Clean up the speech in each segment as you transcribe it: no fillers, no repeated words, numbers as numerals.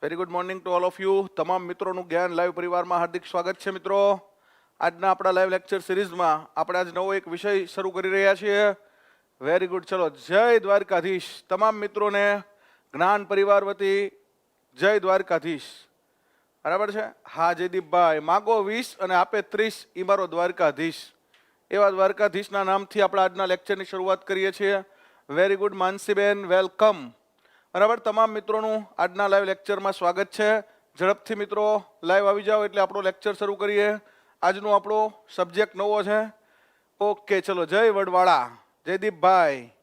Very good morning to all of you. તમામ મિત્રોનું જ્ઞાન લાઈવ પરિવારમાં હાર્દિક સ્વાગત છે. મિત્રો, આજના આપણા લાઈવ લેક્ચર સિરીઝમાં આપણે આજ નવો એક વિષય શરૂ કરી રહ્યા છીએ. Very good. ચલો, જય દ્વારકાધીશ. તમામ મિત્રોને જ્ઞાન પરિવાર વતી જય દ્વારકાધીશ. બરાબર છે? હા જયદીપભાઈ, માગો 20 અને આપે 30, એ મારો દ્વારકાધીશ. એવા દ્વારકાધીશના નામથી આપણે આજના લેક્ચરની શરૂઆત કરીએ છીએ. વેરી ગુડ માનસીબેન, વેલકમ. બરાબર, તમામ મિત્રોનું આજના લાઈવ લેક્ચરમાં સ્વાગત છે. ઝડપથી મિત્રો લાઈવ આવી જાઓ એટલે આપણો લેક્ચર શરૂ કરીએ. આજનો આપણો સબ્જેક્ટ નવો છે. ઓકે, ચલો. જય વડવાળા જયદીપભાઈ.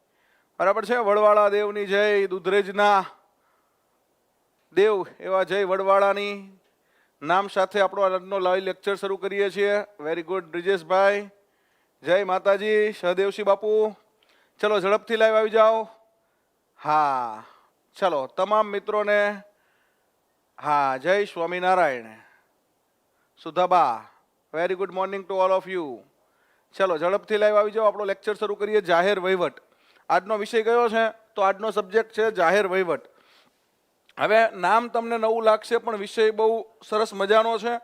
બરાબર છે? વડવાળા દેવની જય, દુધરેજના દેવ એવા જય વડવાળાની નામ સાથે આપણો આજનો લાઈવ લેક્ચર શરૂ કરીએ છીએ. વેરી ગુડ બ્રિજેશભાઈ, જય માતાજી. સહદેવસિંહ બાપુ, ચલો ઝડપથી લાઈવ આવી જાઓ. હા ચલો, તમામ મિત્રોને હા જય સ્વામિનારાયણ. સુધાબા, very good morning to all of you. ચલો ઝડપથી લાઈવ આવી જાઓ, આપણો લેક્ચર શરૂ કરીએ. જાહેર વહીવટ આજનો વિષય કયો છે? તો આજનો સબ્જેક્ટ છે જાહેર વહીવટ. હવે નામ તમને નવું લાગશે પણ વિષય બહુ સરસ મજાનો છે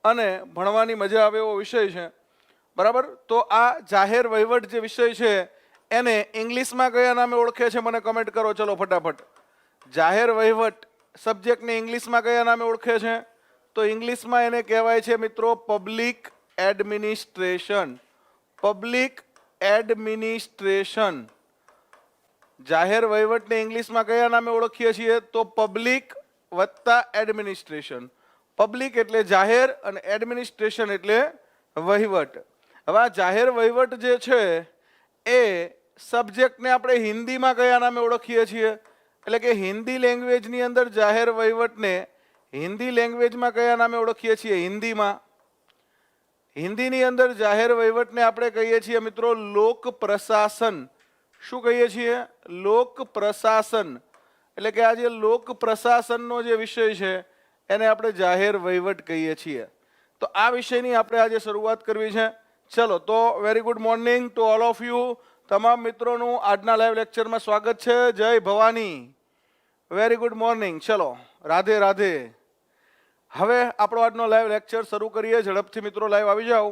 અને ભણવાની મજા આવે એવો વિષય છે. બરાબર? તો આ જાહેર વહીવટ જે વિષય છે એને ઇંગ્લિશમાં કયા નામે ઓળખે છે? મને કમેન્ટ કરો ચલો ફટાફટ. જાહેર વહીવટ સબ્જેક્ટને ઇંગ્લિશમાં કયા નામે ઓળખે છે? તો ઇંગ્લિશમાં એને કહેવાય છે મિત્રો પબ્લિક એડમિનિસ્ટ્રેશન. Public administration. જાહેર વહીવટને ઇંગ્લિશમાં કયા નામે ઓળખીએ છીએ? તો પબ્લિક વત્તા એડમિનિસ્ટ્રેશન. પબ્લિક એટલે જાહેર અને એડમિનિસ્ટ્રેશન એટલે વહીવટ. હવે આ જાહેર વહીવટ જે છે એ સબ્જેક્ટને આપણે હિન્દીમાં કયા નામે ઓળખીએ છીએ? એટલે કે હિન્દી લેંગ્વેજની અંદર જાહેર વહીવટને હિન્દી લેંગ્વેજમાં કયા નામે ઓળખીએ છીએ? હિન્દીમાં. હિન્દીની અંદર જાહેર વહીવટને આપણે કહીએ છીએ મિત્રો લોક પ્રશાસન. શું કહીએ છીએ? લોક પ્રશાસન. એટલે કે આ જે લોક પ્રશાસનનો જે વિષય છે એને આપણે જાહેર વહીવટ કહીએ છીએ. તો આ વિષયની આપણે આજે શરૂઆત કરવી છે. ચલો તો very good morning to all of you. તમામ મિત્રોનું આજના લાઈવ લેક્ચરમાં સ્વાગત છે. જય ભવાની, વેરી ગુડ મોર્નિંગ. ચલો, રાધે રાધે. હવે આપણો આજનો લાઈવ લેક્ચર શરૂ કરીએ. ઝડપથી મિત્રો લાઈવ આવી જાઓ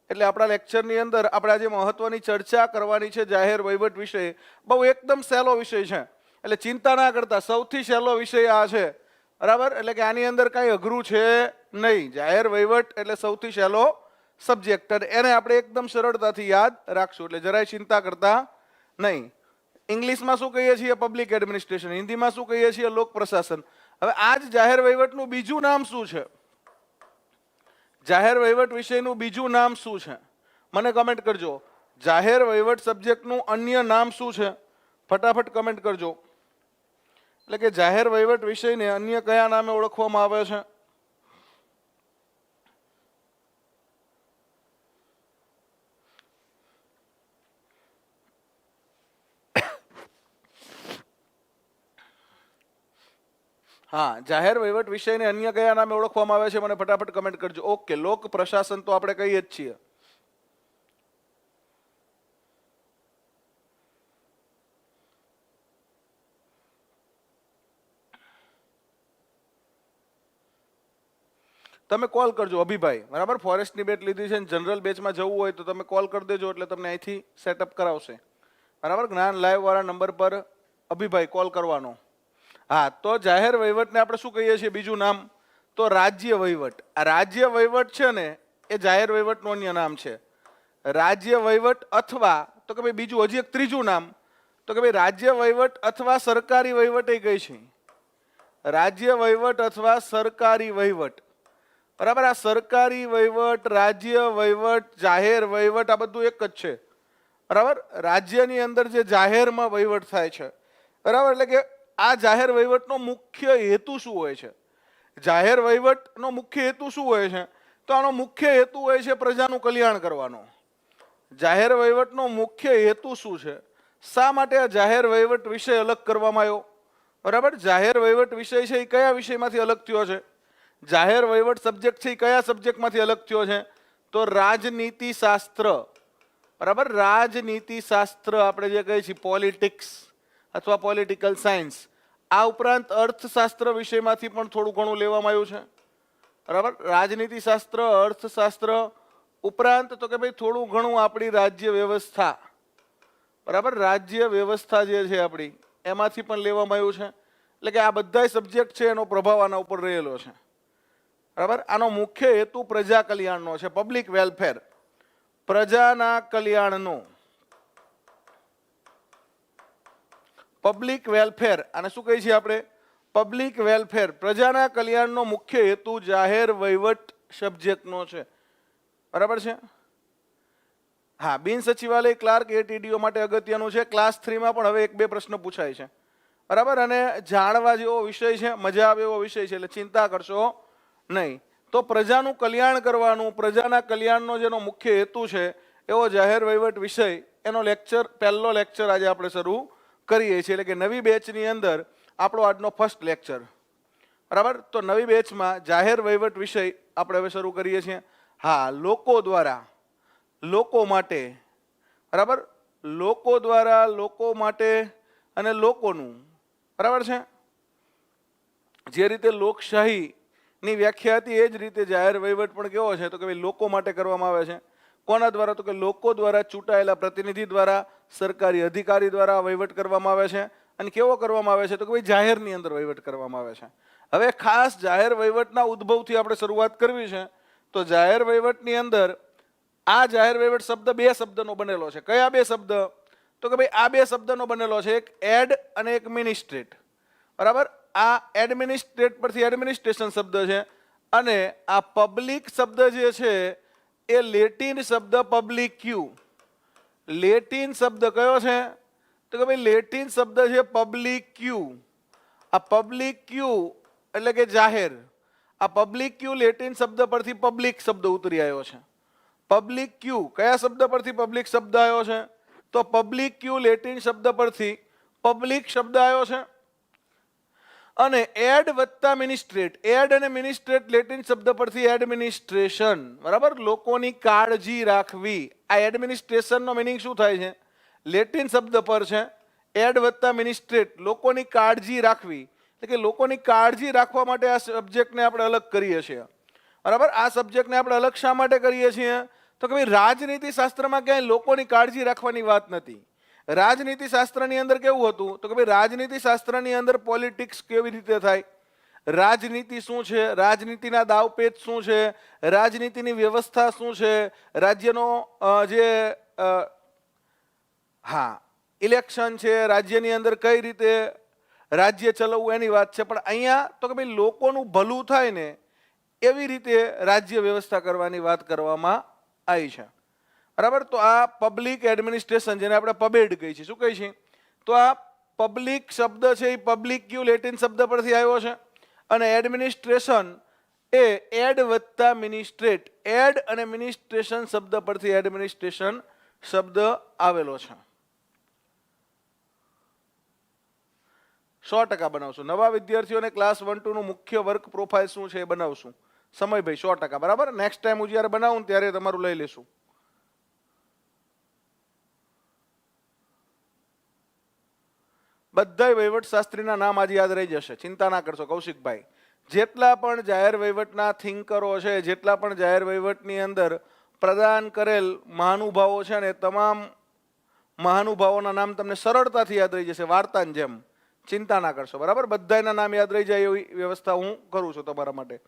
એટલે આપણા લેક્ચરની અંદર આપણે આજે મહત્વની ચર્ચા કરવાની છે જાહેર વહીવટ વિશે. બહુ એકદમ સહેલો વિષય છે એટલે ચિંતા ના કરતા. સૌથી સહેલો વિષય આ છે. બરાબર? એટલે કે આની અંદર કાંઈ અઘરું છે નહીં. જાહેર વહીવટ એટલે સૌથી સહેલો સબ્જેક્ટ અને એને આપણે એકદમ સરળતાથી યાદ રાખશું એટલે જરાય ચિંતા કરતા નહીં. ઇંગ્લિશમાં શું કહીએ છીએ? Public administration. હિન્દીમાં શું કહીએ છીએ? લોક પ્રશાસન. હવે આ જ જાહેર વહીવટનું બીજું નામ શું છે? જાહેર વહીવટ વિષયનું બીજું નામ શું છે? મને કમેન્ટ કરજો. જાહેર વહીવટ સબ્જેક્ટનું અન્ય નામ શું છે? ફટાફટ કમેન્ટ કરજો. એટલે કે જાહેર વહીવટ વિષયને અન્ય કયા નામે ઓળખવામાં આવે છે? હા, જાહેર વહીવટ વિષયને અન્ય કયા નામે ઓળખવામાં આવે છે? મને ફટાફટ કમેન્ટ કરજો. ઓકે, લોક પ્રશાસન તો આપણે કહીએ જ છીએ. તમે કોલ કરજો અભિભાઈ. બરાબર? ફોરેસ્ટની બેચ લીધી છે, જનરલ બેચમાં જવું હોય તો તમે કોલ કરી દેજો એટલે તમને અહીંથી સેટઅપ કરાવશે. બરાબર? જ્ઞાન લાઈવ વાળા નંબર પર અભિભાઈ કોલ કરવાનો. હા, તો જાહેર વહીવટને આપણે શું કહીએ છીએ? બીજું નામ તો રાજ્ય વહીવટ. આ રાજ્ય વહીવટ છે ને એ જાહેર વહીવટનું અન્ય નામ છે. રાજ્ય વહીવટ અથવા તો કે ભાઈ બીજું હજી એક ત્રીજું નામ તો કે ભાઈ રાજ્ય વહીવટ અથવા સરકારી વહીવટ એ કઈ છે? રાજ્ય વહીવટ અથવા સરકારી વહીવટ. બરાબર? આ સરકારી વહીવટ, રાજ્ય વહીવટ, જાહેર વહીવટ આ બધું એક જ છે. બરાબર? રાજ્યની અંદર જે જાહેરમાં વહીવટ થાય છે. બરાબર? એટલે કે આ જાહેર વહીવટનો મુખ્ય હેતુ શું હોય છે? જાહેર વહીવટનો મુખ્ય હેતુ શું હોય છે? તો આનો મુખ્ય હેતુ હોય છે પ્રજાનું કલ્યાણ કરવાનો. જાહેર વહીવટનો મુખ્ય હેતુ શું છે? શા માટે આ જાહેર વહીવટ વિષય અલગ કરવામાં આવ્યો? બરાબર? જાહેર વહીવટ વિષય છે એ કયા વિષયમાંથી અલગ થયો છે? જાહેર વહીવટ સબ્જેક્ટ છે એ કયા સબ્જેક્ટમાંથી અલગ થયો છે? તો રાજનીતિ શાસ્ત્ર. બરાબર? રાજનીતિ શાસ્ત્ર આપણે જે કહીએ છીએ પોલિટિક્સ અથવા પોલિટિકલ સાયન્સ, આ ઉપરાંત અર્થશાસ્ત્ર વિષયમાંથી પણ થોડું ઘણું લેવામાં આવ્યું છે, બરાબર. રાજનીતિશાસ્ત્ર, અર્થશાસ્ત્ર ઉપરાંત તો કે ભાઈ થોડું ઘણું આપણી રાજ્ય વ્યવસ્થા, બરાબર, રાજ્ય વ્યવસ્થા જે છે આપણી એમાંથી પણ લેવામાં આવ્યું છે. એટલે કે આ બધા સબ્જેક્ટ છે એનો પ્રભાવ આના ઉપર રહેલો છે, બરાબર. આનો મુખ્ય હેતુ પ્રજા કલ્યાણનો છે, પબ્લિક વેલફેર, પ્રજાના કલ્યાણનો, પબ્લિક વેલફેર. આને શું કહીએ છીએ આપણે? Public welfare. પ્રજાના કલ્યાણનો મુખ્ય હેતુ જાહેર વહીવટ સબ્જેક્ટનો છે, બરાબર છે. હા, બિન સચિવાલય ક્લાર્ક એટીડીઓ માટે અગત્યનું છે. ક્લાસ 3 માં પણ હવે 1-2 પ્રશ્ન પૂછાય છે, બરાબર. અને જાણવા જેવો વિષય છે, મજા આવે એવો વિષય છે, એટલે ચિંતા કરશો નહીં. તો પ્રજાનું કલ્યાણ કરવાનું, પ્રજાના કલ્યાણનો જેનો મુખ્ય હેતુ છે એવો જાહેર વહીવટ વિષય, એનો લેક્ચર, પહેલો લેક્ચર આજે આપણે શરૂ કરીએ છીએ. એટલે કે નવી બેચની અંદર આપણો આજનો ફર્સ્ટ લેક્ચર, બરાબર. તો નવી બેચમાં જાહેર વહીવટ વિષય આપણે હવે શરૂ કરીએ છીએ. હા, લોકો દ્વારા, લોકો માટે, બરાબર, લોકો દ્વારા, લોકો માટે અને લોકોનું, બરાબર છે. જે રીતે લોકશાહીની વ્યાખ્યા હતી એ જ રીતે જાહેર વહીવટ પણ કેવો છે? તો કે ભાઈ લોકો માટે કરવામાં આવે છે. કોના દ્વારા? તો કે લોકો દ્વારા, ચૂંટાયેલા પ્રતિનિધિ દ્વારા, સરકારી અધિકારી દ્વારા વહીવટ કરવામાં આવે છે. અને કેવો કરવામાં આવે છે? તો કે ભાઈ જાહેરની અંદર વહીવટ કરવામાં આવે છે. હવે ખાસ જાહેર વહીવટના ઉદ્ભવથી આપણે શરૂઆત કરવી છે. તો જાહેર વહીવટની અંદર આ જાહેર વહીવટ શબ્દ 2 શબ્દનો બનેલો છે. કયા 2 શબ્દ? તો કે ભાઈ આ 2 શબ્દનો બનેલો છે, એક એડ અને એક મિનિસ્ટ્રેટ, બરાબર. આ એડમિનિસ્ટ્રેટ પરથી એડમિનિસ્ટ્રેશન શબ્દ છે, અને આ પબ્લિક શબ્દ જે છે એ લેટિન શબ્દ પબ્લિક્યુ. લેટિન શબ્દ કયો છે? તો કે ભાઈ લેટિન શબ્દ છે પબ્લિક્યુ. આ પબ્લિક્યુ એટલે કે જાહેર. આ પબ્લિક્યુ લેટિન શબ્દ પરથી પબ્લિક શબ્દ ઉતરી આવ્યો છે. પબ્લિક્યુ કયા શબ્દ પરથી પબ્લિક શબ્દ આવ્યો છે? તો પબ્લિક્યુ લેટિન શબ્દ પરથી પબ્લિક શબ્દ આવ્યો છે. અને એડ વત્તા મિનિસ્ટ્રેટ, એડ અને મિનિસ્ટ્રેટ લેટિન શબ્દ પરથી એડમિનિસ્ટ્રેશન, બરાબર, લોકોની કાળજી રાખવી. આ એડમિનિસ્ટ્રેશનનો મિનિંગ શું થાય છે? લેટિન શબ્દ પર છે એડ વત્તા મિનિસ્ટ્રેટ, લોકોની કાળજી રાખવી. એટલે કે લોકોની કાળજી રાખવા માટે આ સબ્જેક્ટને આપણે અલગ કરીએ છીએ, બરાબર. આ સબ્જેક્ટને આપણે અલગ શા માટે કરીએ છીએ? તો કે ભાઈ રાજનીતિ શાસ્ત્રમાં ક્યાંય લોકોની કાળજી રાખવાની વાત નથી. રાજનીતિ શાસ્ત્રની અંદર કેવું હતું? તો કે ભાઈ રાજનીતિ શાસ્ત્રની અંદર પોલિટિક્સ કેવી રીતે થાય, રાજનીતિ શું છે, રાજનીતિના દાવપેચ શું છે, રાજનીતિની વ્યવસ્થા શું છે, રાજ્યનો જે હા ઇલેક્શન છે, રાજ્યની અંદર કઈ રીતે રાજ્ય ચલાવવું એની વાત છે. પણ અહીંયા તો કે ભાઈ લોકોનું ભલું થાય ને એવી રીતે રાજ્ય વ્યવસ્થા કરવાની વાત કરવામાં આવી છે, બરાબર. તો આ પબ્લિક એડમિનિસ્ટ્રેશન, જેને આપણે પબેડ કહીએ છીએ, શું કહીએ છીએ? તો આ પબ્લિક શબ્દ છે એ પબ્લિક્યુ લેટિન શબ્દ પરથી આવ્યો છે. અને એડમિનિસ્ટ્રેશન એ એડ વત્તા મિનિસ્ટ્રેટ, એડ અને મિનિસ્ટ્રેશન શબ્દ પરથી એડમિનિસ્ટ્રેશન શબ્દ આવેલો છે. 100% બનાવશું. નવા વિદ્યાર્થીઓને ક્લાસ 1-2 નું મુખ્ય વર્ક પ્રોફાઇલ શું છે એ બનાવશું. સમયભાઈ 100%, બરાબર. નેક્સ્ટ ટાઈમ હું જ્યારે બનાવું ત્યારે તમારું લઈ લેશું. બધા વહીવટશાસ્ત્રીના નામ આજે યાદ રહી જશે, ચિંતા ના કરશો કૌશિકભાઈ. જેટલા પણ જાહેર વહીવટના થિંકરો છે, જેટલા પણ જાહેર વહીવટની અંદર પ્રદાન કરેલ મહાનુભાવો છે ને, તમામ મહાનુભાવોના નામ તમને સરળતાથી યાદ રહી જશે, વાર્તાની જેમ. ચિંતા ના કરશો, બરાબર. બધાના નામ યાદ રહી જાય એવી વ્યવસ્થા હું કરું છું તમારા માટે.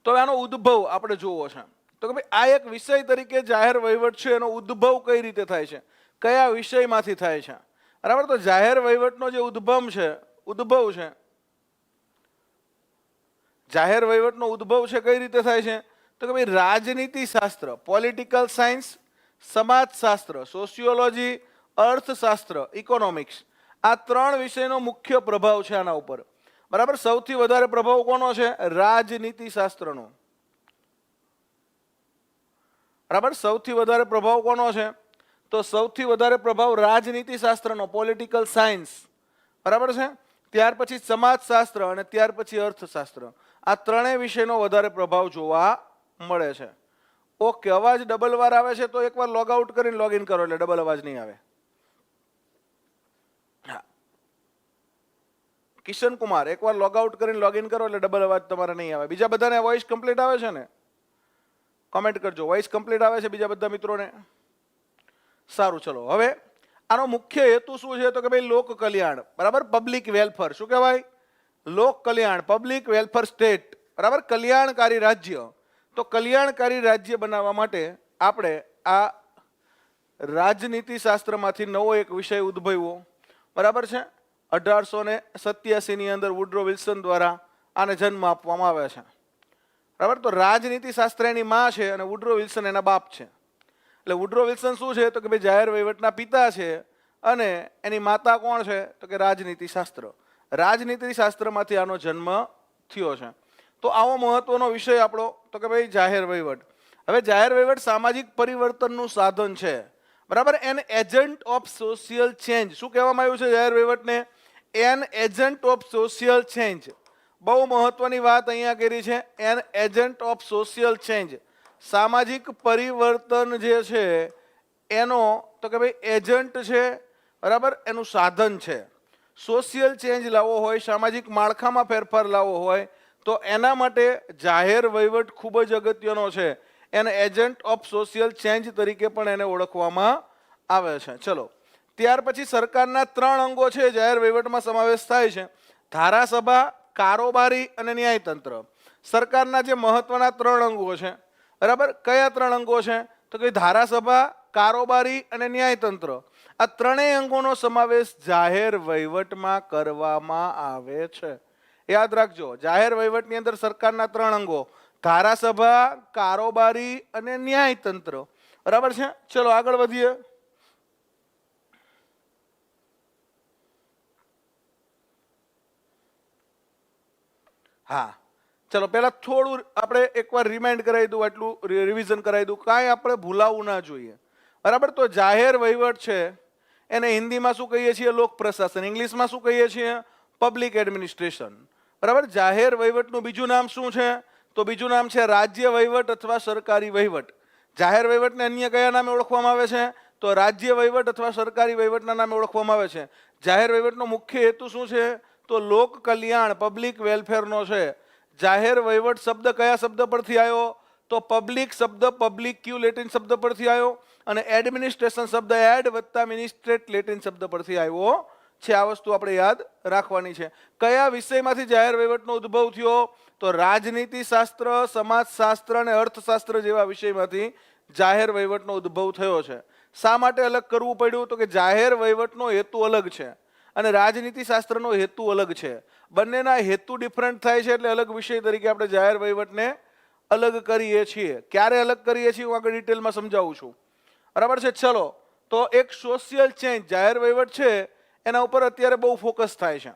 તો આનો ઉદ્ભવ આપણે જોવો છે. તો કે ભાઈ આ એક વિષય તરીકે જાહેર વહીવટ છે, એનો ઉદ્ભવ કઈ રીતે થાય છે, કયા વિષયમાંથી થાય છે, બરાબર. તો જાહેર વહીવટનો જે ઉદ્ભવ છે, જાહેર વહીવટનો ઉદ્ભવ છે કઈ રીતે થાય છે? તો કે ભાઈ રાજનીતિ શાસ્ત્ર, પોલિટિકલ સાયન્સ, સમાજશાસ્ત્ર, સોશિયોલોજી, અર્થશાસ્ત્ર, ઇકોનોમિક્સ, આ 3 વિષયનો મુખ્ય પ્રભાવ છે આના ઉપર, બરાબર. સૌથી વધારે પ્રભાવ કોનો છે? રાજનીતિ શાસ્ત્રનો, બરાબર. સૌથી વધારે પ્રભાવ કોનો છે? તો સૌથી વધારે પ્રભાવ રાજનીતિ શાસ્ત્રનો, પોલિટિકલ સાયન્સ, બરાબર છે. ત્યાર પછી સમાજશાસ્ત્ર અને ત્યાર પછી અર્થશાસ્ત્ર. આ 3 વિષયનો વધારે પ્રભાવ જોવા મળે છે. ઓકે, અવાજ ડબલ વાર આવે છે તો એકવાર લોગ આઉટ કરીને લોગ ઇન કરો એટલે ડબલ અવાજ નહીં આવે. કિશન કુમાર, એકવાર લોગ આઉટ કરીને લોગિન કરો એટલે ડબલ અવાજ તમારે નહીં આવે. બીજા બધાને વોઇસ કમ્પ્લીટ આવે છે ને? કોમેન્ટ કરજો, વોઇસ કમ્પ્લીટ આવે છે બીજા બધા મિત્રોને? સારું, ચલો. હવે આનો મુખ્ય હેતુ શું છે તો કે ભાઈ લોક કલ્યાણ, બરાબર, પબ્લિક વેલફેર. શું કહેવાય? લોક કલ્યાણ, પબ્લિક વેલફેર સ્ટેટ, બરાબર, કલ્યાણકારી રાજ્ય. તો કલ્યાણકારી રાજ્ય બનાવવા માટે આપણે આ રાજનીતિ શાસ્ત્રમાંથી નવો એક વિષય ઉદ્ભવ્યો, બરાબર છે. 1887 ની અંદર વુડરો વિલ્સન દ્વારા આને જન્મ આપવામાં આવ્યો છે, બરાબર. તો રાજનીતિ શાસ્ત્ર એની માં છે અને વુડરો વિલ્સન એના બાપ છે. એટલે વુડરો વિલ્સન શું છે તો કે ભાઈ જાહેર વહીવટના પિતા છે અને એની માતા કોણ છે તો કે રાજનીતિ શાસ્ત્ર. રાજનીતિ શાસ્ત્રમાંથી આનો જન્મ થયો છે. તો આવો મહત્વનો વિષય આપણો તો કે ભાઈ જાહેર વહીવટ. હવે જાહેર વહીવટ સામાજિક પરિવર્તનનું સાધન છે, બરાબર. An agent of social change. શું કહેવામાં આવ્યું છે જાહેર વહીવટને? An agent of social change. બહુ મહત્વની વાત અહીંયા કરી છે, an agent of social change. સામાજિક પરિવર્તન જે છે એનો તો કે ભાઈ એજન્ટ છે, બરાબર, એનું સાધન છે. સોશિયલ ચેન્જ લાવવો હોય, સામાજિક માળખામાં ફેરફાર લાવવો હોય તો એના માટે જાહેર વહીવટ ખૂબ જ અગત્યનો છે. એને એજન્ટ ઓફ સોશિયલ ચેન્જ તરીકે પણ એને ઓળખવામાં આવે છે. ચલો, ત્યાર પછી સરકારના 3 અંગો છે જાહેર વહીવટમાં સમાવેશ થાય છે: ધારાસભા, કારોબારી અને ન્યાયતંત્ર. સરકારના જે મહત્વના 3 અંગો છે, બરાબર, કયા 3 અંગો છે તો કે ધારાસભા, કારોબારી અને ન્યાયતંત્ર. આ 3 અંગોનો સમાવેશ જાહેર વહીવટમાં કરવામાં આવે છે. યાદ રાખજો, જાહેર વહીવટની અંદર સરકારના 3 અંગો: ધારાસભા, કારોબારી અને ન્યાયતંત્ર, બરાબર છે. ચલો આગળ વધીએ. હા, ચલો પહેલા થોડું આપણે એકવાર રિમાઇન્ડ કરાવી દઉં, આટલું રિવિઝન કરાવી દઉં, કાંઈ આપણે ભૂલાવવું ના જોઈએ, બરાબર. તો જાહેર વહીવટ છે એને હિન્દીમાં શું કહીએ છીએ? લોક પ્રશાસન. ઇંગ્લિશમાં શું કહીએ છીએ? પબ્લિક એડમિનિસ્ટ્રેશન, બરાબર. જાહેર વહીવટનું બીજું નામ શું છે તો બીજું નામ છે રાજ્ય વહીવટ અથવા સરકારી વહીવટ. જાહેર વહીવટને અન્ય કયા નામે ઓળખવામાં આવે છે તો રાજ્ય વહીવટ અથવા સરકારી વહીવટના નામે ઓળખવામાં આવે છે. જાહેર વહીવટનો મુખ્ય હેતુ શું છે તો લોક કલ્યાણ, પબ્લિક વેલફેરનો છે. જાહેર વહીવટ શબ્દ કયા શબ્દ પરથી આવ્યો તો પબ્લિક શબ્દ પબ્લિક ક્યુ લેટિન શબ્દ પરથી આવ્યો અને એડમિનિસ્ટ્રેશન શબ્દ એડ વત્તા મિનિસ્ટ્રેટ લેટિન શબ્દ પરથી આવ્યો છે. આ વસ્તુ આપણે યાદ રાખવાની છે. કયા વિષયમાંથી જાહેર વહીવટનો ઉદ્ભવ થયો તો રાજનીતિ શાસ્ત્ર, સમાજશાસ્ત્ર અને અર્થશાસ્ત્ર જેવા વિષયમાંથી જાહેર વહીવટનો ઉદ્ભવ થયો છે. શા માટે અલગ કરવું પડ્યું તો કે જાહેર વહીવટનો હેતુ અલગ છે અને રાજનીતિ શાસ્ત્રનો હેતુ અલગ છે. બંનેના હેતુ ડિફરન્ટ થાય છે એટલે અલગ વિષય તરીકે આપણે જાહેર વહીવટને અલગ કરીએ છીએ. ક્યારે અલગ કરીએ છીએ હું આગળ ડિટેલમાં સમજાવું છું, બરાબર છે. ચલો, તો એક સોશિયલ ચેન્જ જાહેર વહીવટ છે એના ઉપર અત્યારે બહુ ફોકસ થાય છે,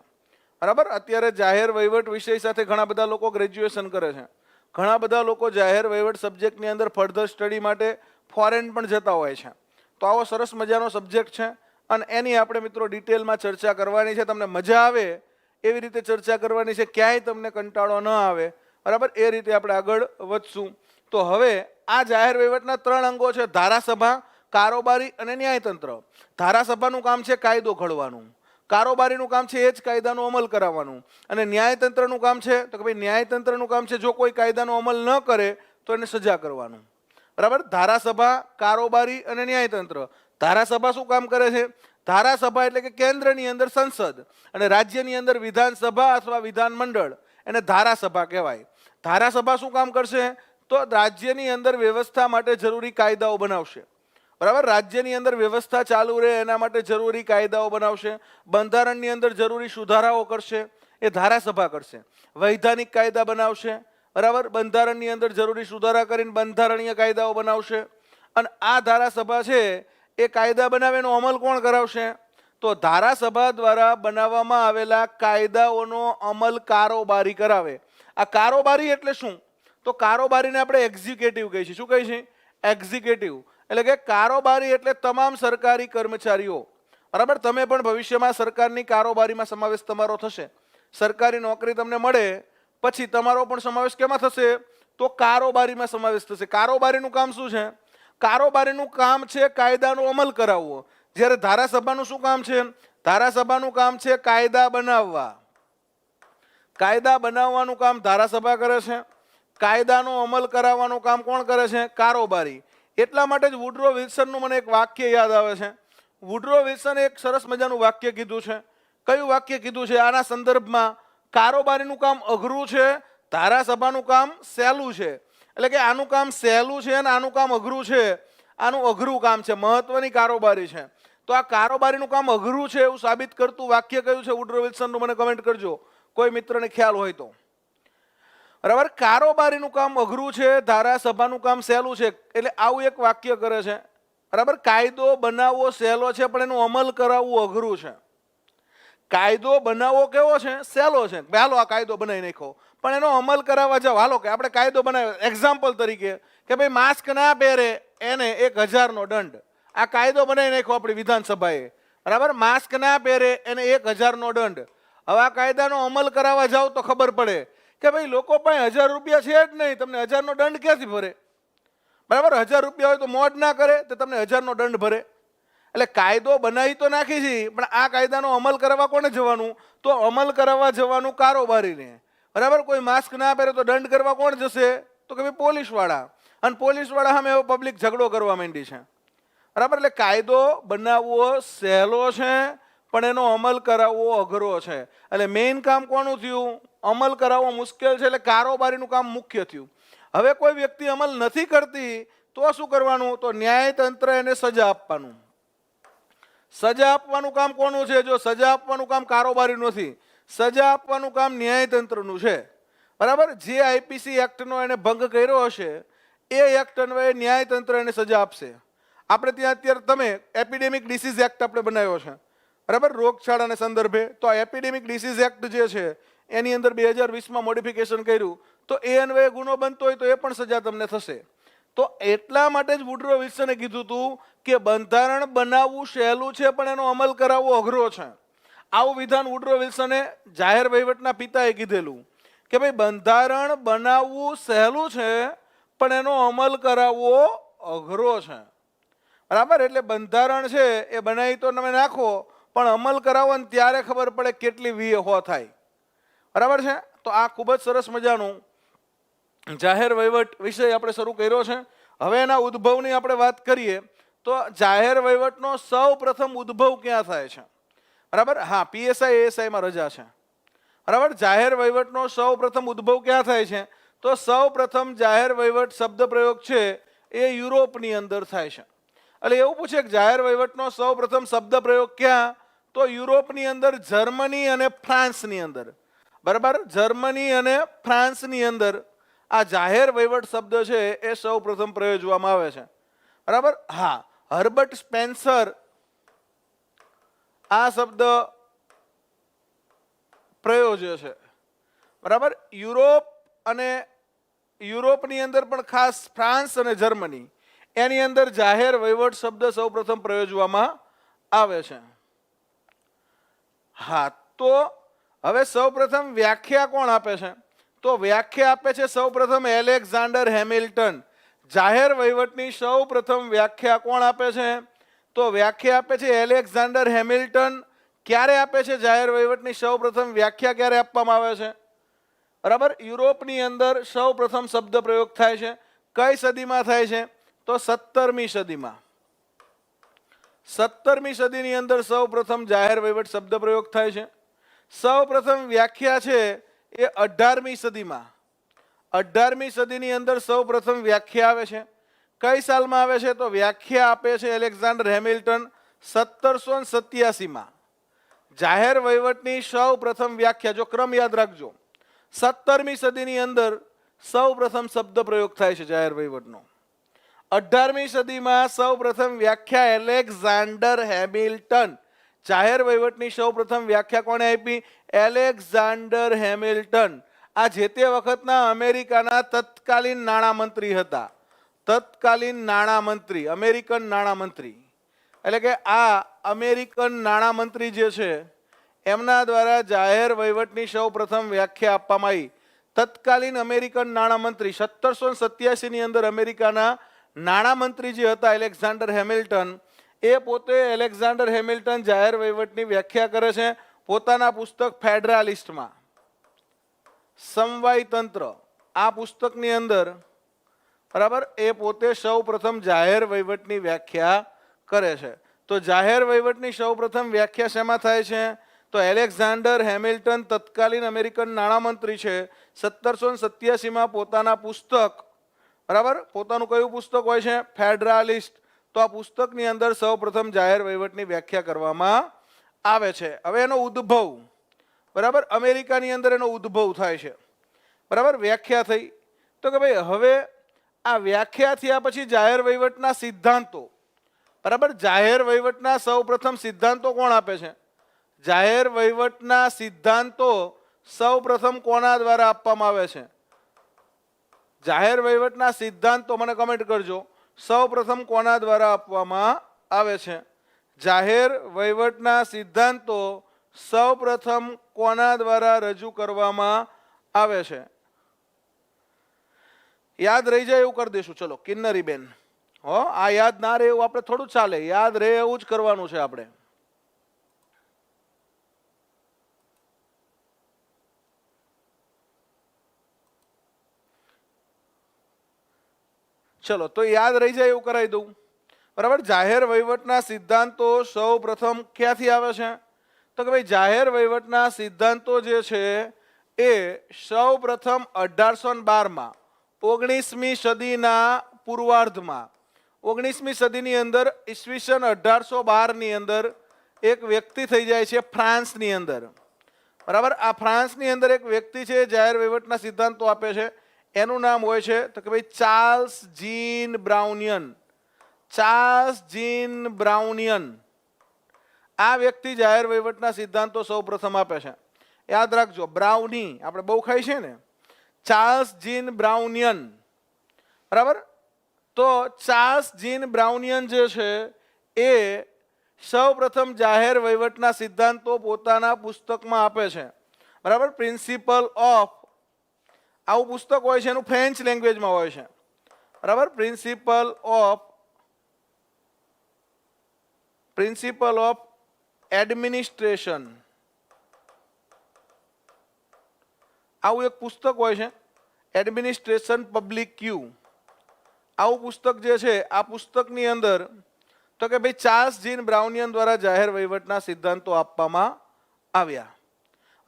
બરાબર. અત્યારે જાહેર વહીવટ વિષય સાથે ઘણા બધા લોકો ગ્રેજ્યુએશન કરે છે. ઘણા બધા લોકો જાહેર વહીવટ સબ્જેક્ટની અંદર ફર્ધર સ્ટડી માટે ફોરેન પણ જતા હોય છે. તો આવો સરસ મજાનો સબ્જેક્ટ છે અને એની આપણે મિત્રો ડિટેલમાં ચર્ચા કરવાની છે. તમને મજા આવે એવી રીતે ચર્ચા કરવાની છે, ક્યાંય તમને કંટાળો ન આવે, બરાબર, એ રીતે આપણે આગળ વધશું. તો હવે આ જાહેર વહીવટના 3 અંગો છે: ધારાસભા, કારોબારી અને ન્યાયતંત્ર. ધારાસભાનું કામ છે કાયદો ઘડવાનું, કારોબારીનું કામ છે એ જ કાયદાનો અમલ કરાવવાનું અને ન્યાયતંત્રનું કામ છે તો કે ભાઈ ન્યાયતંત્રનું કામ છે જો કોઈ કાયદાનો અમલ ન કરે તો એને સજા કરવાનું, બરાબર. ધારાસભા, કારોબારી અને ન્યાયતંત્ર. ધારાસભા શું કામ કરે છે? ધારાસભા એટલે કે કેન્દ્રની અંદર સંસદ અને રાજ્યની અંદર વિધાનસભા અથવા વિધાનમંડળ, એને ધારાસભા કહેવાય. ધારાસભા શું કામ કરશે તો રાજ્યની અંદર વ્યવસ્થા માટે જરૂરી કાયદાઓ બનાવશે, બરાબર. રાજ્યની અંદર વ્યવસ્થા ચાલુ રહે એના માટે જરૂરી કાયદાઓ બનાવશે. બંધારણની અંદર જરૂરી સુધારાઓ કરશે, એ ધારાસભા કરશે. વૈધાનિક કાયદા બનાવશે, બરાબર. બંધારણની અંદર જરૂરી સુધારા કરીને બંધારણીય કાયદાઓ બનાવશે અને આ ધારાસભા છે એ કાયદા બનાવે એનો અમલ કોણ કરાવશે તો ધારાસભા દ્વારા બનાવવામાં આવેલા કાયદાઓનો અમલ કારોબારી કરાવે. આ કારોબારી એટલે શું તો કારોબારીને આપણે એક્ઝિક્યુટિવ કહીએ છીએ. શું કહીએ છીએ? એક્ઝિક્યુટિવ. એટલે કે કારોબારી એટલે તમામ સરકારી કર્મચારીઓ, બરાબર. તમે પણ ભવિષ્યમાં સરકારની કારોબારીમાં સમાવેશ તમારો થશે. સરકારી નોકરી તમને મળે પછી તમારો પણ સમાવેશ કેમાં થશે તો કારોબારીમાં સમાવેશ થશે. કારોબારીનું કામ શું છે? કારોબારીનું કામ છે કાયદાનો અમલ કરાવવો. જ્યારે ધારાસભાનું શું કામ છે? ધારાસભાનું કામ છે કાયદા બનાવવા, કાયદા બનાવવાનું કામ ધારાસભા કરે છે, કાયદાનો અમલ કરાવવાનું કામ કોણ કરે છે? કારોબારી. એટલા માટે જ વુડરો વિલ્સનનું મને એક વાક્ય યાદ આવે છે. વુડરો વિલ્સને એક સરસ મજાનું વાક્ય કીધું છે. કયું વાક્ય કીધું છે આના સંદર્ભમાં? કારોબારીનું કામ અઘરું છે, ધારાસભાનું કામ સહેલું છે. એટલે કે આનું કામ સહેલું છે અને આનું કામ અઘરું છે. આનું અઘરું કામ છે, મહત્વની કારોબારી છે. તો આ કારોબારીનું કામ અઘરું છે એવું સાબિત કરતું વાક્ય કયું છે વુડરો વિલ્સનનું? મને કમેન્ટ કરજો, કોઈ મિત્રને ખ્યાલ હોય તો. બરાબર, કારોબારીનું કામ અઘરું છે, ધારાસભાનું કામ સહેલું છે. એટલે આવું એક વાક્ય કરે છે. બરાબર, કાયદો બનાવવો સહેલો છે પણ એનું અમલ કરાવવું અઘરું છે. કાયદો બનાવવો કેવો છે? સહેલો છે. હાલો આ કાયદો બનાવી નાખો, પણ એનો અમલ કરાવવા જાવ. હાલો કે આપણે કાયદો બનાવ્યો, એક્ઝામ્પલ તરીકે કે ભાઈ માસ્ક ના પહેરે એને 1000નો દંડ. આ કાયદો બનાવી નાખ્યો આપણી વિધાનસભાએ. બરાબર, માસ્ક ના પહેરે એને 1000નો દંડ. હવે આ કાયદાનો અમલ કરાવવા જાવ તો ખબર પડે કે ભાઈ લોકો પાસે 1000 રૂપિયા છે જ નહીં, તમને 1000નો દંડ ક્યાંથી ભરે? બરાબર, 1000 રૂપિયા હોય તો મોજ ના કરે તો તમને 1000નો દંડ ભરે. એટલે કાયદો બનાવી તો નાખી છે, પણ આ કાયદાનો અમલ કરવા કોને જવાનું? તો અમલ કરાવવા જવાનું કારોબારીને. બરાબર, કોઈ માસ્ક ના પહેરે તો દંડ કરવા કોણ જશે? તો કે ભાઈ પોલીસ વાળા. અને પોલીસ વાળા સામે એવો પબ્લિક ઝઘડો કરવા માંડી છે. બરાબર, એટલે કાયદો બનાવવો સહેલો છે પણ એનો અમલ કરાવવો અઘરો છે. એટલે મેઇન કામ કોનું થયું? અમલ કરાવવો મુશ્કેલ છે, એટલે કારોબારીનું કામ મુખ્ય થયું. હવે કોઈ વ્યક્તિ અમલ નથી કરતી તો શું કરવાનું? તો ન્યાયતંત્ર એને સજા આપવાનું. સજા આપવાનું કામ કોનું છે? જો સજા આપવાનું કામ કારોબારી નથી, સજા આપવાનું કામ ન્યાયતંત્રનું છે. બરાબર, જે આઈપીસી એક્ટનો એને ભંગ કર્યો હશે એ એક્ટ અન્વયે ન્યાયતંત્ર એને સજા આપશે. આપણે ત્યાં અત્યારે તમે એપિડેમિક ડિસીઝ એક્ટ આપણે બનાવ્યો છે. બરાબર, રોગચાળાને સંદર્ભે. તો આ એપિડેમિક ડિસીઝ એક્ટ જે છે એની અંદર 2020માં મોડિફિકેશન કર્યું, તો એ અન્વયે ગુનો બનતો હોય તો એ પણ સજા તમને થશે. તો એટલા માટે જ વુડરો વિલ્સને કીધું હતું કે બંધારણ બનાવવું સહેલું છે પણ એનો અમલ કરાવવો અઘરો છે. આવું વિધાન વુડરો વિલ્સને જાહેર વહીવટના પિતાએ કીધેલું કે ભાઈ બંધારણ બનાવવું સહેલું છે પણ એનો અમલ કરાવવો અઘરો છે. બરાબર, એટલે બંધારણ છે એ બનાવી તો તમે નાખો પણ અમલ કરાવો ને ત્યારે ખબર પડે કેટલી વીએ થાય. બરાબર છે, તો આ ખૂબ જ સરસ મજાનું જાહેર વહીવટ વિષય આપણે શરૂ કર્યો છે. હવે એના ઉદ્ભવની આપણે વાત કરીએ તો જાહેર વહીવટનો સૌ પ્રથમ ઉદ્ભવ ક્યાં થાય છે? બરાબર, હા, પીએસઆઈ એએસઆઈમાં રજા છે. બરાબર, જાહેર વહીવટનો સૌ પ્રથમ ઉદ્ભવ ક્યાં થાય છે? તો સૌ પ્રથમ જાહેર વહીવટ શબ્દ પ્રયોગ છે એ યુરોપની અંદર થાય છે. એટલે એવું પૂછે કે જાહેર વહીવટનો સૌ પ્રથમ શબ્દ પ્રયોગ ક્યાં? તો યુરોપની અંદર, જર્મની અને ફ્રાન્સની અંદર. બરાબર, જર્મની અને ફ્રાન્સની અંદર આ જાહેર વહીવટ શબ્દ છે એ સૌ પ્રથમ પ્રયોજવામાં આવે છે. બરાબર, હા, હર્બર્ટ સ્પેન્સર આ શબ્દ પ્રયોજ્ય છે. બરાબર, યુરોપની અંદર પણ ખાસ ફ્રાન્સ અને જર્મની એની અંદર જાહેર વહીવટ શબ્દ સૌ પ્રથમ પ્રયોજવામાં આવે છે. હા, તો હવે સૌ પ્રથમ વ્યાખ્યા કોણ આપે છે? તો વ્યાખ્યા આપે છે સૌ પ્રથમ એલેક્ઝાન્ડર હેમિલ્ટન. જાહેર વહીવટની સૌ પ્રથમ વ્યાખ્યા કોણ આપે છે? તો વ્યાખ્યા આપે છે એલેક્ઝાન્ડર હેમિલ્ટન. ક્યારે આપે છે જાહેર વહીવટની સૌ પ્રથમ વ્યાખ્યા? ક્યારે આપવામાં આવે છે? બરાબર, યુરોપની અંદર સૌ પ્રથમ શબ્દ પ્રયોગ થાય છે. કઈ સદીમાં થાય છે? તો 17મી સદીમાં. 17મી સદીની અંદર સૌ પ્રથમ જાહેર વહીવટ શબ્દ પ્રયોગ થાય છે. સૌ પ્રથમ વ્યાખ્યા છે એ 18મી સદીમાં. 18મી સદીની અંદર સૌ પ્રથમ વ્યાખ્યા આવે છે. કઈ સાલમાં આવે છે? તો વ્યાખ્યા આપે છે એલેક્ઝાન્ડર હેમિલ્ટન 1787માં. જાહેર વહીવટની સૌ પ્રથમ વ્યાખ્યા, જો ક્રમ યાદ રાખજો, 17મી સદીની અંદર સૌ પ્રથમ શબ્દ પ્રયોગ થાય છે જાહેર વહીવટનો. 18મી સદીમાં સૌ પ્રથમ વ્યાખ્યા એલેક્ઝાન્ડર હેમિલ્ટન. જાહેર વહીવટની સૌ પ્રથમ વ્યાખ્યા કોણે આપી? Alexander Hamilton. આ જે તે વખતના અમેરિકાના તત્કાલીન નાણામંત્રી હતા. તત્કાલીન નાણામંત્રી, અમેરિકન નાણામંત્રી. એટલે કે આ અમેરિકન નાણામંત્રી જે છે એમના દ્વારા જાહેર વહીવટની સૌ પ્રથમ વ્યાખ્યા આપવામાં આવી. તત્કાલીન અમેરિકન નાણામંત્રી 1787ની અંદર અમેરિકાના નાણામંત્રી જે હતા એલેક્ઝાન્ડર હેમિલ્ટન, એ પોતે એલેક્ઝાન્ડર હેમિલ્ટન જાહેર વહીવટની વ્યાખ્યા કરે છે પોતાના પુસ્તક ફેડરાલિસ્ટમાં. સમવાય તંત્ર આ પુસ્તકની અંદર બરાબર એ પોતે સૌ પ્રથમ જાહેર વહીવટની વ્યાખ્યા કરે છે. તો જાહેર વહીવટની સૌ પ્રથમ વ્યાખ્યા શેમાં થાય છે? તો એલેક્ઝાન્ડર હેમિલ્ટન તત્કાલીન અમેરિકન નાણામંત્રી છે. 1787માં પોતાના પુસ્તક બરાબર પોતાનું કયું પુસ્તક હોય છે? ફેડરાલિસ્ટ. તો આ પુસ્તકની અંદર સૌ પ્રથમ જાહેર વહીવટની વ્યાખ્યા કરવામાં આવે છે. હવે એનો ઉદ્ભવ બરાબર અમેરિકાની અંદર એનો ઉદ્ભવ થાય છે. બરાબર વ્યાખ્યા થઈ તો કે ભાઈ હવે આ વ્યાખ્યા થયા પછી જાહેર વહીવટના સિદ્ધાંતો બરાબર જાહેર વહીવટના સૌ પ્રથમ સિદ્ધાંતો કોણ આપે છે? જાહેર વહીવટના સિદ્ધાંતો સૌ પ્રથમ કોના દ્વારા આપવામાં આવે છે? જાહેર વહીવટના સિદ્ધાંતો મને કમેન્ટ કરજો. સૌ પ્રથમ કોના દ્વારા આપવામાં આવે છે? જાહેર વહીવટના સિદ્ધાંતો સૌ પ્રથમ કોના દ્વારા રજૂ કરવામાં આવે છે? યાદ રહી જાય એવું કરી દઈશું. ચલો કિન્નરી બેન, હો આ યાદ ના રહે એવું આપણે થોડું ચાલે, યાદ રહે એવું જ કરવાનું છે આપણે. ચલો તો યાદ રહી જાય એવું કરાવી દઉં. બરાબર જાહેર વહીવટના સિદ્ધાંતો સૌ પ્રથમ ક્યાંથી આવે છે? તો કે ભાઈ જાહેર વહીવટના સિદ્ધાંતો જે છે એ સૌ પ્રથમ 1812માં 19મી સદીના પૂર્વાર્ધમાં 19મી સદીની અંદર ઈસવીસન 1812ની અંદર એક વ્યક્તિ થઈ જાય છે ફ્રાન્સની અંદર. બરાબર આ ફ્રાન્સની અંદર એક વ્યક્તિ છે જાહેર વહીવટના સિદ્ધાંતો આપે છે. એનું નામ હોય છે તો કે ભાઈ ચાર્લ્સ જીન બ્રાઉનિયન. ચાર્લ્સ જીન બ્રાઉનિયન આ વ્યક્તિ જાહેર વહીવટના સિદ્ધાંતો સૌ પ્રથમ આપે છે. યાદ રાખજો બ્રાઉની આપણે બહુ ખાઈ છે ને. ચાર્લ્સ જીન બ્રાઉનિયન બરાબર. તો ચાર્લ્સ જીન બ્રાઉનિયન જે છે એ સૌ પ્રથમ જાહેર વહીવટના સિદ્ધાંતો પોતાના પુસ્તકમાં આપે છે. બરાબર પ્રિન્સિપલ ઓફ આવું પુસ્તક હોય છે એનું ફ્રેન્ચ લેંગ્વેજમાં હોય છે. બરાબર પ્રિન્સિપલ ઓફ એડમિનિસ્ટ્રેશન આવું એક પુસ્તક હોય છે. એડમિનિસ્ટ્રેશન પબ્લિક ક્યુ આવું પુસ્તક જે છે આ પુસ્તકની અંદર તો કે ભાઈ ચાર્લ્સ જીન બ્રાઉનિયન દ્વારા જાહેર વહીવટના સિદ્ધાંતો આપવામાં આવ્યા.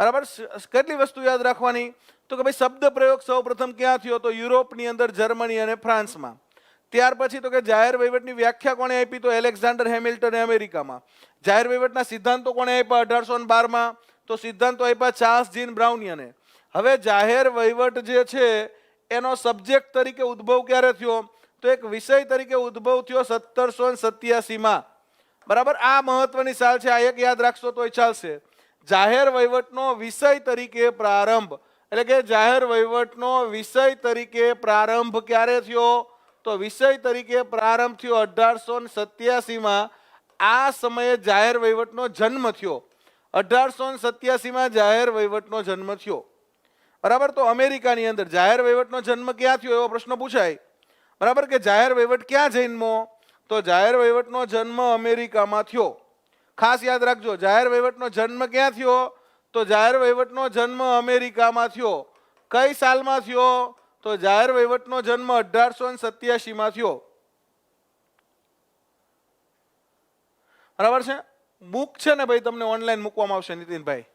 બરાબર કેટલી વસ્તુ યાદ રાખવાની? તો કે ભાઈ શબ્દ પ્રયોગ સૌ પ્રથમ ક્યાં થયો? તો યુરોપની અંદર જર્મની અને ફ્રાન્સમાં. ત્યાર પછી તો કે જાહેર વહીવટની વ્યાખ્યા કોણે આપી? તો એલેક્ઝાન્ડર હેમિલ્ટને અમેરિકામાં. જાહેર વહીવટના સિદ્ધાંતો કોણે આપ્યા 1812માં? તો સિદ્ધાંતો આપ્યા ચાર્લ્સ જીન બ્રાઉનિયને. હવે જાહેર વહીવટ જે છે એનો સબ્જેક્ટ તરીકે ઉદ્ભવ ક્યારે થયો? તો એક વિષય તરીકે ઉદ્ભવ થયો 1787માં. બરાબર આ મહત્વની સાલ છે. આ એક યાદ રાખશો તોય ચાલશે. જાહેર વહીવટનો વિષય તરીકે પ્રારંભ એટલે કે જાહેર વહીવટનો વિષય તરીકે પ્રારંભ ક્યારે થયો? તો વિષય તરીકે પ્રારંભ થયો 1887માં. આ સમયે જાહેર વહીવટનો જન્મ થયો. 1887માં જાહેર વહીવટનો જન્મ થયો. બરાબર તો અમેરિકાની અંદર જાહેર વહીવટનો જન્મ ક્યાં થયો એવો પ્રશ્ન પૂછાય. બરાબર કે જાહેર વહીવટ ક્યાં જન્મો? તો જાહેર વહીવટનો જન્મ અમેરિકામાં થયો. ખાસ યાદ રાખજો જાહેર વહીવટનો જન્મ ક્યાં થયો? તો જાહેર વહીવટનો જન્મ અમેરિકામાં થયો. કઈ સાલમાં થયો? તો જાહેર વહીવટનો જન્મ 1887માં થયો. બરાબર છે. બુક છે ને ભાઈ તમને ઓનલાઈન મૂકવામાં આવશે નીતિનભાઈ.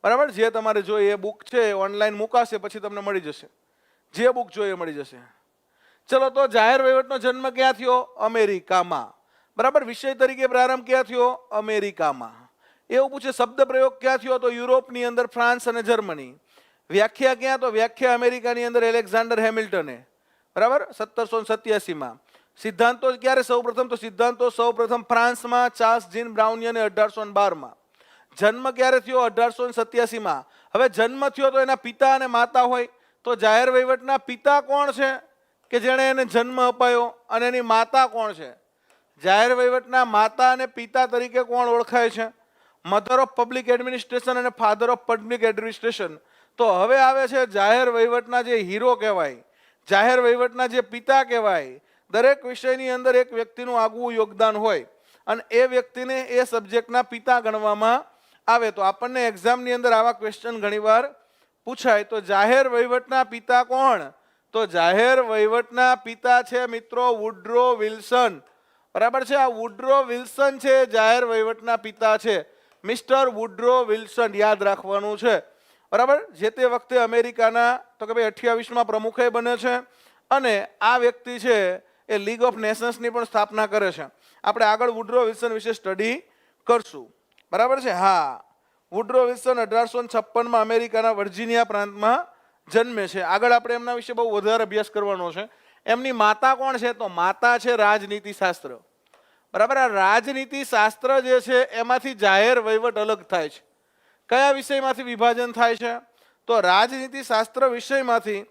બરાબર જે તમારે જોઈએ એ બુક છે ઓનલાઈન મૂકાશે પછી તમને મળી જશે. જે બુક જોઈએ મળી જશે. ચલો તો જાહેર વહીવટનો જન્મ ક્યાં થયો? અમેરિકામાં. બરાબર વિષય તરીકે પ્રારંભ ક્યાં થયો? અમેરિકામાં. એવું પૂછે શબ્દ પ્રયોગ ક્યાં થયો? તો યુરોપની અંદર ફ્રાન્સ અને જર્મની. વ્યાખ્યા ક્યાં? તો વ્યાખ્યા અમેરિકાની અંદર એલેક્ઝાન્ડર હેમિલ્ટને. બરાબર 1787માં. સિદ્ધાંતો ક્યારે સૌ પ્રથમ? તો સિદ્ધાંતો સૌ પ્રથમ ફ્રાન્સમાં ચાર્લ્સ જીન બ્રાઉનિયને 1812માં. જન્મ ક્યારે થયો? 1887માં. હવે જન્મ થયો તો એના પિતા અને માતા હોય. તો જાહેર વહીવટના પિતા કોણ છે કે જેણે એને જન્મ અપાયો અને એની માતા કોણ છે? જાહેર વહીવટના માતા અને પિતા તરીકે કોણ ઓળખાય છે? મધર ઓફ પબ્લિક એડમિનિસ્ટ્રેશન અને ફાધર ઓફ પબ્લિક એડમિનિસ્ટ્રેશન. તો હવે આવે છે જાહેર વહીવટના જે હીરો કહેવાય, જાહેર વહીવટના જે પિતા કહેવાય. દરેક વિષયની અંદર એક વ્યક્તિનું આગવું યોગદાન હોય અને એ વ્યક્તિને એ સબ્જેક્ટના પિતા ગણવામાં આવે. તો આપણને એક્ઝામની અંદર આવા ક્વેશ્ચન ઘણીવાર પૂછાય તો જાહેર વહીવટના પિતા કોણ? તો જાહેર વહીવટના પિતા છે મિત્રો વુડ્રો વિલ્સન. બરાબર છે, આ વુડ્રો વિલ્સન છે જાહેર વહીવટના પિતા છે. મિસ્ટર વુડ્રો વિલ્સન યાદ રાખવાનું છે. બરાબર, જે તે વખતે અમેરિકાના તો કે ભાઈ 28માં પ્રમુખે બને છે અને આ વ્યક્તિ છે એ લીગ ઓફ નેશન્સની પણ સ્થાપના કરે છે. આપણે આગળ વુડ્રો વિલ્સન વિશે સ્ટડી કરશું. બરાબર છે. હા, વુડ્રો વિલ્સન 1856માં અમેરિકાના વર્જિનિયા પ્રાંતમાં જન્મે છે. આગળ આપણે એમના વિશે બહુ વધારે અભ્યાસ કરવાનો છે. એમની માતા કોણ છે? તો માતા છે રાજનીતિ શાસ્ત્ર. બરાબર, આ રાજનીતિ શાસ્ત્ર જે છે એમાંથી જાહેર વહીવટ અલગ થાય છે. કયા વિષયમાંથી વિભાજન થાય છે? તો રાજનીતિ શાસ્ત્ર વિષયમાંથી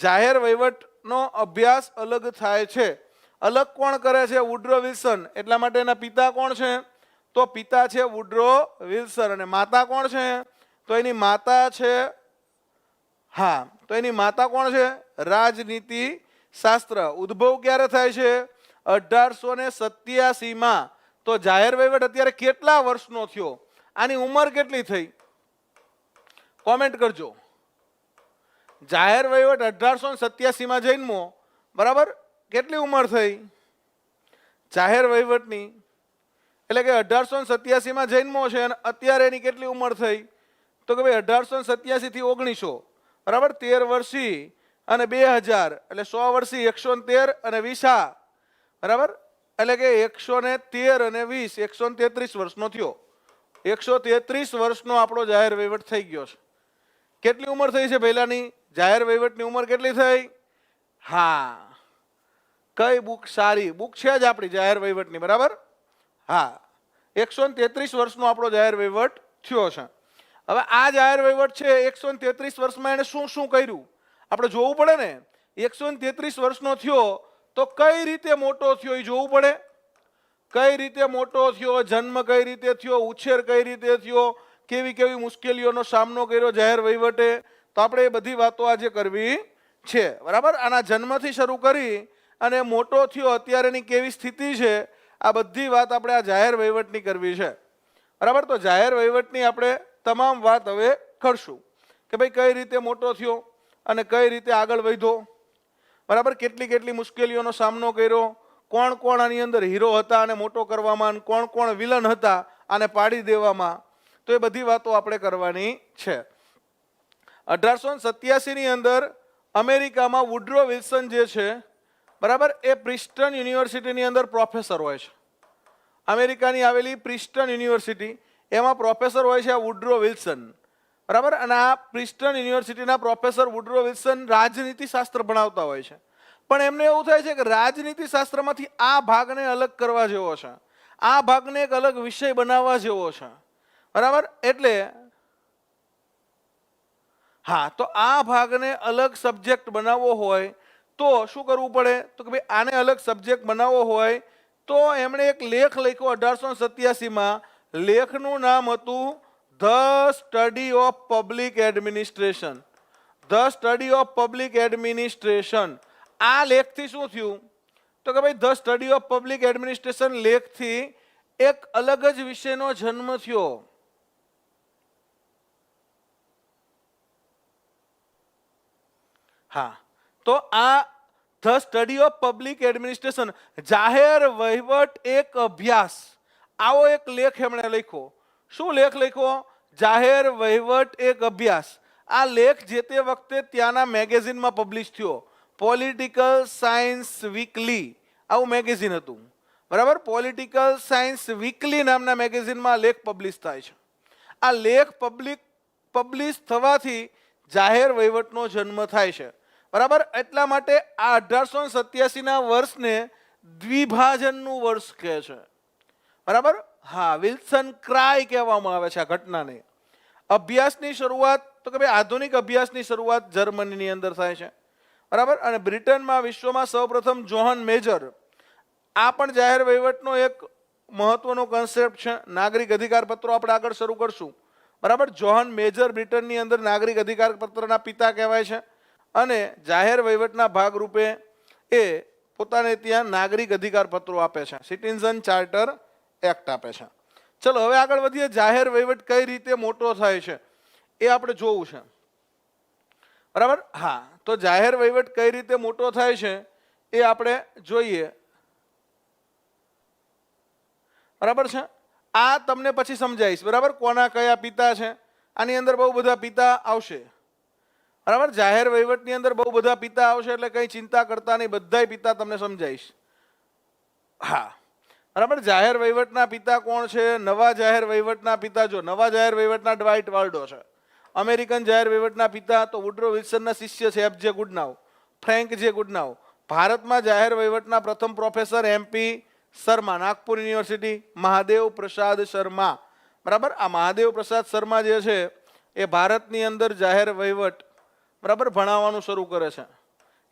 જાહેર વહીવટનો અભ્યાસ અલગ થાય છે. અલગ કોણ કરે છે? Woodrow Wilson. એટલા માટે એના પિતા કોણ છે? તો પિતા છે વુડ્રો વિલ્સન અને માતા કોણ છે? તો એની માતા છે, હા, તો એની માતા કોણ છે? રાજનીતિ શાસ્ત્ર. ઉદ્ભવ ક્યારે થાય છે? 1887માં. તો જાહેર વહીવટ અત્યારે કેટલા વર્ષનો થયો? આની ઉંમર કેટલી થઈ? કોમેન્ટ કરજો. જાહેર વહીવટ 1887માં જન્મો, બરાબર, કેટલી ઉંમર થઈ જાહેર વહીવટની? એટલે કે 1887માં જન્મો છે અને અત્યારે એની કેટલી ઉંમર થઈ? તો કે ભાઈ 1887 થી 1900, બરાબર, 13 વર્ષી અને 2000 એટલે 100 વર્ષી, 113 અને 20, બરાબર, એટલે કે 113 અને 20, 133 વર્ષનો થયો. 133 વર્ષનો આપણો જાહેર વહીવટ થઈ ગયો છે. કેટલી ઉંમર થઈ છે પહેલાની? જાહેર વહીવટની ઉંમર કેટલી થઈ? હા, કઈ બુક સારી બુક છે જ આપણી જાહેર વહીવટની? બરાબર, હા, 133 વર્ષનો આપણો જાહેર વહીવટ થયો છે. હવે આ જાહેર વહીવટ છે 133 વર્ષમાં એને શું શું કર્યું આપણે જોવું પડે ને. 133 વર્ષનો થયો તો કઈ રીતે મોટો થયો એ જોવું પડે. કઈ રીતે મોટો થયો, જન્મ કઈ રીતે થયો, ઉછેર કઈ રીતે થયો, કેવી કેવી મુશ્કેલીઓનો સામનો કર્યો જાહેર વહીવટે, તો આપણે એ બધી વાતો આજે કરવી છે. બરાબર, આના જન્મથી શરૂ કરી અને મોટો થયો અત્યારેની કેવી સ્થિતિ છે, આ બધી વાત આપણે આ જાહેર વહીવટની કરવી છે. બરાબર, તો જાહેર વહીવટની આપણે તમામ વાત હવે કરશું કે ભાઈ કઈ રીતે મોટો થયો અને કઈ રીતે આગળ વધ્યો. બરાબર, કેટલી કેટલી મુશ્કેલીઓનો સામનો કર્યો, કોણ કોણ આની અંદર હીરો હતા અને મોટો કરવામાં, કોણ કોણ વિલન હતા આને પાડી દેવામાં, તો એ બધી વાતો આપણે કરવાની છે. 1887ની અંદર અમેરિકામાં વુડ્રો વિલ્સન જે છે, બરાબર, એ પ્રિન્સ્ટન યુનિવર્સિટીની અંદર પ્રોફેસર હોય છે. અમેરિકાની આવેલી પ્રિન્સ્ટન યુનિવર્સિટી, એમાં પ્રોફેસર હોય છે આ વુડ્રો વિલ્સન. બરાબર, અને આ પ્રિન્સ્ટન યુનિવર્સિટીના પ્રોફેસર વુડ્રો વિલ્સન રાજનીતિ શાસ્ત્ર ભણાવતા હોય છે. પણ એમને એવું થાય છે કે રાજનીતિ શાસ્ત્રમાંથી આ ભાગને અલગ કરવા જેવો છે, આ ભાગને એક અલગ વિષય બનાવવા જેવો છે. બરાબર, એટલે હા, તો આ ભાગને અલગ સબ્જેક્ટ બનાવવો હોય તો શું કરવું પડે? તો કે ભાઈ આને અલગ સબ્જેક્ટ બનાવવો હોય તો એમણે એક લેખ લખ્યો 1887માં. લેખનું નામ હતું the study of public administration. The study of public administration. આ લેખથી શું થયું? તો કે ભાઈ the study of public administration લેખથી એક અલગ જ વિષયનો જન્મ થયો. હા, તો આ the study of public administration, જાહેર વહીવટ એક અભ્યાસ, આવો એક લેખ એમણે લખ્યો. શું લેખ લખ્યો? જાહેર વહીવટ એક અભ્યાસ. આ લેખ જે તે વખતે ત્યાંના મેગેઝિનમાં પબ્લિશ થયો, પોલિટિકલ સાયન્સ વીકલી, આવું મેગેઝિન હતું. બરાબર, પોલિટિકલ સાયન્સ વીકલી નામના મેગેઝિનમાં લેખ પબ્લિશ થાય છે. આ લેખ પબ્લિશ થવાથી જાહેર વહીવટનો જન્મ થાય છે. બરાબર, એટલા માટે આ 1887ના વર્ષને દ્વિભાજનનું વર્ષ કહે છે. બરાબર, હા, વિલ્સન ક્રાય કહેવામાં આવે છે આ ઘટનાને. અભ્યાસની શરૂઆત તો કે ભાઈ આધુનિક અભ્યાસની શરૂઆત જર્મનીની અંદર થાય છે. બરાબર, અને બ્રિટનમાં વિશ્વમાં સૌપ્રથમ જોહન મેજર, આ પણ જાહેર વહીવટનો એક મહત્વનો કન્સેપ્ટ છે. નાગરિક અધિકાર પત્રો આપણે આગળ શરૂ કરશું. બરાબર, જોહન મેજર બ્રિટનની અંદર નાગરિક અધિકાર પત્રના પિતા કહેવાય છે અને જાહેર વહીવટના ભાગરૂપે એ પોતાને ત્યાં નાગરિક અધિકાર પત્રો આપે છે, સિટીઝન ચાર્ટર એક્ટ આપે છે. ચલો હવે આગળ વધીએ. જાહેર વહીવટ કઈ રીતે મોટો થાય છે એ આપણે જોવું છે. બરાબર. હા, તો જાહેર વહીવટ કઈ રીતે મોટો થાય છે એ આપણે જોઈએ. બરાબર છે. આ તમને પછી સમજાવીશ. બરાબર, કોના કયા પિતા છે. આની અંદર બહુ બધા પિતા આવશે. બરાબર, જાહેર વહીવટની અંદર બહુ બધા પિતા આવશે એટલે કઈ ચિંતા કરતા નહીં, બધાય પિતા તમને સમજાવીશ. હા, બરાબર. જાહેર વહીવટના પિતા કોણ છે? નવા જાહેર વહીવટના પિતા, જો નવા જાહેર વહીવટના ડ્વાઇટ વાલ્ડો છે. અમેરિકન જાહેર વહીવટના પિતા તો વુડરો વિલ્સનના શિષ્ય છે એફ જે ગુડનાવ, ફ્રેન્ક જે ગુડનાવ. ભારતમાં જાહેર વહીવટના પ્રથમ professor MP Sharma, Nagpur university, Mahadev પ્રસાદ શર્મા. બરાબર, આ મહાદેવ પ્રસાદ શર્મા જે છે એ ભારતની અંદર જાહેર વહીવટ બરાબર ભણાવવાનું શરૂ કરે છે.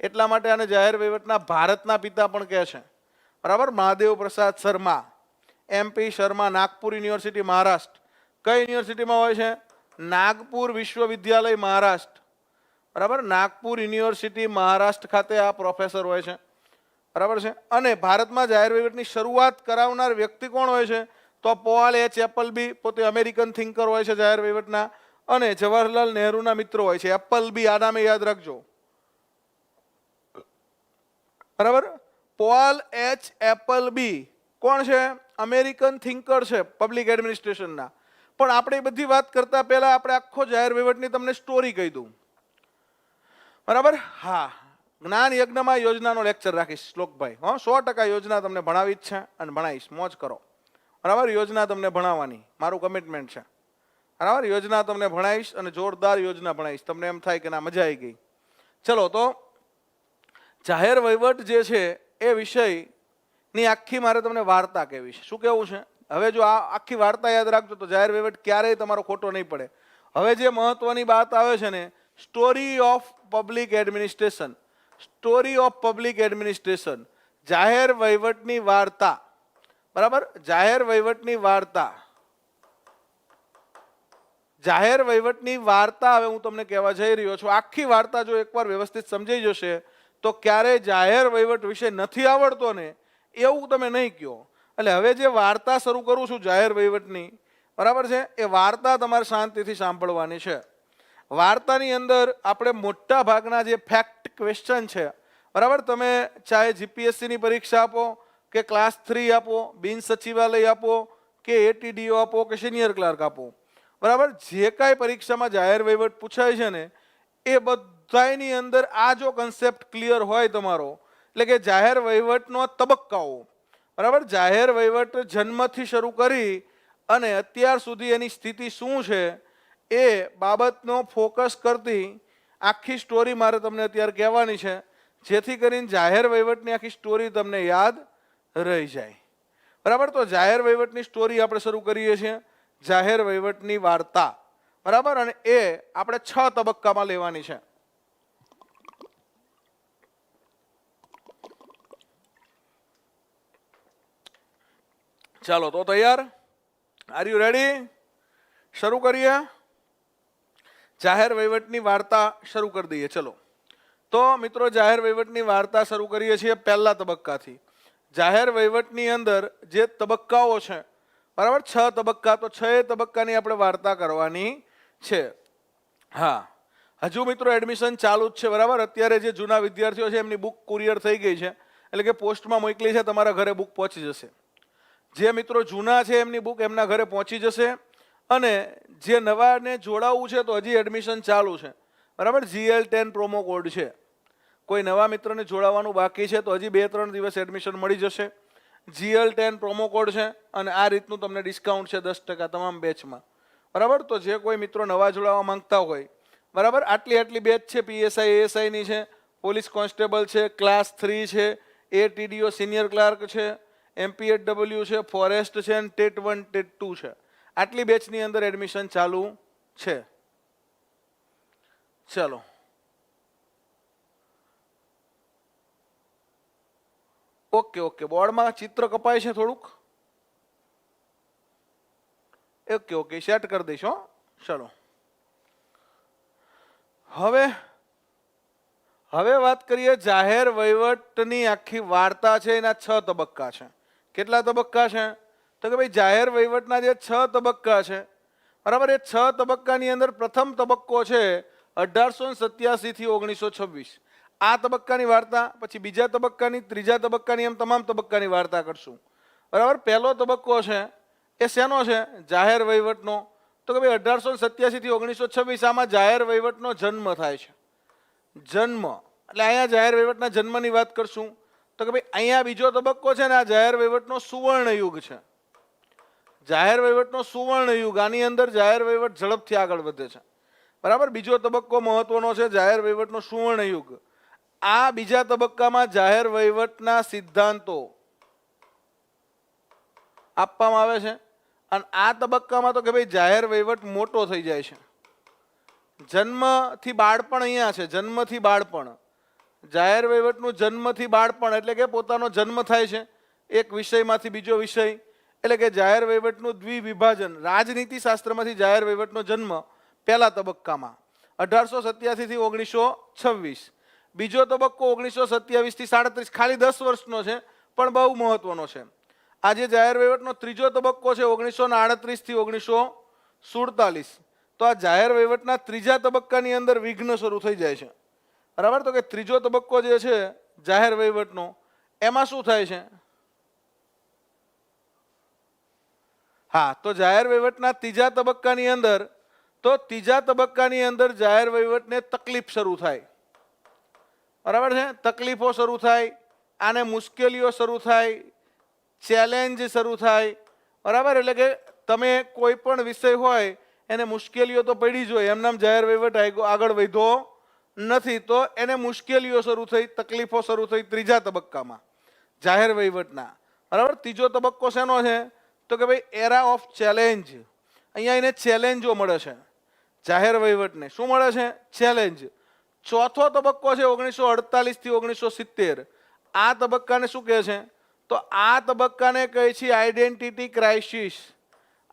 એટલા માટે આને જાહેર વહીવટના ભારતના પિતા પણ કહે છે. બરાબર, મહાદેવ પ્રસાદ શર્મા, એમપી શર્મા, નાગપુર યુનિવર્સિટી, મહારાષ્ટ્ર. કઈ યુનિવર્સિટીમાં હોય છે? નાગપુર વિશ્વવિદ્યાલય, મહારાષ્ટ્ર. બરાબર, નાગપુર યુનિવર્સિટી મહારાષ્ટ્ર ખાતે આ પ્રોફેસર હોય છે. બરાબર છે. અને ભારતમાં જાહેર વહીવટની શરૂઆત કરાવનાર વ્યક્તિ કોણ હોય છે? તો પોલ એચ એપલબી, પોતે અમેરિકન થિંકર હોય છે જાહેર વહીવટના. અને જવાહરલાલ નહેરુના મિત્રો હોય છે. એપલબી, આ નામે યાદ રાખજો. બરાબર, પોલ એચ એપલબી કોણ છે? અમેરિકન થિંકર છે પબ્લિક એડમિનિસ્ટ્રેશનના. પણ આપણે એ બધી વાત કરતા પહેલા આપણે આખો જાહેર વહીવટની તમને સ્ટોરી કહી દઉં. બરાબર. હા, જ્ઞાન યજ્ઞમાં યોજનાનો લેક્ચર રાખીશ શ્લોકભાઈ. હા, 100% યોજના તમને ભણાવી જ છે અને ભણાવીશ. મોજ કરો. બરાબર, યોજના તમને ભણાવવાની મારું કમિટમેન્ટ છે. બરાબર, યોજના તમને ભણાવીશ અને જોરદાર યોજના ભણાવીશ. તમને એમ થાય કે ના મજા આવી ગઈ. ચલો, તો જાહેર વહીવટ જે છે એ વિષયની આખી મારે તમને વાર્તા કહેવી છે. શું કહેવું છે? હવે જો આ આખી વાર્તા યાદ રાખજો તો જાહેર વહીવટ ક્યારેય તમારો ખોટો નહીં પડે. હવે જે મહત્વની વાત આવે છે ને, story of public administration. Story of public administration, જાહેર વહીવટની વાર્તા. બરાબર, જાહેર વહીવટની વાર્તા. જાહેર વહીવટની વાર્તા હવે હું તમને કહેવા જઈ રહ્યો છું. આખી વાર્તા જો એકવાર વ્યવસ્થિત સમજાઈ જશે તો ક્યારેય જાહેર વહીવટ વિશે નથી આવડતો ને એવું તમે નહીં કહો. એટલે હવે જે વાર્તા શરૂ કરું છું જાહેર વહીવટની, બરાબર છે, એ વાર્તા તમારે શાંતિથી સાંભળવાની છે. વાર્તાની અંદર આપણે મોટા ભાગના જે ફેક્ટ ક્વેશ્ચન છે, બરાબર, તમે ચાહે જીપીએસસીની પરીક્ષા આપો કે ક્લાસ 3 આપો, બિન સચિવાલય આપો કે એટીડીઓ આપો કે સિનિયર ક્લાર્ક આપો, બરાબર, જે કાંઈ પરીક્ષામાં જાહેર વહીવટ પૂછાય છે ને એ બધાની અંદર આ જો કન્સેપ્ટ ક્લિયર હોય તમારો, એટલે કે જાહેર વહીવટનો તબક્કાઓ, બરાબર, જાહેર વહીવટ જન્મથી શરૂ કરી અને અત્યાર સુધી એની સ્થિતિ શું છે એ બાબતનો ફોકસ કરતી આખી સ્ટોરી મારે તમને અત્યારે કહેવાની છે, જેથી કરીને જાહેર વહીવટની આખી સ્ટોરી તમને યાદ રહી જાય. બરાબર, તો જાહેર વહીવટની સ્ટોરી આપણે શરૂ કરીએ છીએ. જાહેર વહીવટની વાર્તા. બરાબર, અને એ આપણે 6 તબક્કામાં લેવાની છે. ચાલો, તો તૈયાર? Are you ready? શરૂ કરીએ. જાહેર વહીવટની વાર્તા શરૂ કરી દઈએ. ચલો, તો મિત્રો જાહેર વહીવટની વાર્તા શરૂ કરીએ છીએ પહેલા તબક્કાથી. જાહેર વહીવટની અંદર જે તબક્કાઓ છે, બરાબર, 6 તબક્કા, તો 6 તબક્કાની આપણે વાર્તા કરવાની છે. હા, હજુ મિત્રો એડમિશન ચાલુ જ છે. બરાબર, અત્યારે જે જૂના વિદ્યાર્થીઓ છે એમની બુક કુરિયર થઈ ગઈ છે, એટલે કે પોસ્ટમાં મોકલી છે, તમારા ઘરે બુક પહોંચી જશે. જે મિત્રો જૂના છે એમની બુક એમના ઘરે પહોંચી જશે. અને જે નવાને જોડાવવું છે તો હજી એડમિશન ચાલુ છે. બરાબર, GL10 પ્રોમો કોડ છે. કોઈ નવા મિત્રને જોડાવાનું બાકી છે તો હજી 2-3 દિવસ એડમિશન મળી જશે. GL10 પ્રોમો કોડ છે અને આ રીતનું તમને ડિસ્કાઉન્ટ છે 10% તમામ બેચમાં. બરાબર, તો જે કોઈ મિત્રો નવા જોડાવા માંગતા હોય, બરાબર, આટલી બેચ છે. PSI ASIની છે, પોલીસ કોન્સ્ટેબલ છે, ક્લાસ 3 છે, ATDO સિનિયર ક્લાર્ક છે, MPHW છે, ફોરેસ્ટ છે અને ટેટ 1 ટેટ 2 છે. આટલી બેચની અંદર એડમિશન ચાલુ છે. ચલો, ઓકે, બોર્ડમાં ચિત્ર કપાય છે થોડુંક. ઓકે, સેટ કરી દઈશ. ચલો, હવે વાત કરીએ જાહેર વહીવટની આખી વાર્તા છે. એના 6 તબક્કા છે. કેટલા તબક્કા છે? તો કે ભાઈ જાહેર વહીવટના જે 6 તબક્કા છે, બરાબર, એ 6 તબક્કાની અંદર પ્રથમ તબક્કો છે 1887 થી 1926 આ તબક્કાની વાર્તા, પછી બીજા તબક્કાની, ત્રીજા તબક્કાની, એમ તમામ તબક્કાની વાર્તા કરશું. બરાબર. પહેલો તબક્કો છે એ શેનો છે? જાહેર વહીવટનો. તો કે ભાઈ 1887 થી 1926 આમાં જાહેર વહીવટનો જન્મ થાય છે. જન્મ એટલે અહીંયા જાહેર વહીવટના જન્મની વાત કરશું. તો કે ભાઈ અહીંયા બીજો તબક્કો છે ને, આ જાહેર વહીવટનો સુવર્ણ યુગ છે. જાહેર વહીવટનો સુવર્ણ યુગ, આની અંદર જાહેર વહીવટ ઝડપથી આગળ વધે છે. બરાબર. બીજો તબક્કો મહત્વનો છે, જાહેર વહીવટનો સુવર્ણ યુગ. આ બીજા તબક્કામાં જાહેર વહીવટના સિદ્ધાંતો આપવામાં આવે છે. અને આ તબક્કામાં તો કે ભાઈ જાહેર વહીવટ મોટો થઈ જાય છે. જન્મથી બાળપણ અહીંયા છે. જન્મથી બાળપણ, જાહેર વહીવટનું જન્મથી બાળપણ એટલે કે પોતાનો જન્મ થાય છે એક વિષયમાંથી બીજો વિષય, એટલે કે જાહેર વહીવટનું દ્વિવિભાજન. રાજનીતિ શાસ્ત્રમાંથી જાહેર વહીવટનો જન્મ પહેલા તબક્કામાં 1887 થી 1926. બીજો તબક્કો 1927 થી 37, ખાલી 10 વર્ષનો છે પણ બહુ મહત્વનો છે. આજે જાહેર વહીવટનો ત્રીજો તબક્કો છે 1938 થી 1947. તો આ જાહેર વહીવટના ત્રીજા તબક્કાની અંદર વિઘ્ન શરૂ થઈ જાય છે. બરાબર. તો કે ત્રીજો તબક્કો જે છે જાહેર વહીવટનો, એમાં શું થાય છે? હા, તો જાહેર વહીવટના ત્રીજા તબક્કાની અંદર, તો ત્રીજા તબક્કાની અંદર જાહેર વહીવટને તકલીફ શરૂ થાય. બરાબર છે. તકલીફો શરૂ થાય, આને મુશ્કેલીઓ શરૂ થાય, ચેલેન્જ શરૂ થાય. બરાબર. એટલે કે તમે કોઈ પણ વિષય હોય એને મુશ્કેલીઓ તો પડી જ હોય, એમનામ જાહેર વહીવટ આગળ વધ્યો નથી, તો એને મુશ્કેલીઓ શરૂ થઈ, તકલીફો શરૂ થઈ ત્રીજા તબક્કામાં જાહેર વહીવટના. બરાબર. ત્રીજો તબક્કો શેનો છે? તો કે ભાઈ એરા ઓફ ચેલેન્જ. અહીંયા એને ચેલેન્જો મળે છે જાહેર વહીવટને. શું મળે છે? ચેલેન્જ. ચોથો તબક્કો છે 1948 થી 1970. આ તબક્કાને શું કહે છે? તો આ તબક્કાને કહે છે આઈડેન્ટિટી ક્રાઇસિસ.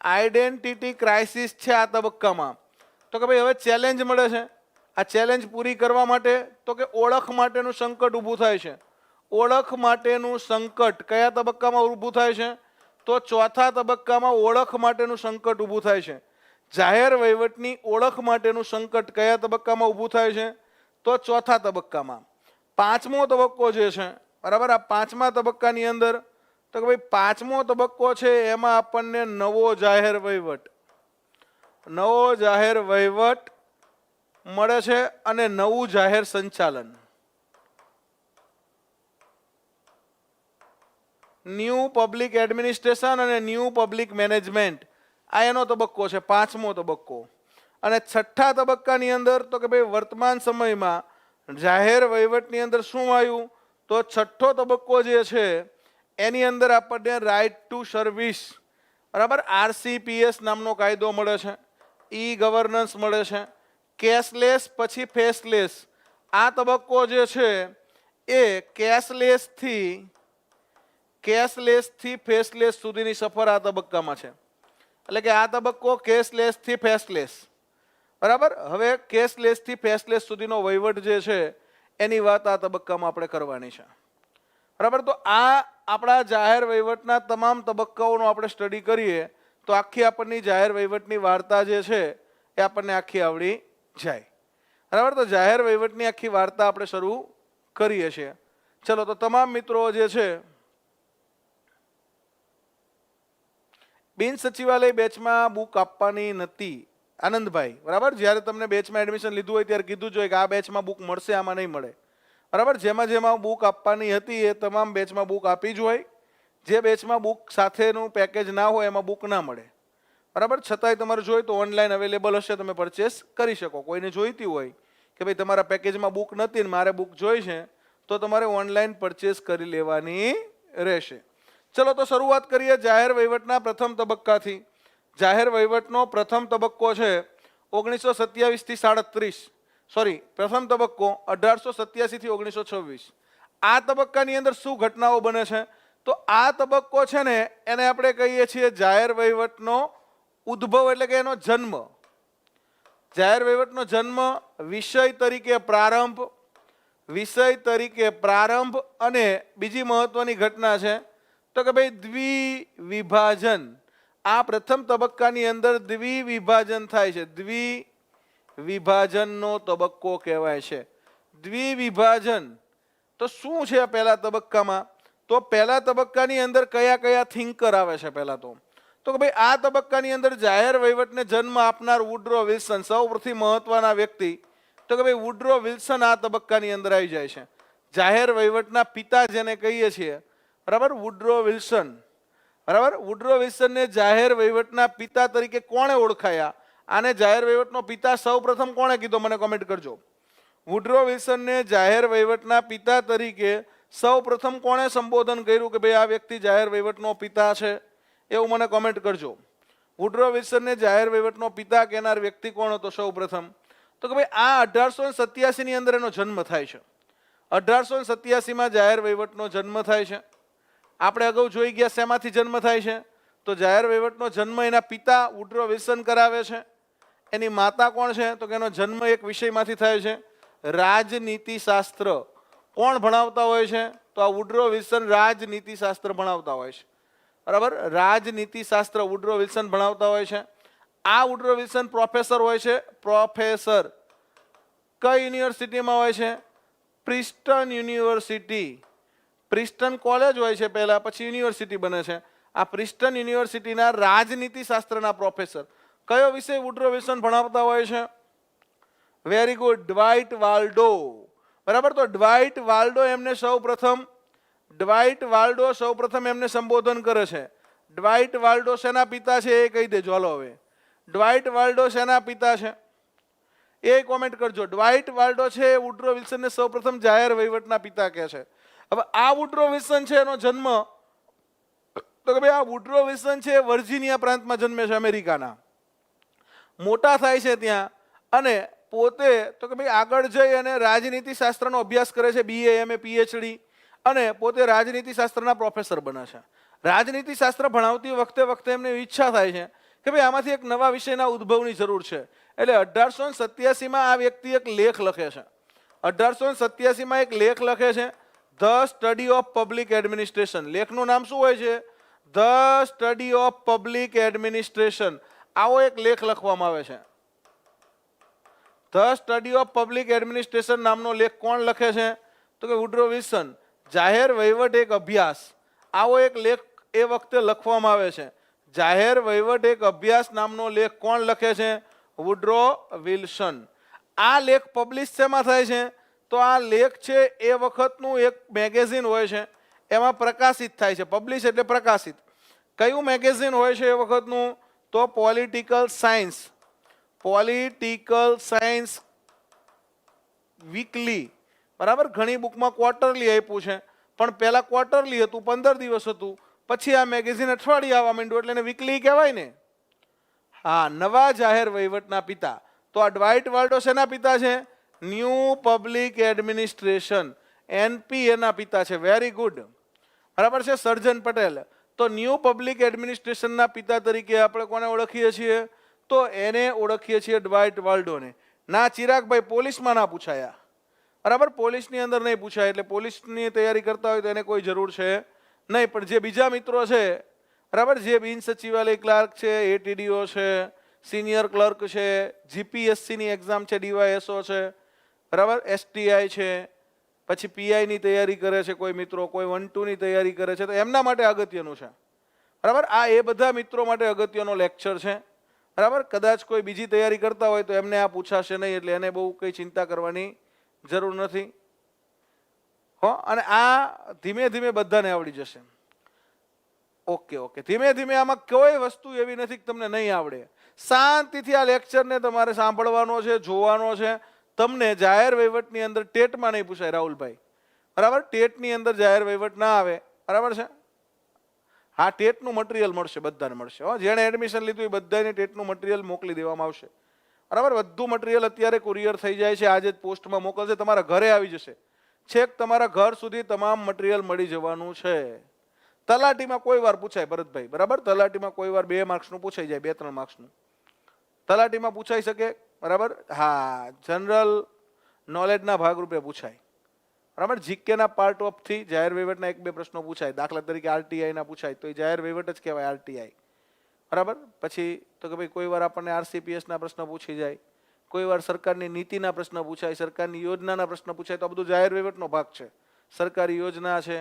આઈડેન્ટિટી ક્રાઇસિસ છે આ તબક્કામાં. તો કે ભાઈ હવે ચેલેન્જ મળે છે. આ ચેલેન્જ પૂરી કરવા માટે તો કે ઓળખ માટેનું સંકટ ઊભું થાય છે. ઓળખ માટેનું સંકટ કયા તબક્કામાં ઊભું થાય છે? તો ચોથા તબક્કામાં ઓળખ માટેનું સંકટ ઊભું થાય છે. જાહેર વહીવટની ઓળખ માટેનું સંકટ કયા તબક્કામાં ઊભું થાય છે? તો ચોથા તબક્કામાં. પાંચમો તબક્કો જે છે, બરાબર, આ પાંચમા તબક્કાની અંદર તો કે ભાઈ પાંચમો તબક્કો છે એમાં આપણને નવો જાહેર વહીવટ મળે છે અને નવું જાહેર સંચાલન. ન્યૂ પબ્લિક એડમિનિસ્ટ્રેશન અને ન્યૂ પબ્લિક મેનેજમેન્ટ, આ એનો તબક્કો છે, પાંચમો તબક્કો. અને છઠ્ઠા તબક્કાની અંદર તો કે ભાઈ વર્તમાન સમયમાં જાહેર વહીવટની અંદર શું આવ્યું? તો છઠ્ઠો તબક્કો જે છે એની અંદર આપણને રાઇટ ટુ સર્વિસ, બરાબર, RCPS નામનો કાયદો મળે છે, ઈ ગવર્નન્સ મળે છે, કેશલેસ પછી ફેસલેસ. આ તબક્કો જે છે એ કેશલેસ થી ફેસલેસ સુધીની સફર આ તબક્કામાં છે. એટલે કે આ તબક્કો કેશલેસ થી ફેસલેસ. બરાબર. હવે કેશલેસ થી ફેસલેસ સુધીનો વહીવટ જે છે એની વાત આ તબક્કામાં આપણે કરવાની છે. બરાબર. તો આ આપણા જાહેર વહીવટના તમામ તબક્કાઓનો આપણે સ્ટડી કરીએ તો આખી આપણની જાહેર વહીવટની વાર્તા જે છે એ આપણને આખી આવડી જાય. બરાબર. તો જાહેર વહીવટની આખી વાર્તા આપણે શરૂ કરીએ છીએ. ચલો, તો તમામ મિત્રો જે છે બિન સચિવાલય બેચમાં બુક આપવાની નથી. આનંદભાઈ, બરાબર, જ્યારે તમને બેચમાં એડમિશન લીધું હોય ત્યારે કીધું જોઈએ કે આ બેચમાં બુક મળશે, આમાં નહીં મળે. બરાબર. જેમાં બુક આપવાની હતી એ તમામ બેચમાં બુક આપી જ હોય. જે બેચમાં બુક સાથેનું પેકેજ ના હોય એમાં બુક ના મળે. બરાબર. છતાંય તમારે જોઈએ તો ઓનલાઈન અવેલેબલ હશે, તમે પરચેસ કરી શકો. કોઈને જોઈતી હોય કે ભાઈ તમારા પેકેજમાં બુક નથી ને મારે બુક જોઈ છે, તો તમારે ઓનલાઈન પરચેસ કરી લેવાની રહેશે. ચલો, તો શરૂઆત કરીએ જાહેર વહીવટના પ્રથમ તબક્કાથી. જાહેર વહીવટનો પ્રથમ તબક્કો છે 1927 થી 37. પ્રથમ તબક્કો 1887 થી 1926. આ તબક્કાની અંદર શું ઘટનાઓ બને છે? તો આ તબક્કો છે ને એને આપણે કહીએ છીએ જાહેર વહીવટનો ઉદ્ભવ, એટલે કે એનો જન્મ. જાહેર વહીવટનો જન્મ, વિષય તરીકે પ્રારંભ અને બીજી મહત્વની ઘટના છે તો કે ભાઈ દ્વિવિભાજન. આ પ્રથમ તબક્કાની અંદર દ્વિવિભાજન થાય છે. વિભાજનનો તબક્કો કહેવાય છે. દ્વિવિભાજન તો શું છે પહેલા તબક્કામાં? તો પહેલા તબક્કાની અંદર કયા કયા થિંકર આવે છે? પહેલા તો કે ભાઈ આ તબક્કાની અંદર જાહેર વહીવટને જન્મ આપનાર વુડરો વિલ્સન, સૌથી મહત્વના વ્યક્તિ. તો કે ભાઈ વુડરો વિલ્સન આ તબક્કાની અંદર આવી જાય છે. જાહેર વહીવટના પિતા જેને કહીએ છીએ, બરાબર, વુડરો વિલ્સન. બરાબર, વુડરો વિલ્સનને જાહેર વહીવટના પિતા તરીકે કોણે ઓળખાયા? આને જાહેર વહીવટનો પિતા સૌપ્રથમ કોણે કીધો? મને કોમેન્ટ કરજો. વુડરો વિલ્સનને જાહેર વહીવટના પિતા તરીકે સૌપ્રથમ કોણે સંબોધન કર્યું કે ભાઈ આ વ્યક્તિ જાહેર વહીવટનો પિતા છે? એવું મને કોમેન્ટ કરજો. વુડરો વિલ્સનને જાહેર વહીવટનો પિતા કહેનાર વ્યક્તિ કોણ હતો સૌપ્રથમ? તો કે ભાઈ આ 1887 ની અંદર એનો જન્મ થાય છે. 1887 જાહેર વહીવટનો જન્મ થાય છે. આપણે અગાઉ જોઈ ગયા શેમાંથી જન્મ થાય છે? તો જાહેર વહીવટનો જન્મ એના પિતા વુડરો વિલ્સન કરાવે છે. એની માતા કોણ છે? તો કે એનો જન્મ એક વિષયમાંથી થાય છે, રાજનીતિ શાસ્ત્ર. કોણ ભણાવતા હોય છે? તો આ વુડરો વિલ્સન રાજનીતિ શાસ્ત્ર ભણાવતા હોય છે. બરાબર, રાજનીતિ શાસ્ત્ર વુડરો વિલ્સન ભણાવતા હોય છે. આ વુડરો વિલ્સન પ્રોફેસર હોય છે. પ્રોફેસર કઈ યુનિવર્સિટીમાં હોય છે? પ્રિન્સ્ટન યુનિવર્સિટી. પ્રિન્સ્ટન કોલેજ હોય છે પહેલા, પછી યુનિવર્સિટી બને છે. આ પ્રિન્સ્ટન યુનિવર્સિટીના રાજનીતિ શાસ્ત્રના પ્રોફેસર. કયો વિષય વુડરો વિલ્સન ભણાવતા હોય છે? Very good, Dwight Waldo. બરાબર, તો ડ્વાઇટ વાલ્ડો એમને સૌપ્રથમ એમને સંબોધન કરે છે. ડ્વાઇટ વાલ્ડો શેના પિતા છે એ કહી દેજો. હાલો હવે, ડ્વાઇટ વાલ્ડો શેના પિતા છે એ કોમેન્ટ કરજો. ડ્વાઇટ વાલ્ડો છે વુડરો વિલ્સનને સૌપ્રથમ જાહેર વહીવટના પિતા કહે છે. હવે આ વુડરો વિલ્સન છે એનો જન્મ, તો કે ભાઈ આ વુડરો વિલ્સન છે વર્જિનિયા પ્રાંતમાં જન્મે છે, અમેરિકાના. મોટા થાય છે ત્યાં, અને પોતે તો કે ભાઈ આગળ જઈ અને રાજનીતિ શાસ્ત્રનો અભ્યાસ કરે છે, BA MA PhD, અને પોતે રાજનીતિ શાસ્ત્રના પ્રોફેસર બને છે. રાજનીતિ શાસ્ત્ર ભણાવતી વખતે એમને ઈચ્છા થાય છે કે ભાઈ આમાંથી એક નવા વિષયના ઉદ્ભવની જરૂર છે. એટલે 1887 આ વ્યક્તિ એક લેખ લખે છે. 1887 એક લેખ લખે છે, the study of public administration. લેખનું નામ શું હોય છે? The study of public administration. આવો એક લેખ લખવામાં આવે છે. The study of public administration નામનો લેખ કોણ લખે છે? તો કે વુડરો વિલ્સન. જાહેર વહીવટ એક અભ્યાસ, આવો એક લેખ એ વખતે લખવામાં આવે છે. જાહેર વહીવટ એક અભ્યાસ નામનો લેખ કોણ લખે છે? Woodrow Wilson. આ લેખ પબ્લિશ શેમાં થાય છે? તો આ લેખ છે એ વખતનું એક મેગેઝિન હોય છે, એમાં પ્રકાશિત થાય છે. પબ્લિશ એટલે પ્રકાશિત. કયું મેગેઝિન હોય છે એ વખતનું? તો political science. Political science weekly. બરાબર, ઘણી બુકમાં ક્વાર્ટરલી આપ્યું છે, પણ પહેલા ક્વાર્ટરલી હતું, 15 દિવસ હતું. પછી આ મેગેઝિન અઠવાડિયે આવવા માંડ્યું એટલે એને વીકલી કહેવાય ને. હા, નવા જાહેર વહીવટના પિતા. તો આ ડ્વાઇટ વાલ્ડો શેના પિતા છે? ન્યૂ પબ્લિક એડમિનિસ્ટ્રેશન, NP એના પિતા છે. વેરી ગુડ, બરાબર છે. સર્જન પટેલ. તો ન્યૂ પબ્લિક એડમિનિસ્ટ્રેશનના પિતા તરીકે આપણે કોને ઓળખીએ છીએ? તો એને ઓળખીએ છીએ ડ્વાઇટ વાલ્ડોને. ના ચિરાગભાઈ, પોલીસમાં ના પૂછાયા. બરાબર, પોલીસની અંદર નહીં પૂછાય, એટલે પોલીસની તૈયારી કરતા હોય તો એને કોઈ જરૂર છે નહીં. પણ જે બીજા મિત્રો છે, બરાબર, જે બિન સચિવાલય ક્લાર્ક છે, ATDO છે, સિનિયર ક્લર્ક છે, GPSCની એક્ઝામ છે, DYSO છે, બરાબર, STI છે, પછી PI ની તૈયારી કરે છે કોઈ મિત્રો, કોઈ 1-2 ની તૈયારી કરે છે, તો એમના માટે અગત્યનું છે. બરાબર, આ એ બધા મિત્રો માટે અગત્યનો લેક્ચર છે. બરાબર, કદાચ કોઈ બીજી તૈયારી કરતા હોય તો એમને આ પૂછાશે નહીં, એટલે એને બહુ કંઈ ચિંતા કરવાની જરૂર નથી. હો, અને આ ધીમે ધીમે બધાને આવડી જશે. ઓકે, ધીમે ધીમે. આમાં કોઈ વસ્તુ એવી નથી કે તમને નહીં આવડે. શાંતિથી આ લેક્ચરને તમારે સાંભળવાનો છે, જોવાનો છે. તમને જાહેર વહીવટની અંદર ટેટમાં નહીં પૂછાય રાહુલભાઈ. બરાબર, ટેટની અંદર જાહેર વહીવટ ના આવે. બરાબર છે. હા, ટેટનું મટીરિયલ મળશે, બધાને મળશે. જેણે એડમિશન લીધું એ બધાને ટેટનું મટીરિયલ મોકલી દેવામાં આવશે. બરાબર, બધું મટીરિયલ અત્યારે કુરિયર થઈ જાય છે, આજે જ પોસ્ટમાં મોકલશે, તમારા ઘરે આવી જશે. છેક તમારા ઘર સુધી તમામ મટીરિયલ મળી જવાનું છે. તલાટીમાં કોઈ વાર પૂછાય ભરતભાઈ. બરાબર, તલાટીમાં કોઈ વાર 2 માર્ક્સનું પૂછાઈ જાય, 2-3 માર્ક્સનું તલાટીમાં પૂછાઈ શકે. બરાબર, હા, જનરલ નોલેજના ભાગરૂપે પૂછાય. બરાબર, જીકેના પાર્ટ ઓફથી જાહેર વહીવટના 1-2 પ્રશ્નો પૂછાય. દાખલા તરીકે RTI ના પૂછાય તો એ જાહેર વહીવટ જ કહેવાય, RTI. બરાબર, પછી તો કે ભાઈ કોઈ વાર આપણને RCPS ના પ્રશ્ન પૂછી જાય, કોઈ વાર સરકારની નીતિના પ્રશ્ન પૂછાય, સરકારની યોજનાના પ્રશ્ન પૂછાય, તો આ બધું જાહેર વહીવટનો ભાગ છે. સરકારી યોજના છે,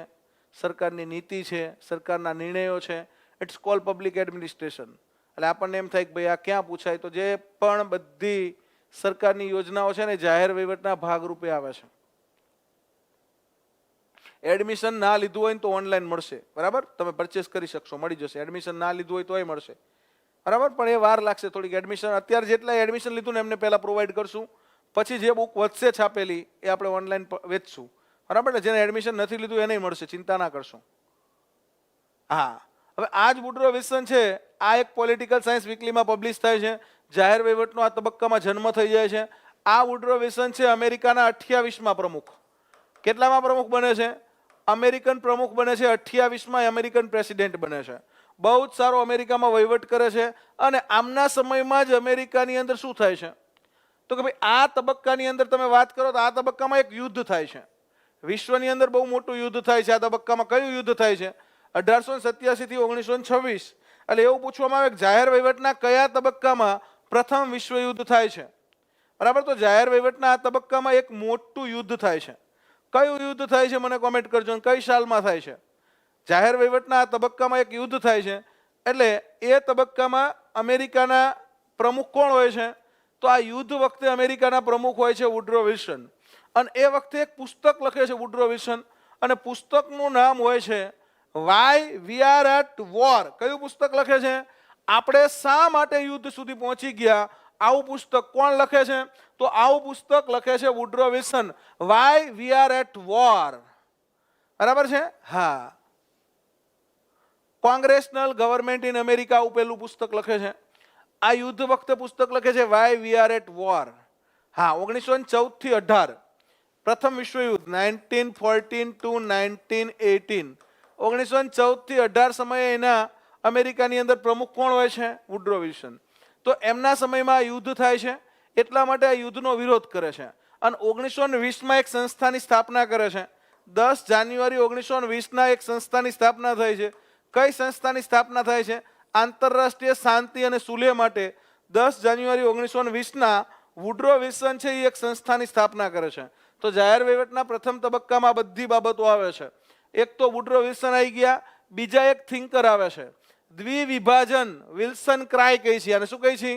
સરકારની નીતિ છે, સરકારના નિર્ણયો છે, ઇટ્સ કોલ પબ્લિક એડમિનિસ્ટ્રેશન. એટલે આપણને એમ થાય કે ભાઈ આ ક્યાં પૂછાય, તો જે પણ બધી સરકારની યોજનાઓ છે ને જાહેર વહીવટના ભાગરૂપે આવે છે. એડમિશન ના લીધું હોય ને તો ઓનલાઈન મળશે, બરાબર, તમે પરચેસ કરી શકશો, મળી જશે. એડમિશન ના લીધું હોય તોય મળશે, બરાબર, પણ એ વાર લાગશે થોડીક. એડમિશન અત્યારે જેટલા એડમિશન લીધું ને એમને પહેલા પ્રોવાઈડ કરશું, પછી જે બુક વધશે છાપેલી એ આપણે ઓનલાઈન વેચશું, બરાબર ને. જેને એડમિશન નથી લીધું એને મળશે, ચિંતા ના કરશો. હા, હવે આ જ વુડરો વિલ્સન છે, આ એક પોલિટિકલ સાયન્સ વીકલીમાં પબ્લિશ થાય છે. જાહેર વહીવટનો આ તબક્કામાં જન્મ થઈ જાય છે. આ વુડરો વિલ્સન છે અમેરિકાના 28મા પ્રમુખ. કેટલામાં પ્રમુખ બને છે? અમેરિકન પ્રમુખ બને છે. 28માં અમેરિકન પ્રેસિડેન્ટ બને છે. બહુ જ સારો અમેરિકામાં વહીવટ કરે છે. અને આમના સમયમાં જ અમેરિકાની અંદર શું થાય છે તો કે ભાઈ આ તબક્કાની અંદર તમે વાત કરો તો આ તબક્કામાં એક યુદ્ધ થાય છે. વિશ્વની અંદર બહુ મોટું યુદ્ધ થાય છે. આ તબક્કામાં કયું યુદ્ધ થાય છે? 1887 થી 1926. એટલે એવું પૂછવામાં આવે કે જાહેર વહીવટના કયા તબક્કામાં પ્રથમ વિશ્વ યુદ્ધ થાય છે, બરાબર? તો જાહેર વહીવટના આ તબક્કામાં એક મોટું યુદ્ધ થાય છે. કયું યુદ્ધ થાય છે મને કોમેન્ટ કરજો. કઈ સાલમાં થાય છે? જાહેર વહીવટના આ તબક્કામાં એક યુદ્ધ થાય છે. એટલે એ તબક્કામાં અમેરિકાના પ્રમુખ કોણ હોય છે? તો આ યુદ્ધ વખતે અમેરિકાના પ્રમુખ હોય છે વુડરો વિલ્સન. અને એ વખતે એક પુસ્તક લખે છે વુડરો વિલ્સન, અને પુસ્તકનું નામ હોય છે why we are at war. કયું પુસ્તક લખે છે? આપણે શા માટે યુદ્ધ સુધી પહોંચી ગયા. આવું પુસ્તક કોણ લખે છે? તો આવું પુસ્તક લખે છે Woodrow Wilson, why we are at war. બરાબર છે? હા. કોંગ્રેશનલ ગવર્મેન્ટ ઇન અમેરિકા આવું પેલું પુસ્તક લખે છે. આ યુદ્ધ વખતે પુસ્તક લખે છે why we are at war. હા, 1914 થી 18 પ્રથમ વિશ્વયુદ્ધ 1914 ટુ 1918. 1914 થી 18 સમયે એના અમેરિકાની અંદર પ્રમુખ કોણ હોય છે? Woodrow Wilson. તો એમના સમયમાં યુદ્ધ થાય છે, એટલા માટે આ યુદ્ધનો વિરોધ કરે છે. અને 1920માં એક સંસ્થાની સ્થાપના કરે છે. 10 જાન્યુઆરી 1920ના એક સંસ્થાની સ્થાપના થઈ છે. કઈ સંસ્થાની સ્થાપના થાય છે? આંતરરાષ્ટ્રીય શાંતિ અને સુલેહ માટે 10 જાન્યુઆરી 1920ના વુડરો વિલ્સન છે એ એક સંસ્થાની સ્થાપના કરે છે. તો જાહેર વહીવટના પ્રથમ તબક્કામાં બધી બાબતો આવે છે. એક તો વુડરો વિલ્સન આવી ગયા, બીજા એક થિંકર આવે છે દ્વિવિભાજન. વિલ્સન ક્રાય કહી છે. અને શું કહી છે?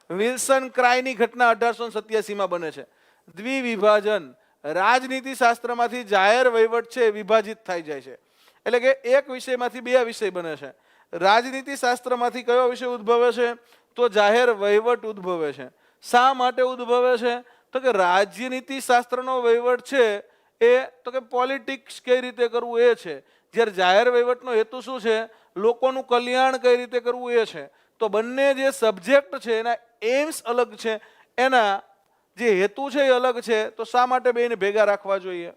વિલ્સન ક્રાયની ઘટના 1887માં બને છે. દ્વિવિભાજન, રાજનીતિ શાસ્ત્રમાંથી જાહેર વહીવટ છે વિભાજિત થઈ જાય છે. એટલે કે એક વિષયમાંથી બે વિષય બને છે. રાજનીતિ શાસ્ત્રમાંથી કયો વિષય ઉદ્ભવે છે? તો જાહેર વહીવટ ઉદ્ભવે છે. શા માટે ઉદ્ભવે છે? તો કે રાજનીતિ શાસ્ત્રનો વહીવટ છે એ તો કે પોલિટિક્સ કઈ રીતે કરવું એ છે. જ્યારે જાહેર વહીવટનો હેતુ શું છે? લોકોનું કલ્યાણ કઈ રીતે કરવું એ છે. તો બંને જે સબ્જેક્ટ છે એના એમ્સ અલગ છે, એના જે હેતુ છે એ અલગ છે. તો શા માટે બેને ભેગા રાખવા જોઈએ?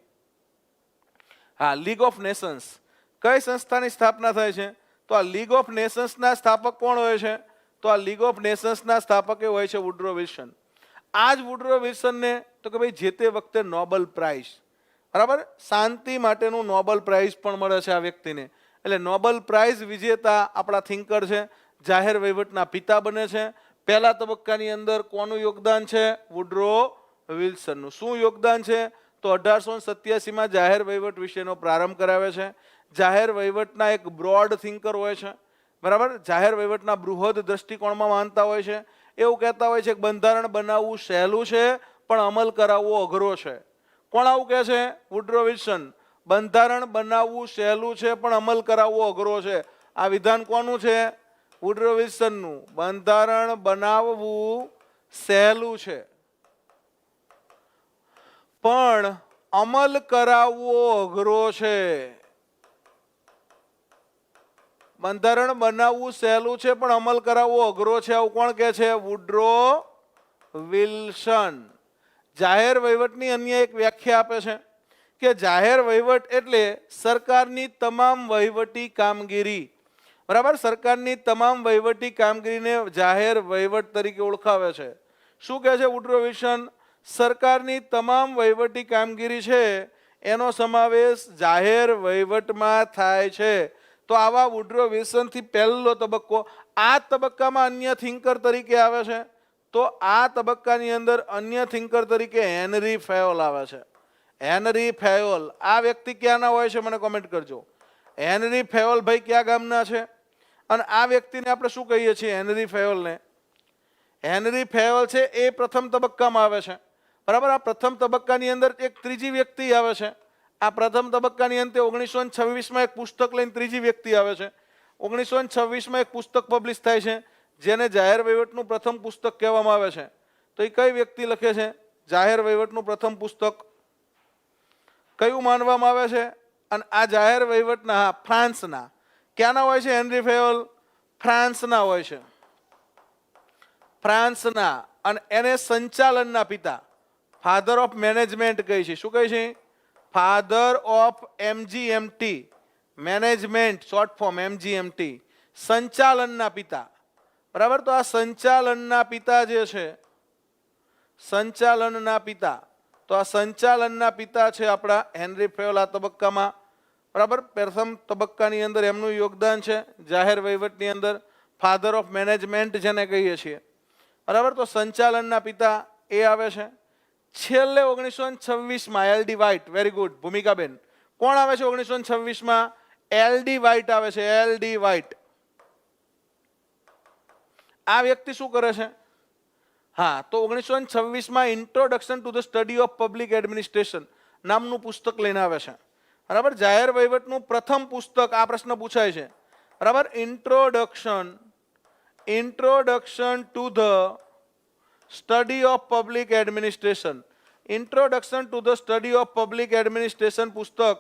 હા, લીગ ઓફ નેશન્સ કઈ સંસ્થાની સ્થાપના થાય છે? તો આ લીગ ઓફ નેશન્સના સ્થાપક કોણ હોય છે? તો આ લીગ ઓફ નેશન્સના સ્થાપકે હોય છે વુડરો વિલ્સન. આ જ વુડરો વિલ્સનને તો કે ભાઈ જે તે વખતે નોબેલ પ્રાઇઝ, બરાબર, શાંતિ માટેનું નોબેલ પ્રાઇઝ પણ મળે છે આ વ્યક્તિને. એટલે નોબેલ પ્રાઇઝ વિજેતા આપણા થિંકર છે, જાહેર વહીવટના પિતા બને છે. પહેલા તબક્કાની અંદર કોનું યોગદાન છે? વુડરો વિલ્સનનું. શું યોગદાન છે? તો 1887માં જાહેર વહીવટ વિશેનો પ્રારંભ કરાવે છે. જાહેર વહીવટના એક બ્રોડ થિંકર હોય છે, બરાબર, જાહેર વહીવટના બૃહદ દ્રષ્ટિકોણમાં માનતા હોય છે. એવું કહેતા હોય છે કે બંધારણ બનાવવું સહેલું છે પણ અમલ કરાવવો અઘરો છે. કોણ આવું કહે છે? Woodrow Wilson. બંધારણ બનાવવું સહેલું છે પણ અમલ કરાવવો અઘરો છે. આ વિધાન કોનું છે? વુડરો વિલ્સનનું. બંધારણ બનાવવું સહેલું છે પણ અમલ કરાવવો અઘરો છે. બંધારણ બનાવવું સહેલું છે પણ અમલ કરાવવો અઘરો છે. આવું કોણ કહે છે? Woodrow Wilson. જાહેર વહીવટની અન્ય એક વ્યાખ્યા આપે છે કે જાહેર વહીવટ એટલે સરકારની તમામ વહીવટી કામગીરી, બરાબર, સરકારની તમામ વહીવટી કામગીરીને જાહેર વહીવટ તરીકે ઓળખાવે છે. શું કહે છે વુડરો વિલ્સન? સરકારની તમામ વહીવટી કામગીરી છે એનો સમાવેશ જાહેર વહીવટમાં થાય છે. તો આવા વુડરો વિલ્સનથી પહેલો તબક્કો. આ તબક્કામાં અન્ય થિંકર તરીકે આવે છે તો આ તબક્કાની અંદર અન્ય થિંકર તરીકે હેનરી ફેયોલ આવે છે. હેનરી ફેયોલ આ વ્યક્તિ ક્યાંના હોય છે મને કોમેન્ટ કરજો. હેનરી ફેયોલ ભાઈ કયા ગામના છે? અને આ વ્યક્તિને આપણે શું કહીએ છીએ? હેનરી ફેયોલને. હેનરી ફેયોલ છે એ પ્રથમ તબક્કામાં આવે છે. બરાબર. આ પ્રથમ તબક્કાની અંદર એક ત્રીજી વ્યક્તિ આવે છે. આ પ્રથમ તબક્કાની અંતે 1926માં એક પુસ્તક લઈને ત્રીજી વ્યક્તિ આવે છે. 1926માં એક પુસ્તક પબ્લિશ થાય છે જેને જાહેર વહીવટનું પ્રથમ પુસ્તક કહેવામાં આવે છે. તો એ કઈ વ્યક્તિ લખે છે? જાહેર વહીવટનું પ્રથમ પુસ્તક કયું માનવામાં આવે છે? અને આ જાહેર વહીવટના ફ્રાન્સના ક્યાંના હોય છે? હેનરી ફેયોલ ફ્રાન્સના હોય છે. ફ્રાન્સના. અને એને સંચાલનના પિતા, ફાધર ઓફ મેનેજમેન્ટ કહે છે. શું કહે છે? Father of MGMT, management short form MGMT, સંચાલનના પિતા. બરાબર. તો આ સંચાલનના પિતા જે છે, સંચાલનના પિતા, તો આ સંચાલનના પિતા છે આપણા હેનરી ફેયોલ આ તબક્કામાં. બરાબર. પ્રથમ તબક્કાની અંદર એમનું યોગદાન છે જાહેર વહીવટની અંદર. ફાધર ઓફ મેનેજમેન્ટ જેને કહીએ છીએ. બરાબર. તો સંચાલનના પિતા એ આવે છે. છેલ્લે 1926માં LD વ્હાઇટ. વેરી ગુડ ભૂમિકાબેન. કોણ આવે છે 1926માં? LD વ્હાઇટ આવે છે. LD White. આ વ્યક્તિ શું કરે છે? હા, તો 1926માં introduction to the study of public administration નામનું પુસ્તક લઈને આવે છે. બરાબર. જાહેર વહીવટનું પ્રથમ પુસ્તક. આ પ્રશ્ન પૂછાય છે. બરાબર. Introduction to the study of public administration. Introduction to the study of public administration પુસ્તક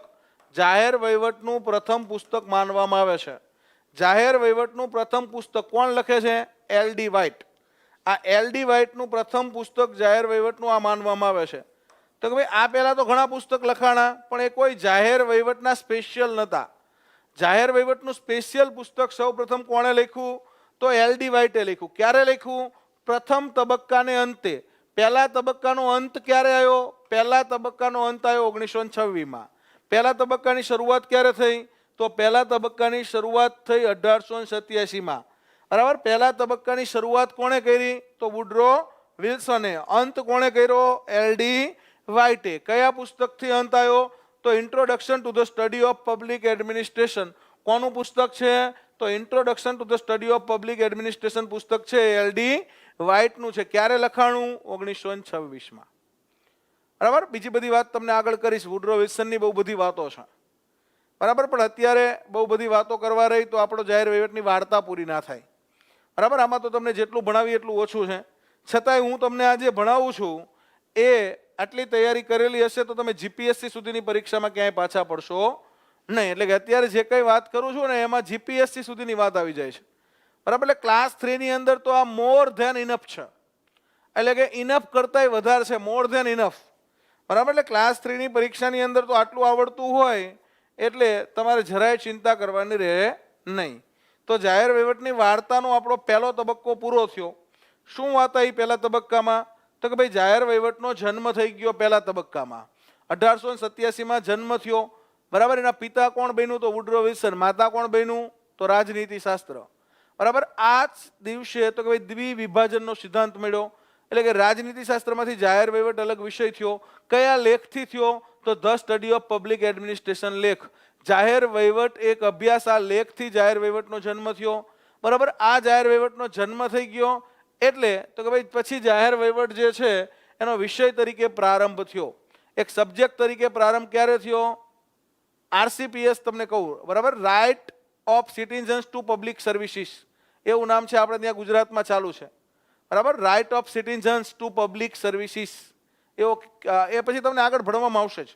જાહેર વહીવટનું પ્રથમ પુસ્તક માનવામાં આવે છે. જાહેર વહીવટનું પ્રથમ પુસ્તક કોણ લખે છે? LD White. આ LD વ્હાઇટનું પ્રથમ પુસ્તક જાહેર વહીવટનું આ માનવામાં આવે છે. તો કે ભાઈ આ પહેલા તો ઘણા પુસ્તક લખાણા પણ એ કોઈ જાહેર વહીવટના સ્પેશિયલ નહોતા. જાહેર વહીવટનું સ્પેશિયલ પુસ્તક સૌપ્રથમ કોણે લખ્યું? તો LD વ્હાઇટે લખ્યું. ક્યારે લખ્યું? પ્રથમ તબક્કાને અંતે. પહેલા તબક્કાનો અંત ક્યારે આવ્યો? પહેલા તબક્કાનો અંત આવ્યો 1926માં. પહેલા તબક્કાની શરૂઆત ક્યારે થઈ? તો પહેલા તબક્કાની શરૂઆત થઈ 1887માં. બરાબર. પહેલા તબક્કાની શરૂઆત કોણે કરી? તો વુડરો વિલ્સને. અંત કોણે કર્યો? LD વ્હાઇટે. કયા પુસ્તકથી અંત આવ્યો? તો introduction to the study of public administration. કોનું પુસ્તક છે? તો introduction to the study of public administration પુસ્તક છે LD વ્હાઇટનું છે. ક્યારે લખાણું? 1926માં. બરાબર. બીજી બધી વાત તમને આગળ કરીશ. વુડરો વિલ્સનની બહુ બધી વાતો છે. બરાબર. પણ અત્યારે બહુ બધી વાતો કરવા રહી તો આપણો જાહેર વહીવટની વાર્તા પૂરી ના થાય. બરાબર. આમાં તો તમને જેટલું ભણાવી એટલું ઓછું છે. છતાંય હું તમને આજે ભણાવું છું એ આટલી તૈયારી કરેલી હશે તો તમે GPSC સુધીની પરીક્ષામાં ક્યાંય પાછા પડશો નહીં. એટલે કે અત્યારે જે કંઈ વાત કરું છું ને એમાં GPSC સુધીની વાત આવી જાય છે. બરાબર. એટલે ક્લાસ 3ની અંદર તો આ મોર ધેન ઇનફ છે. એટલે કે ઇનફ કરતાંય વધારે છે. More than enough. બરાબર. એટલે ક્લાસ 3ની પરીક્ષાની અંદર તો આટલું આવડતું હોય એટલે તમારે જરાય ચિંતા કરવાની રહે નહીં. તો જાહેર વહીવટની વાર્તાનો આપણો પહેલો તબક્કો પૂરો થયો. શું વાત આવી પહેલા તબક્કામાં? તો કે ભાઈ જાહેર વહીવટનો જન્મ થઈ ગયો પહેલા તબક્કામાં. 1887માં જન્મ થયો. બરાબર. એના પિતા કોણ બન્યું? તો વુડરો વિલ્સન. માતા કોણ બન્યું? તો રાજનીતિ શાસ્ત્ર. બરાબર. આ જ દિવસે તો કે ભાઈ દ્વિવિભાજનનો સિદ્ધાંત મળ્યો. એટલે કે રાજનીતિ શાસ્ત્રમાંથી જાહેર વહીવટ અલગ વિષય થયો. કયા લેખથી થયો? તો the study of public administration લેખ. જાહેર વહીવટ એક અભ્યાસ. આ લેખથી જાહેર વહીવટનો જન્મ થયો. બરાબર. આ જાહેર વહીવટનો જન્મ થઈ ગયો એટલે તો કે ભાઈ પછી જાહેર વહીવટ જે છે એનો વિષય તરીકે પ્રારંભ થયો. એક સબ્જેક્ટ તરીકે પ્રારંભ ક્યારે થયો? RCPS તમને કહું. બરાબર. Right of citizens to public services એવું નામ છે. આપણે ત્યાં ગુજરાતમાં ચાલુ છે. બરાબર. Right of citizens to public services એવો એ પછી તમને આગળ ભણવામાં આવશે જ.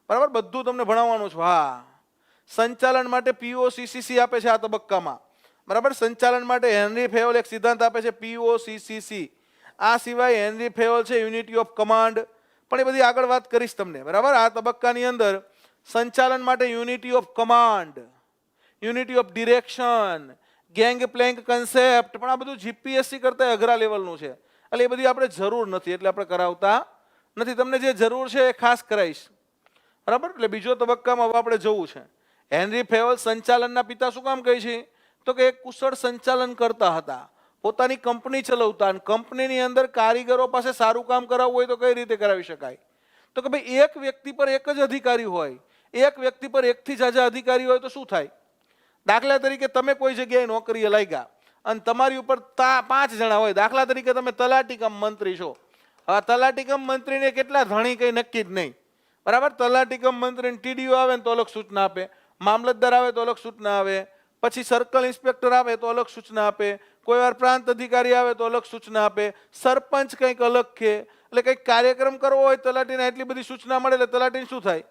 બરાબર. બધું તમને ભણાવવાનું છે. હા. સંચાલન માટે POCCC આપે છે આ તબક્કામાં. બરાબર. સંચાલન માટે હેનરી ફેયોલ એક સિદ્ધાંત આપે છે POCCC. આ સિવાય હેનરી ફેયોલ છે યુનિટી ઓફ કમાન્ડ. પણ એ બધી આગળ વાત કરીશ તમને. બરાબર. આ તબક્કાની અંદર સંચાલન માટે unity of command, unity of direction, gang Planck concept. પણ આ બધું GPSC કરતા અઘરા લેવલનું છે. એટલે એ બધી આપણે જરૂર નથી. એટલે આપણે કરાવતા નથી. તમને જે જરૂર છે એ ખાસ કરાવીશ. બરાબર. એટલે બીજો તબક્કામાં હવે આપણે જવું છે. હેનરી ફેયોલ સંચાલનના પિતા શું કામ કહે છે? તો કે એક કુશળ સંચાલન કરતા હતા. પોતાની કંપની ચલાવતા અને કંપનીની અંદર કારીગરો પાસે સારું કામ કરાવવું હોય તો કઈ રીતે કરાવી શકાય? તો કે ભાઈ એક વ્યક્તિ પર એક જ અધિકારી હોય, એક વ્યક્તિ પર એકથી જાજા અધિકારી હોય તો શું થાય? દાખલા તરીકે તમે કોઈ જગ્યાએ નોકરીએ લાગ્યા અને તમારી ઉપર 5 જણા હોય, દાખલા તરીકે તમે તલાટી કમ મંત્રી છો. હવે તલાટી કમ મંત્રીને કેટલા ધણી કઈ નક્કી જ નહીં, બરાબર? તલાટી કમ મંત્રીને ટીડીઓ આવે ને તો અલગ સૂચના આપે, મામલતદાર આવે તો અલગ સૂચના આવે, પછી સર્કલ ઇન્સ્પેક્ટર આવે તો અલગ સૂચના આપે, કોઈ વાર પ્રાંત અધિકારી આવે તો અલગ સૂચના આપે, સરપંચ કંઈક અલગ કે. એટલે કંઈક કાર્યક્રમ કરવો હોય તલાટીને એટલી બધી સૂચના મળે એટલે તલાટીને શું થાય?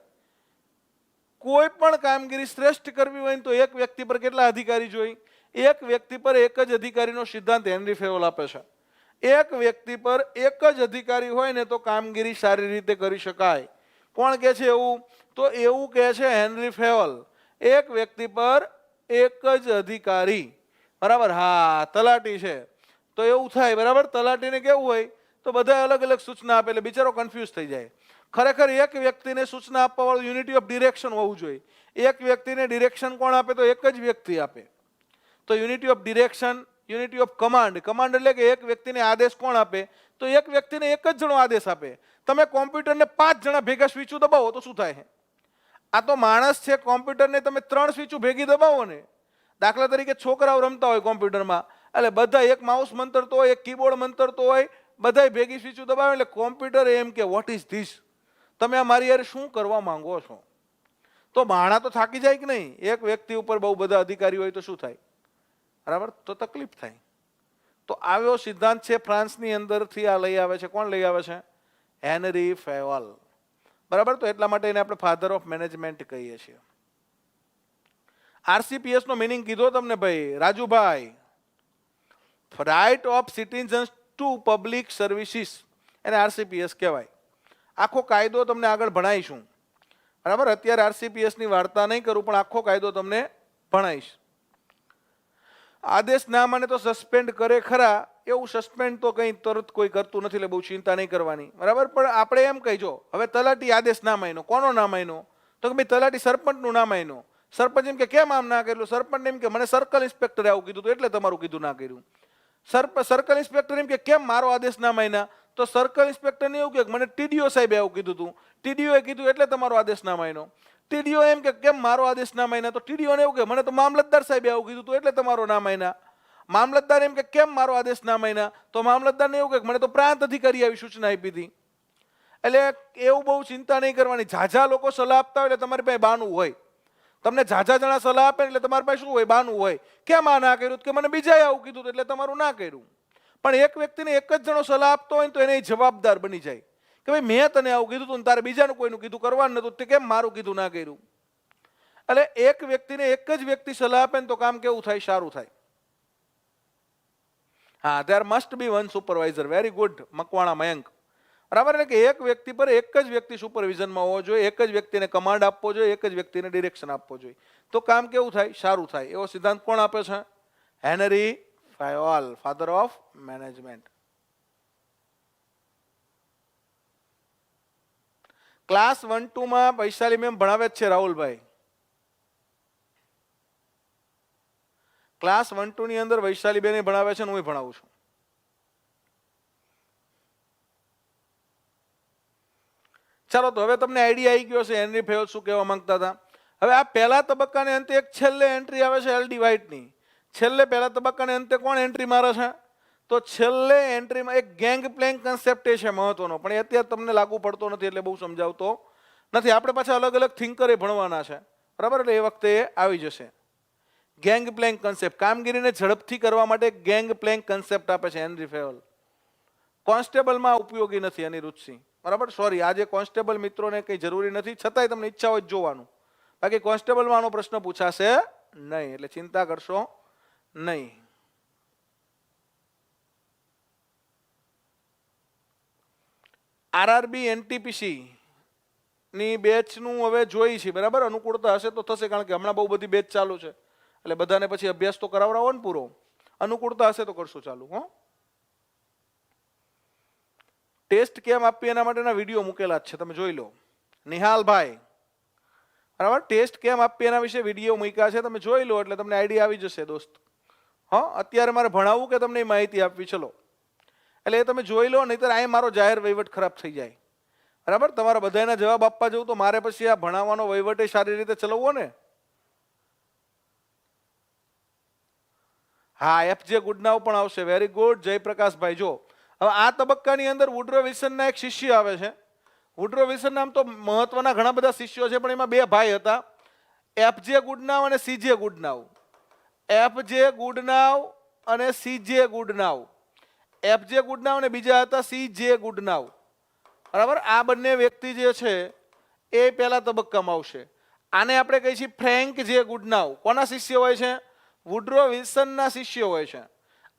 કોઈ પણ કામગીરી શ્રેષ્ઠ કરવી હોય તો એક વ્યક્તિ પર કેટલા અધિકારી જોઈએ? એક વ્યક્તિ પર એક જ અધિકારીનો સિદ્ધાંત હેનરી ફેવલ આપે છે. એક વ્યક્તિ પર એક જ અધિકારી હોય ને તો કામગીરી સારી રીતે કરી શકાય. કોણ કહે છે એવું? તો એવું કહે છે હેનરી ફેવલ. એક વ્યક્તિ પર એક જ અધિકારી, બરાબર? હા, તલાટી છે તો એવું થાય, બરાબર? તલાટીને કેવું હોય તો બધા અલગ અલગ સૂચના આપે એટલે બિચારો કન્ફ્યુઝ થઈ જાય. ખરેખર એક વ્યક્તિને સૂચના આપવા વાળું યુનિટી ઓફ ડિરેક્શન હોવું જોઈએ. એક વ્યક્તિને ડિરેક્શન કોણ આપે? તો એક જ વ્યક્તિ આપે. તો unity of direction, unity of command. Command એટલે કે એક વ્યક્તિને આદેશ કોણ આપે? તો એક વ્યક્તિને એક જ જણો આદેશ આપે. તમે કોમ્પ્યુટરને 5 જણા ભેગા સ્વિચો દબાવો તો શું થાય? આ તો માણસ છે, કોમ્પ્યુટરને તમે 3 સ્વિચો ભેગી દબાવો ને, દાખલા તરીકે છોકરાઓ રમતા હોય કોમ્પ્યુટરમાં, એટલે બધા એક માઉસ મંતરતો હોય, એક કીબોર્ડ મંતરતો હોય, બધાય ભેગી સ્વિચો દબાવે એટલે કોમ્પ્યુટર એમ કે વોટ ઇઝ ધીસ? તમે આ મારી યાર શું કરવા માંગો છો? તો માણા તો થાકી જાય કે નહીં? એક વ્યક્તિ ઉપર બહુ બધા અધિકારી હોય તો શું થાય? બરાબર? તો તકલીફ થાય. તો આવ્યો સિદ્ધાંત છે ફ્રાન્સની અંદરથી આ લઈ આવે છે. કોણ લઈ આવે છે? હેનરી ફેવલ. બરાબર? તો એટલા માટે એને આપણે ફાધર ઓફ મેનેજમેન્ટ કહીએ છીએ. આરસીપીએસ નો મિનિંગ કીધો તમને ભાઈ Rajubhai. Right of citizens to public services, એને આરસીપીએસ કહેવાય. આખો કાયદો તમને આગળ ભણાવીશું, બરાબર? અત્યારે આરસીપીએસ ની વાર્તા નહીં કરું પણ આખો કાયદો તમને ભણાવીશ. આદેશ ના માને તો સસ્પેન્ડ કરે ખરા, એવું સસ્પેન્ડ તો કંઈ તરત કોઈ કરતું નથી એટલે બહુ ચિંતા નહીં કરવાની, બરાબર? પણ આપણે એમ કહીજો, હવે તલાટી આદેશ ના માન્યો, કોનો ના માન્યો? તો કે ભાઈ તલાટી સરપંચનું ના માન્યો. સરપંચ એમ કે કેમ આમ ના કરેલું? સરપંચ એમ કે મને સર્કલ ઇન્સ્પેક્ટરે આવું કીધું એટલે તમારું કીધું ના કર્યું. સર્કલ ઇન્સ્પેક્ટર એમ કે કેમ મારો આદેશ ના માન્યા? તો સર્કલ ઇન્સ્પેક્ટર ને એવું કે મને ટીડીઓ સાહેબે આવું કીધું હતું, ટીડીઓએ કીધું એટલે તમારો આદેશ ના માન્યો. ટીડીઓ એમ કે કેમ મારો આદેશ ના માન્યા? તો ટીડીઓ ને એવું કે મને તો મામલતદાર સાહેબે આવું કીધું હતું એટલે તમારો ના માન્યા. મામલતદાર એમ કે કેમ મારો આદેશ ના માન્યા? તો મામલતદાર ને એવું કે મને તો પ્રાંત અધિકારી આવી સૂચના આપી હતી. એટલે એવું બહુ ચિંતા નહીં કરવાની. ઝાઝા લોકો સલાહ આપતા હોય એટલે તમારી પાસે બાનું હોય. તમને ઝાઝા જણા સલાહ આપે એટલે તમારી પાસે શું હોય? બાનું હોય. કેમ આ ના કર્યું? કે મને બીજાએ આવું કીધું એટલે તમારું ના કર્યું. પણ એક વ્યક્તિને એક જ જણો સલાહ આપતો હોય તો એને જવાબદાર બની જાય કે ભાઈ મેં તને આવું કીધું તું, તારે બીજાનું કોઈનું કીધું કરવાનું નતું, તે કેમ મારું કીધું ના કર્યું? એટલે એક વ્યક્તિને એક જ વ્યક્તિ સલાહ આપે ને તો કામ કેવું થાય? સારું થાય. હા, there must be one supervisor. Very good Makwana Mayank. બરાબર? એટલે કે એક વ્યક્તિ પર એક જ વ્યક્તિ સુપરવિઝનમાં હોવો જોઈએ, એક જ વ્યક્તિને કમાન્ડ આપવો જોઈએ, એક જ વ્યક્તિને ડિરેક્શન આપવો જોઈએ, તો કામ કેવું થાય? સારું થાય. એવો સિદ્ધાંત કોણ આપે છે? Henry Fayol, father of management. Class 1-2 માં વૈશાલી મેમ ભણાવે જ છે રાહુલભાઈ. ક્લાસ 1-2 ની અંદર વૈશાલી બેન ભણાવે છે ને હું ભણાવું છું. ચાલો, તો હવે તમને આઈડિયા આવી ગયો છે હેનરી ફેવલ શું કહેવા માંગતા હતા. હવે આ પહેલા તબક્કાને અંતે એક છેલ્લે એન્ટ્રી આવે છે એલડી વ્હાઇટની. છેલ્લે પહેલા તબક્કાને અંતે કોણ એન્ટ્રી મારે છે? તો છેલ્લે એન્ટ્રીમાં એક ગેંગ પ્લેંગ કન્સેપ્ટ છે મહત્વનો, પણ એ અત્યારે તમને લાગુ પડતો નથી એટલે બહુ સમજાવતો નથી. આપણે પાછા અલગ અલગ થિંકરે ભણવાના છે, બરાબર? એટલે એ વખતે આવી જશે. ગેંગ પ્લેંગ કન્સેપ્ટ કામગીરીને ઝડપથી કરવા માટે ગેંગ પ્લેંગ કન્સેપ્ટ આપે છે હેનરી ફેવલ. કોન્સ્ટેબલમાં ઉપયોગી નથી અનિરુદ્ધસિંહ, બરાબર? સોરી, આજે કોન્સ્ટેબલ મિત્રોને કંઈ જરૂરી નથી, છતાંય તમને ઈચ્છા હોય જોવાનું. બાકી કોન્સ્ટેબલમાં આનો પ્રશ્ન પૂછાશે નહીં એટલે ચિંતા કરશો નહીં. આરઆરબી એનટીપીસી ની બેચનું હવે જોઈ છે, બરાબર? અનુકૂળતા હશે તો થશે, કારણ કે હમણાં બહુ બધી બેચ ચાલુ છે એટલે બધાને પછી અભ્યાસ તો કરાવડાવો ને પૂરો. અનુકૂળતા હશે તો કરશું ચાલુ. હો, ટેસ્ટ કેમ આપવી એના માટેના વિડીયો મૂકેલા જ છે, તમે જોઈ લો. નિહાલભાઈ, બરાબર? ટેસ્ટ કેમ આપવી એના વિશે વિડીયો મૂક્યા છે, તમે જોઈ લો એટલે તમને આઈડિયા આવી જશે દોસ્ત. હા, અત્યારે મારે ભણાવવું કે તમને માહિતી આપવી? ચલો, એટલે એ તમે જોઈ લો, નહીતર અહીં મારો જાહેર વહીવટ ખરાબ થઈ જાય. બરાબર, તમારા બધાના જવાબ આપવા જવું તો મારે પછી આ ભણાવવાનો વહીવટ સારી રીતે ચલાવવો ને. હા, એફજે ગુડનાવ પણ આવશે. Very good જયપ્રકાશભાઈ. જો હવે આ તબક્કાની અંદર વુડરો વિલ્સનના એક શિષ્ય આવે છે. વુડરો વિલ્સન નામ તો મહત્વના ઘણા બધા શિષ્યો છે, પણ એમાં બે ભાઈ હતા, એફજે ગુડનાવ અને સીજે ગુડનાવ. એફજે ગુડનાવ અને સીજે ગુડનાવ. એફજે ગુડનાવ અને બીજા હતા સીજે ગુડનાવ. બરાબર, આ બંને વ્યક્તિ જે છે એ પહેલા તબક્કામાં આવશે. આને આપણે કહીએ છીએ ફ્રેન્ક જે ગુડનાવ. કોના શિષ્ય હોય છે? વુડરો વિલ્સનના શિષ્ય હોય છે.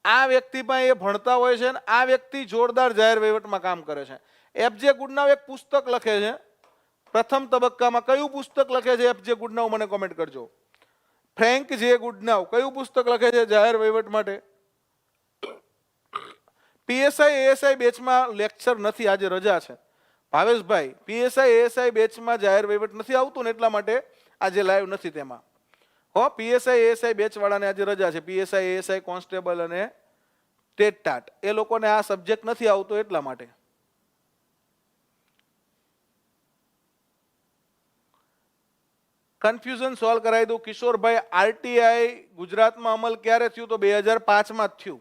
આ વ્યક્તિ પણ એ ભણતા હોય છે અને આ વ્યક્તિ જોરદાર જાહેર વહીવટમાં કામ કરે છે. એફજે ગુડનાવ એક પુસ્તક લખે છે પ્રથમ તબક્કામાં. કયું પુસ્તક લખે છે એફજે ગુડનાવ? મને કોમેન્ટ કરજો. ફ્રેન્ક જે ગુડનાવ કયું પુસ્તક લખે છે જાહેર વહીવટ માટે? પીએસઆઈ એએસઆઈ બેચમાં લેક્ચર નથી, આજે રજા છે. ભાવેશભાઈ, પીએસઆઈ એએસઆઈ બેચમાં જાહેર વહીવટ નથી આવતું ને એટલા માટે આજે લાઈવ નથી તેમાં. હો, પીએસઆઈ એએસઆઈ બેચ વાળાને આજે રજા છે. પીએસઆઈ એએસઆઈ કોન્સ્ટેબલ અને ટેટ એ લોકોને આ સબ્જેક્ટ નથી આવતો એટલા માટે. કન્ફ્યુઝન સોલ્વ કરાવી દઉં કિશોરભાઈ. આરટીઆઈ ગુજરાતમાં અમલ ક્યારે થયું? તો 2005માં જ થયું.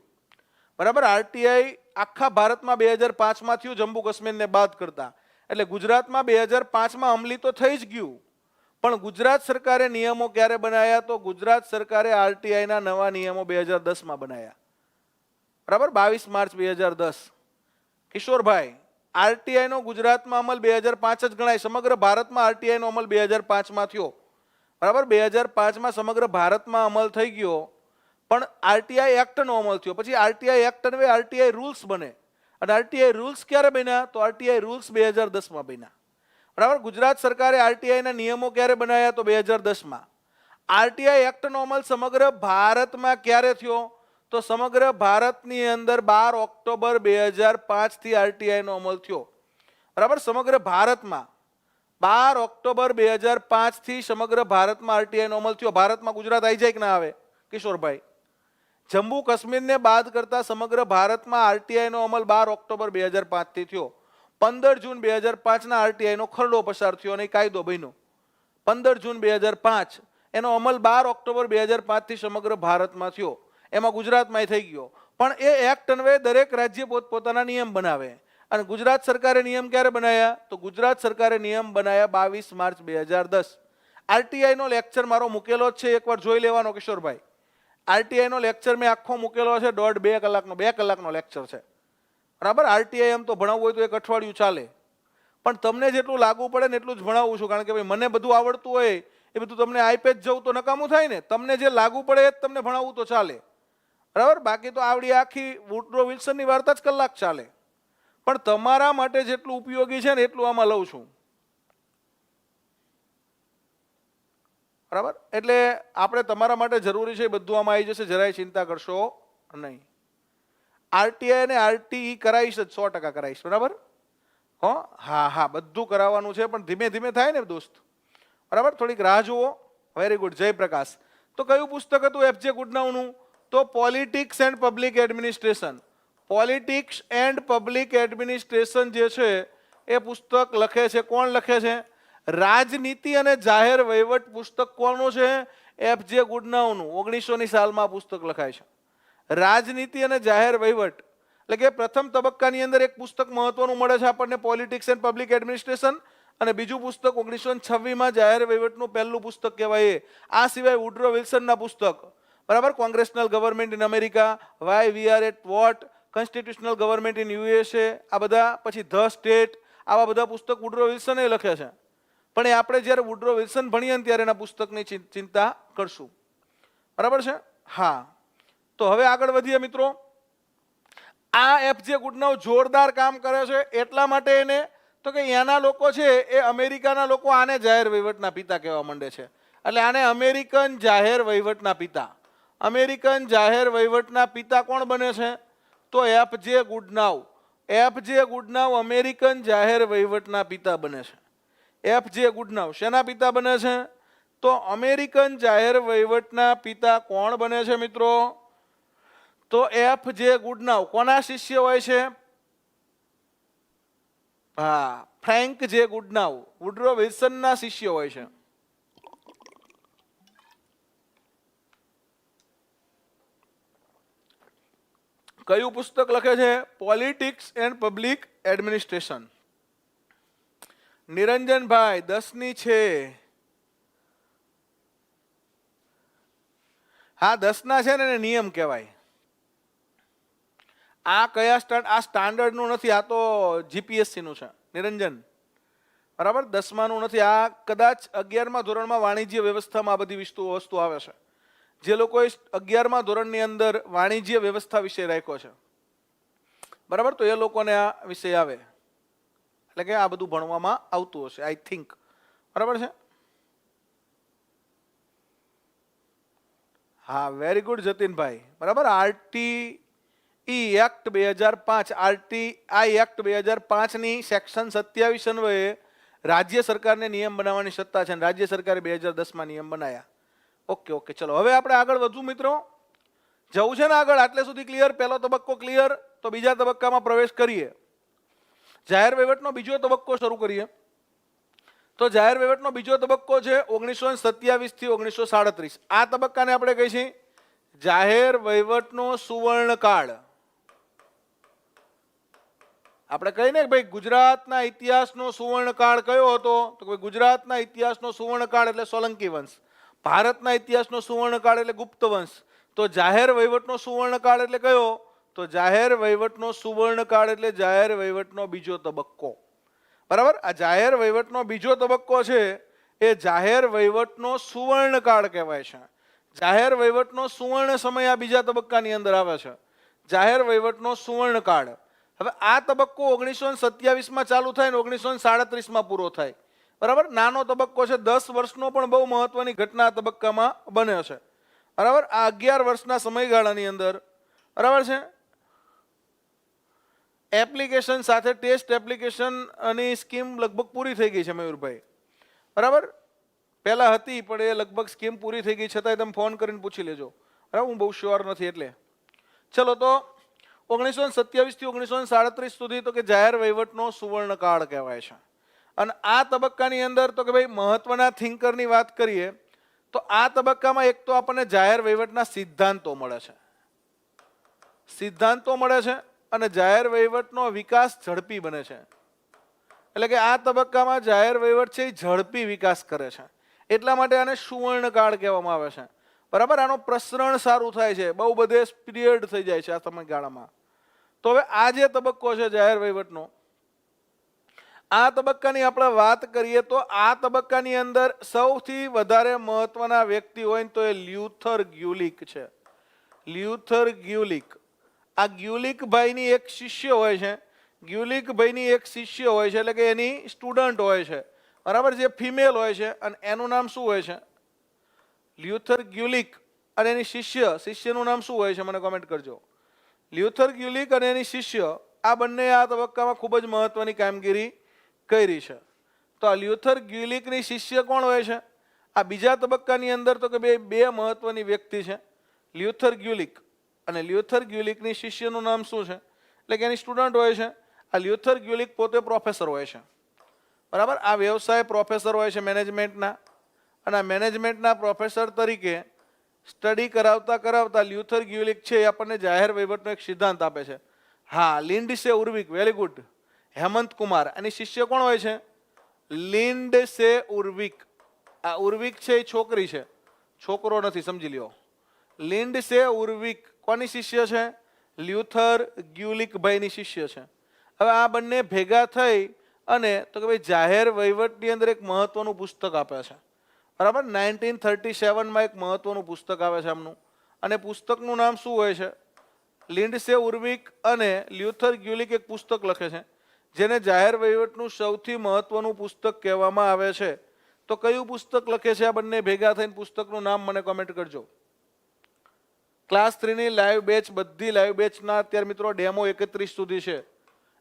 બરાબર, આરટીઆઈ આખા ભારતમાં 2005માં થયું, જમ્મુ કાશ્મીરને બાદ કરતા. એટલે ગુજરાતમાં 2005માં અમલી તો થઈ જ ગયું, પણ ગુજરાત સરકારે નિયમો ક્યારે બનાવ્યા? તો ગુજરાત સરકારે આરટીઆઈના નવા નિયમો 2010માં બનાવ્યા. બરાબર, 22 માર્ચ 2010. કિશોરભાઈ, આરટીઆઈનો ગુજરાતમાં અમલ 2005 જ ગણાય. સમગ્ર ભારતમાં આરટીઆઈનો અમલ 2005માં થયો. બરાબર, 2005માં સમગ્ર ભારતમાં અમલ થઈ ગયો, પણ આરટીઆઈ એક્ટનો અમલ થયો. પછી આરટીઆઈ એક્ટ અને આરટીઆઈ રૂલ્સ બને. અને આરટીઆઈ રૂલ્સ ક્યારે બન્યા? તો આરટીઆઈ રૂલ્સ 2010માં બન્યા. બરાબર, ગુજરાત સરકારે આરટીઆઈના નિયમો ક્યારે બનાવ્યા? તો 2010માં. આરટીઆઈ એક્ટનો અમલ સમગ્ર ભારતમાં ક્યારે થયો? તો સમગ્ર ભારતની અંદર 12 ઓક્ટોબર 2005 થી આરટીઆઈનો અમલ થયો. બરાબર, સમગ્ર ભારતમાં 12 ઓક્ટોબર 2005 થી સમગ્ર ભારતમાં આરટીઆઈનો અમલ થયો. ભારતમાં ગુજરાત આવી જાય કે ના આવે કિશોરભાઈ? જમ્મુ કાશ્મીરને બાદ કરતા સમગ્ર ભારતમાં આરટીઆઈનો અમલ 12 ઓક્ટોબર 2005 થી થયો. 15 જૂન 2005ના આરટીઆઈનો ખરડો પસાર થયો અને કાયદો બન્યો. 15 જૂન 2005 એનો અમલ 12 ઓક્ટોબર 2005 થી સમગ્ર ભારતમાં થયો. એમાં ગુજરાતમાં થઈ ગયો, પણ એ એક્ટ અન્વયે દરેક રાજ્ય પોતપોતાના નિયમ બનાવે. અને ગુજરાત સરકારે નિયમ ક્યારે બનાવ્યા? તો ગુજરાત સરકારે નિયમ બનાવ્યા 22 માર્ચ 2010. આરટીઆઈનો લેક્ચર મારો મૂકેલો જ છે, એકવાર જોઈ લેવાનો કિશોરભાઈ. આરટીઆઈનો લેક્ચર મેં આખો મૂકેલો છે, 1.5-2 કલાકનો, 2 કલાકનો લેક્ચર છે. બરાબર, આરટીઆઈ એમ તો ભણાવવું હોય તો એક અઠવાડિયું ચાલે, પણ તમને જેટલું લાગુ પડે ને એટલું જ ભણાવું છું. કારણ કે ભાઈ મને બધું આવડતું હોય એ બધું તમને આઈપે જ જવું તો નકામું થાય ને. તમને જે લાગુ પડે એ જ તમને ભણાવવું તો ચાલે. બરાબર, બાકી તો આવડી આખી વુડરો વિલ્સનની વાર્તા જ કલાક ચાલે. પણ તમારા માટે જેટલું ઉપયોગી છે ને એટલું આમાં લઉં છું. બરાબર, એટલે આપણે તમારા માટે જરૂરી છે બધું આમાં આવી જશે, જરાય ચિંતા કરશો નહીં. આરટીઆઈ અને આરટીઈ કરાવીશ જ, 100% કરાવીશ. બરાબર, હો, હા હા, બધું કરાવવાનું છે, પણ ધીમે ધીમે થાય ને દોસ્ત. બરાબર, થોડીક રાહ જુઓ. Very good Jayprakash. તો કયું પુસ્તક હતું એફજે ગુડનાવનું? તો politics and public administration. Politics and public administration જે છે એ પુસ્તક લખે છે. કોણ લખે છે? રાજનીતિ અને જાહેર વહીવટ પુસ્તક કોનું છે? એફજે ગુડનાવનું. 1900ની સાલમાં પુસ્તક લખાય છે. રાજનીતિ અને જાહેર વહીવટ એટલે કે પ્રથમ તબક્કાની અંદર એક પુસ્તક મહત્વનું મળે છે આપણને, પોલિટિક્સ એન્ડ પબ્લિક એડમિનિસ્ટ્રેશન, અને બીજું પુસ્તક 1926માં જાહેર વહીવટનું પહેલું પુસ્તક કહેવાય. આ સિવાય વુડરો વિલ્સનના પુસ્તક, બરાબર, congressional government in America, why we are at war, constitutional government in USA, આ બધા, પછી ધ સ્ટેટ, આવા બધા પુસ્તક વુડરો વિલ્સને લખે છે. પણ એ આપણે જ્યારે વુડરો વિલ્સન ભણીએ ને ત્યારે એના પુસ્તકની ચિંતા કરશું. બરાબર છે? હા, તો હવે આગળ વધીએ મિત્રો. આ એફજે ગુડનાવ જોરદાર કામ કરે છે. એટલા માટે એને તો કે એના લોકો છે એ અમેરિકાના લોકો આને જાહેર વહીવટના પિતા કહેવા માંડે છે. એટલે આને અમેરિકન જાહેર વહીવટના પિતા. અમેરિકન જાહેર વહીવટના પિતા કોણ બને છે? તો એફજે ગુડનાવ. એફજે ગુડનાવ અમેરિકન જાહેર વહીવટના પિતા બને છે. એફજે ગુડનાવ શેના પિતા બને છે? તો અમેરિકન જાહેર વહીવટના પિતા કોણ બને છે મિત્રો? તો એફ જે ગુડનાવ કોના શિષ્ય હોય છે? હા, ફ્રેન્ક જે ગુડનાવ વુડરો વિલ્સનના શિષ્ય હોય છે. કયું પુસ્તક લખે છે? Politics and public administration. Niranjanbhai 10 ની છે. હા 10 ના છે ને એને નિયમ કહેવાય. આ કયા આ સ્ટાન્ડર્ડ નું નથી, આ તો જીપીએસસી નું છે નિરંજન. બરાબર, 10મા નું નથી. આ કદાચ 11મા ધોરણમાં વાણિજ્ય વ્યવસ્થામાં આ બધી વસ્તુ આવે છે. જે લોકોએ 11મા ધોરણની અંદર વાણિજ્ય વ્યવસ્થા વિષય રાખ્યો છે, બરાબર, તો એ લોકોને આ વિષય આવે, એટલે કે આ બધું ભણવામાં આવતું હશે, આઈ થિંક. બરાબર છે. હા, વેરી ગુડ જતીનભાઈ. બરાબર, આરટીઈ એક્ટ 2005, આરટીઆઈ એક્ટ 2005 ની સેક્શન 27 અન્વયે રાજ્ય સરકારને નિયમ બનાવવાની સત્તા છે, અને રાજ્ય સરકારે 2010માં નિયમ બનાવ્યા. ઓકે ઓકે, ચલો હવે આપણે આગળ વધુ મિત્રો. જવું છે ને આગળ? આટલે સુધી ક્લિયર? પહેલો તબક્કો ક્લિયર, તો બીજા તબક્કામાં પ્રવેશ કરીએ. જાહેર વહીવટનો બીજો તબક્કો શરૂ કરીએ. તો જાહેર વહીવટનો બીજો તબક્કો છે 1927 થી 1937. આ તબક્કાને આપણે કહી છીએ જાહેર વહીવટનો સુવર્ણકાળ. આપણે કહીને કે ભાઈ ગુજરાતના ઇતિહાસનો સુવર્ણકાળ કયો હતો? તો ભાઈ ગુજરાતના ઇતિહાસનો સુવર્ણકાળ એટલે સોલંકી વંશ. ભારતના ઇતિહાસનો સુવર્ણકાળ એટલે ગુપ્ત વંશ. તો જાહેર વહીવટનો સુવર્ણકાળ એટલે કયો? તો જાહેર વહીવટનો સુવર્ણકાળ એટલે જાહેર વહીવટનો બીજો તબક્કો. બરાબર, આ જાહેર વહીવટનો બીજો તબક્કો છે એ જાહેર વહીવટનો સુવર્ણકાળ કહેવાય છે. જાહેર વહીવટનો સુવર્ણ સમય આ બીજા તબક્કાની અંદર આવે છે, જાહેર વહીવટનો સુવર્ણકાળ. હવે આ તબક્કો 1927માં ચાલુ થાય ને 1937માં પૂરો થાય. બરાબર, નાનો તબક્કો છે, 10 વર્ષનો પણ બહુ મહત્વની ઘટના આ તબક્કામાં બને છે. બરાબર, આ 11 વર્ષના સમયગાળાની અંદર, બરાબર છે, એપ્લિકેશન સાથે ટેસ્ટ એપ્લિકેશન અને સ્કીમ લગભગ પૂરી થઈ ગઈ છે મયુરભાઈ. બરાબર, પહેલા હતી પણ એ લગભગ સ્કીમ પૂરી થઈ ગઈ, છતાંય તમે ફોન કરીને પૂછી લેજો. બરાબર, હું બહુ શ્યોર નથી એટલે. ચલો, તો 1927 થી 1937 સુધી તો કે જાહેર વહીવટનો સુવર્ણકાળ કહેવાય છે. અને આ તબક્કાની અંદર તો કે ભાઈ મહત્વના થિંકરની વાત કરીએ તો આ તબક્કામાં એક તો આપણને જાહેર વહીવટના સિદ્ધાંતો મળે છે, અને જાહેર વહીવટનો વિકાસ ઝડપી બને છે. એટલે કે આ તબક્કામાં જાહેર વહીવટ છે એ ઝડપી વિકાસ કરે છે, એટલા માટે આને સુવર્ણકાળ કહેવામાં આવે છે. બરાબર, આનો પ્રસરણ સારું થાય છે, બહુ બધે પીરિયડ થઈ જાય છે આ સમયગાળામાં. તો હવે આ જે તબક્કો છે જાહેર વહીવટનો, આ તબક્કાની આપણે વાત કરીએ તો આ તબક્કાની અંદર સૌથી વધારે મહત્વના વ્યક્તિ હોય તો એ લ્યુથર ગ્યુલિક છે. લ્યુથર ગ્યુલિક. આ ગ્યુલિક ભાઈની એક શિષ્ય હોય છે, ગ્યુલિક ભાઈની એક શિષ્ય હોય છે, એટલે કે એની સ્ટુડન્ટ હોય છે. બરાબર, જે ફિમેલ હોય છે, અને એનું નામ શું હોય છે? લ્યુથર ગ્યુલિક. અને એની શિષ્યનું નામ શું હોય છે? મને કોમેન્ટ કરજો. લ્યુથર ગ્યુલિક અને એની શિષ્ય આ બંને આ તબક્કામાં ખૂબ જ મહત્વની કામગીરી કરી છે. તો આ લ્યુથર ગ્યુલિકની શિષ્ય કોણ હોય છે? આ બીજા તબક્કાની અંદર તો કે બે મહત્વની વ્યક્તિ છે, લ્યુથર ગ્યુલિક અને લ્યુથર ગ્યુલિકની શિષ્યનું નામ શું છે? એટલે કે એની સ્ટુડન્ટ હોય છે. આ લ્યુથર ગ્યુલિક પોતે પ્રોફેસર હોય છે. બરાબર, આ વ્યવસાય પ્રોફેસર હોય છે મેનેજમેન્ટના, અને આ મેનેજમેન્ટના પ્રોફેસર તરીકે સ્ટડી કરાવતા લ્યુથર ગ્યુલિક છે એ આપણને જાહેર વહીવટનો એક સિદ્ધાંત આપે છે. હા, Lindsay Urvik, very good. Hemant Kumar, એની શિષ્ય કોણ હોય છે? લિન્ડસે ઉર્વિક. આ ઉર્વિક છે એ છોકરી છે, છોકરો નથી, સમજી લ્યો. લિન્ડસે ઉર્વિક કોની શિષ્ય છે? લ્યુથર ગ્યુલિક ભાઈની શિષ્ય છે. હવે આ બંને ભેગા થઈ અને તો કે ભાઈ જાહેર વહીવટની અંદર એક મહત્વનું પુસ્તક આપે છે. બરાબર, 1937માં એક મહત્વનું પુસ્તક આવે છે એમનું, અને પુસ્તકનું નામ શું હોય છે? લિન્ડસે ઉર્વિક અને લ્યુથર ગ્યુલિક એક પુસ્તક લખે છે જેને જાહેર વહીવટનું સૌથી મહત્વનું પુસ્તક કહેવામાં આવે છે. તો કયું પુસ્તક લખે છે આ બંને ભેગા થઈને? પુસ્તકનું નામ મને કોમેન્ટ કરજો. ક્લાસ 3ની લાઈવ બેચ, બધી લાઈવ બેચના અત્યારે મિત્રો ડેમો 31 સુધી છે.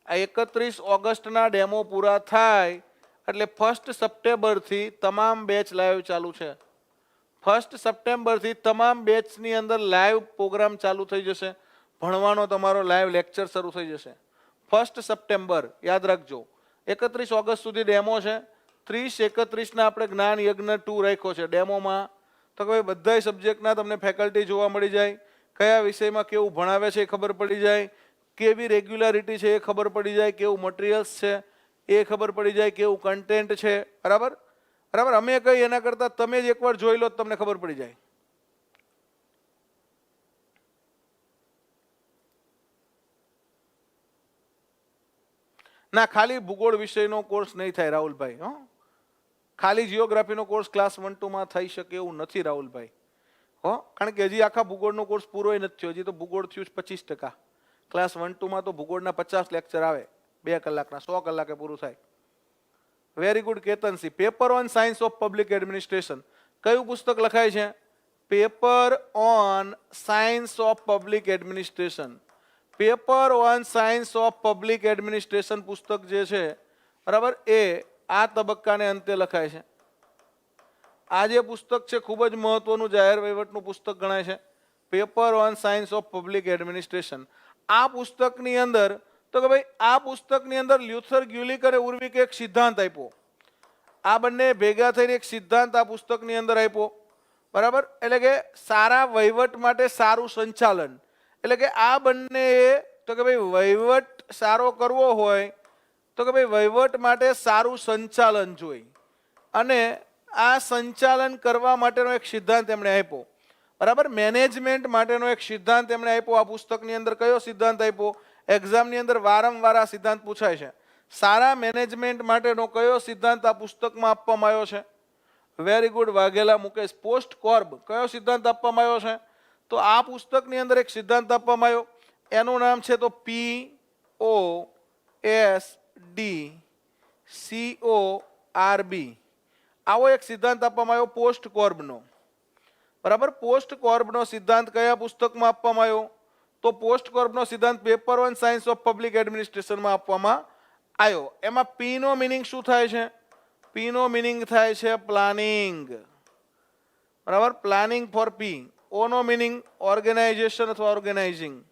આ 31 ઓગસ્ટના ડેમો પૂરા થાય એટલે 1 સપ્ટેમ્બરથી તમામ બેચ લાઈવ ચાલુ છે. 1 સપ્ટેમ્બરથી તમામ બેચની અંદર લાઈવ પ્રોગ્રામ ચાલુ થઈ જશે. ભણવાનો તમારો લાઈવ લેક્ચર શરૂ થઈ જશે 1 સપ્ટેમ્બર યાદ રાખજો 31 ઓગસ્ટ સુધી ડેમો છે 30-31 આપણે જ્ઞાન યજ્ઞ 2 રાખ્યો છે ડેમોમાં તો કે બધાય સબ્જેક્ટના તમને ફેકલ્ટી જોવા મળી જાય કયા વિષયમાં કેવું ભણાવે છે એ ખબર પડી જાય કેવી રેગ્યુલારિટી છે એ ખબર પડી જાય કેવું મટીરિયલ્સ છે એ ખબર પડી જાય કેવું કન્ટેન્ટ છે બરાબર બરાબર અમે કઈ એના કરતાં તમે જ એકવાર જોઈ લો તમને ખબર પડી જાય ના ખાલી ભૂગોળ વિષયનો કોર્સ નહીં થાય રાહુલભાઈ હો ખાલી જીઓગ્રાફીનો કોર્સ ક્લાસ 1-2 માં થઈ શકે એવું નથી રાહુલભાઈ હો કારણ કે હજી આખા ભૂગોળનો કોર્સ પૂરો નથી થયો હજી તો ભૂગોળ થયું 25% ક્લાસ 1-2 માં તો ભૂગોળના 50 લેક્ચર આવે 2 કલાકના 100 કલાકે પૂરું થાય very good Ketansingh paper on science of public administration કયું પુસ્તક લખાય છે paper on science of public administration paper on science of public administration પુસ્તક જે છે બરાબર એ આ તબક્કાને અંતે લખાય છે આ જે પુસ્તક છે ખૂબ જ મહત્વનું જાહેર વહીવટનું પુસ્તક ગણાય છે paper on science of public administration આ પુસ્તકની અંદર તો કે ભાઈ આ પુસ્તકની અંદર લ્યુથર ગ્યુલિક અને ઉર્વિકે એક સિદ્ધાંત આપ્યો આ બંને ભેગા થઈને એક સિદ્ધાંત આ પુસ્તકની અંદર આપ્યો બરાબર એટલે કે સારા વહીવટ માટે સારું સંચાલન એટલે કે આ બંને તો કે ભાઈ વહીવટ સારો કરવો હોય તો કે ભાઈ વહીવટ માટે સારું સંચાલન જોઈએ અને આ સંચાલન કરવા માટેનો એક સિદ્ધાંત એમણે આપ્યો બરાબર મેનેજમેન્ટ માટેનો એક સિદ્ધાંત એમણે આપ્યો આ પુસ્તકની અંદર કયો સિદ્ધાંત આપ્યો એક્ઝામની અંદર વારંવાર આ સિદ્ધાંત પૂછાય છે સારા મેનેજમેન્ટ માટેનો કયો સિદ્ધાંત આ પુસ્તકમાં આપવામાં આવ્યો છે very good Vaghela Mukesh POSDCORB કયો સિદ્ધાંત આપવામાં આવ્યો છે તો આ પુસ્તકની અંદર એક સિદ્ધાંત આપવામાં આવ્યો એનું નામ છે તો POSDCORB આવો એક સિદ્ધાંત આપવામાં આવ્યો પોસ્ટ કોર્બનો બરાબર પોસ્ટ કોર્બનો સિદ્ધાંત કયા પુસ્તકમાં આપવામાં આવ્યો તો પોસ્ટ કોર્બનો સિદ્ધાંત paper on science of public એડમિનિસ્ટ્રેશનમાં આપવામાં આવ્યો એમાં P નો મીનિંગ શું થાય છે P નો મીનિંગ થાય છે પ્લાનિંગ બરાબર પ્લાનિંગ ફોર P O નો મીનિંગ ઓર્ગેનાઇઝેશન અથવા ઓર્ગેનાઇઝિંગ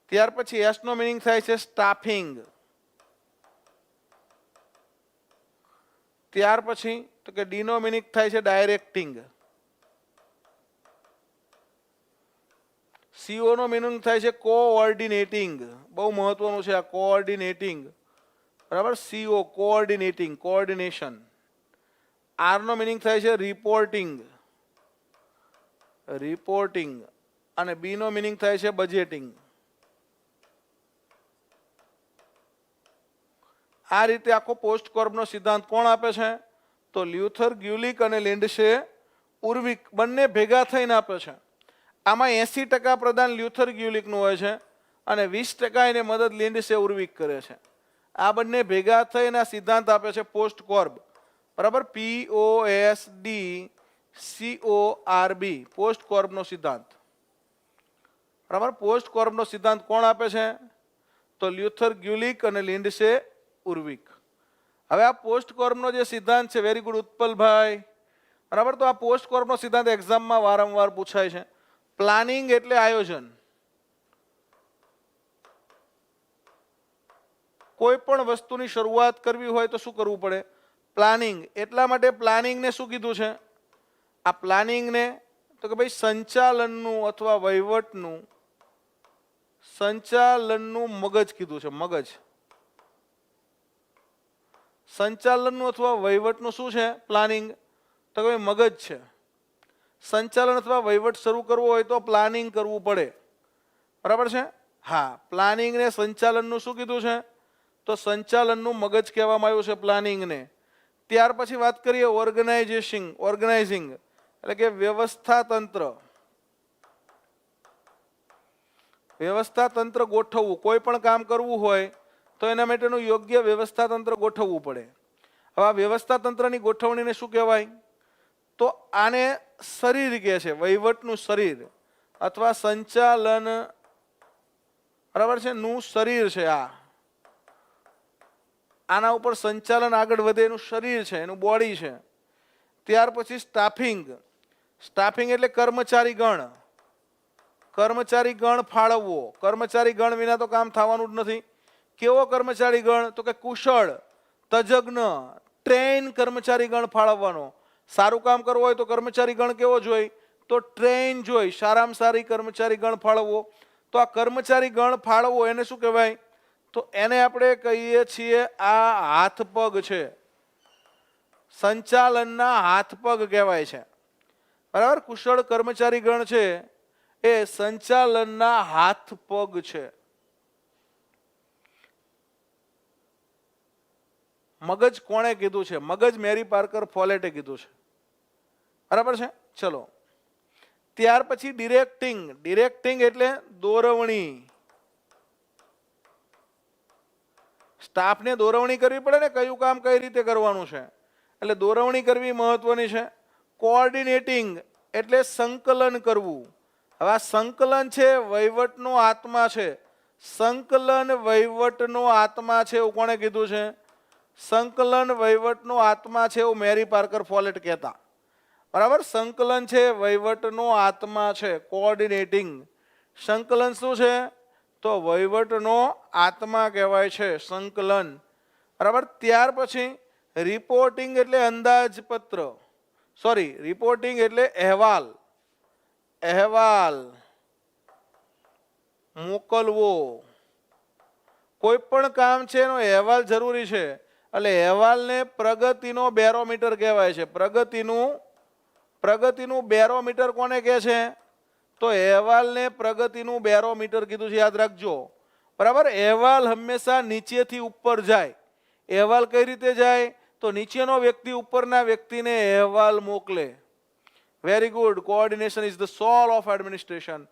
ત્યાર પછી S નો મીનિંગ થાય છે સ્ટાફિંગ ત્યાર પછી તો કે D નો મીનિંગ થાય છે ડાયરેક્ટિંગ CO નો મીનિંગ થાય છે કોઓર્ડિનેટિંગ બહુ મહત્વનું છે આ કોઓર્ડિનેટિંગ બરાબર CO કોઓર્ડિનેટિંગ કોઓર્ડિનેશન R નો મીનિંગ થાય છે રિપોર્ટિંગ રિપોર્ટિંગ અને B નો મીનિંગ થાય છે બજેટિંગ આ રીતે આખો પોસ્ટ કોર્બનો સિદ્ધાંત કોણ આપે છે તો લ્યુથર ગ્યુલિક અને લિન્ડસે ઉર્વિક બંને ભેગા થઈને આપે છે આમાં 80% પ્રદાન લ્યુથર ગ્યુલિકનું હોય છે અને 20% એને મદદ લિન્ડસે ઉર્વિક કરે છે આ બંને ભેગા થઈને આ સિદ્ધાંત આપે છે પોસ્ટ કોર્બ બરાબર POSDCORB પોસ્ટ કોર્બનો સિદ્ધાંત બરાબર પોસ્ટ કોર્બનો સિદ્ધાંત કોણ આપે છે તો લ્યુથર ગ્યુલિક અને લિન્ડસે ઉર્વિક હવે આ પોસ્ટ કોર્બનો જે સિદ્ધાંત છે વેરી ગુડ ઉત્પલભાઈ બરાબર તો આ પોસ્ટ કોર્બનો સિદ્ધાંત એક્ઝામમાં વારંવાર પૂછાય છે પ્લાનિંગ એટલે આયોજન કોઈ પણ વસ્તુની શરૂઆત કરવી હોય તો શું કરવું પડે પ્લાનિંગ એટલા માટે પ્લાનિંગને શું કીધું છે આ પ્લાનિંગને તો કે ભાઈ સંચાલનનું અથવા વહીવટનું સંચાલનનું મગજ કીધું છે મગજ સંચાલનનું અથવા વહીવટનું શું છે પ્લાનિંગ તો કે મગજ છે સંચાલન અથવા વહીવટ શરૂ કરવો હોય તો પ્લાનિંગ કરવું પડે બરાબર છે હા પ્લાનિંગ ને સંચાલનનું શું કીધું છે તો સંચાલનનું મગજ કહેવામાં આવ્યું છે પ્લાનિંગને ત્યાર પછી વાત કરીએ ઓર્ગેનાઇઝિંગ એટલે કે વ્યવસ્થા તંત્ર ગોઠવવું કોઈ પણ કામ કરવું હોય તો એના માટેનું યોગ્ય વ્યવસ્થા તંત્ર ગોઠવવું પડે હવે આ વ્યવસ્થા તંત્રની ગોઠવણીને શું કહેવાય તો આને શરીર કહે છે વહીવટનું શરીર અથવા સંચાલન બરાબર છે નું શરીર છે આના ઉપર સંચાલન આગળ વધે એનું શરીર છે એનું બોડી છે ત્યાર પછી સ્ટાફિંગ એટલે કર્મચારી ગણ. કર્મચારી ગણ ફાળવવો. કર્મચારી ગણ વિના તો કામ થવાનું જ નથી. કેવો કર્મચારી ગણ? તો કે કુશળ, તજજ્ઞ, ટ્રેન કર્મચારી ગણ ફાળવવાનો. સારું કામ કરવું હોય તો કર્મચારી ગણ કેવો જોઈએ? તો ટ્રેન જોઈ. સારામાં સારી કર્મચારી ગણ ફાળવવો. તો આ કર્મચારી ગણ ફાળવવો એને શું કહેવાય? તો એને આપણે કહીએ છીએ આ હાથ પગ છે. સંચાલનના હાથ પગ કહેવાય છે. બરાબર? કુશળ કર્મચારી ગણ છે એ સંચાલનના હાથ પગ છે. મગજ કોણે કીધું છે? મગજ મેરી પાર્કર ફોલેટે કીધું છે. બરાબર છે? ચલો, ત્યાર પછી ડિરેક્ટિંગ. ડિરેક્ટિંગ એટલે દોરવણી. સ્ટાફને દોરવણી કરવી પડે ને, કયું કામ કઈ રીતે કરવાનું છે, એટલે દોરવણી કરવી મહત્વની છે. કોઓર્ડિનેટિંગ એટલે સંકલન કરવું. હવે આ સંકલન છે વહીવટનો આત્મા છે. સંકલન વહીવટનો આત્મા છે એવું કોણે કીધું છે? સંકલન વહીવટનો આત્મા છે એવું મેરી પાર્કર ફોલેટ કહેતા. બરાબર? સંકલન છે વહીવટનો આત્મા છે. કોઓર્ડિનેટિંગ. સંકલન શું છે? તો વહીવટનો આત્મા કહેવાય છે સંકલન. બરાબર? ત્યાર પછી રિપોર્ટિંગ એટલે અંદાજપત્ર. સોરી, રિપોર્ટિંગ એટલે અહેવાલ. અહેવાલ મોકલવો. કોઈ પણ કામ છે એનો અહેવાલ જરૂરી છે, એટલે અહેવાલને પ્રગતિનો બેરોમીટર કહેવાય છે. પ્રગતિનું બેરોમીટર કોને કહે છે? તો અહેવાલને પ્રગતિનું બેરોમીટર કીધું છે, યાદ રાખજો. બરાબર? અહેવાલ હંમેશા નીચેથી ઉપર જાય. અહેવાલ કઈ રીતે જાય? તો નીચેનો વ્યક્તિ ઉપરના વ્યક્તિને અહેવાલ મોકલે. Very good. Coordination is the solve of administration.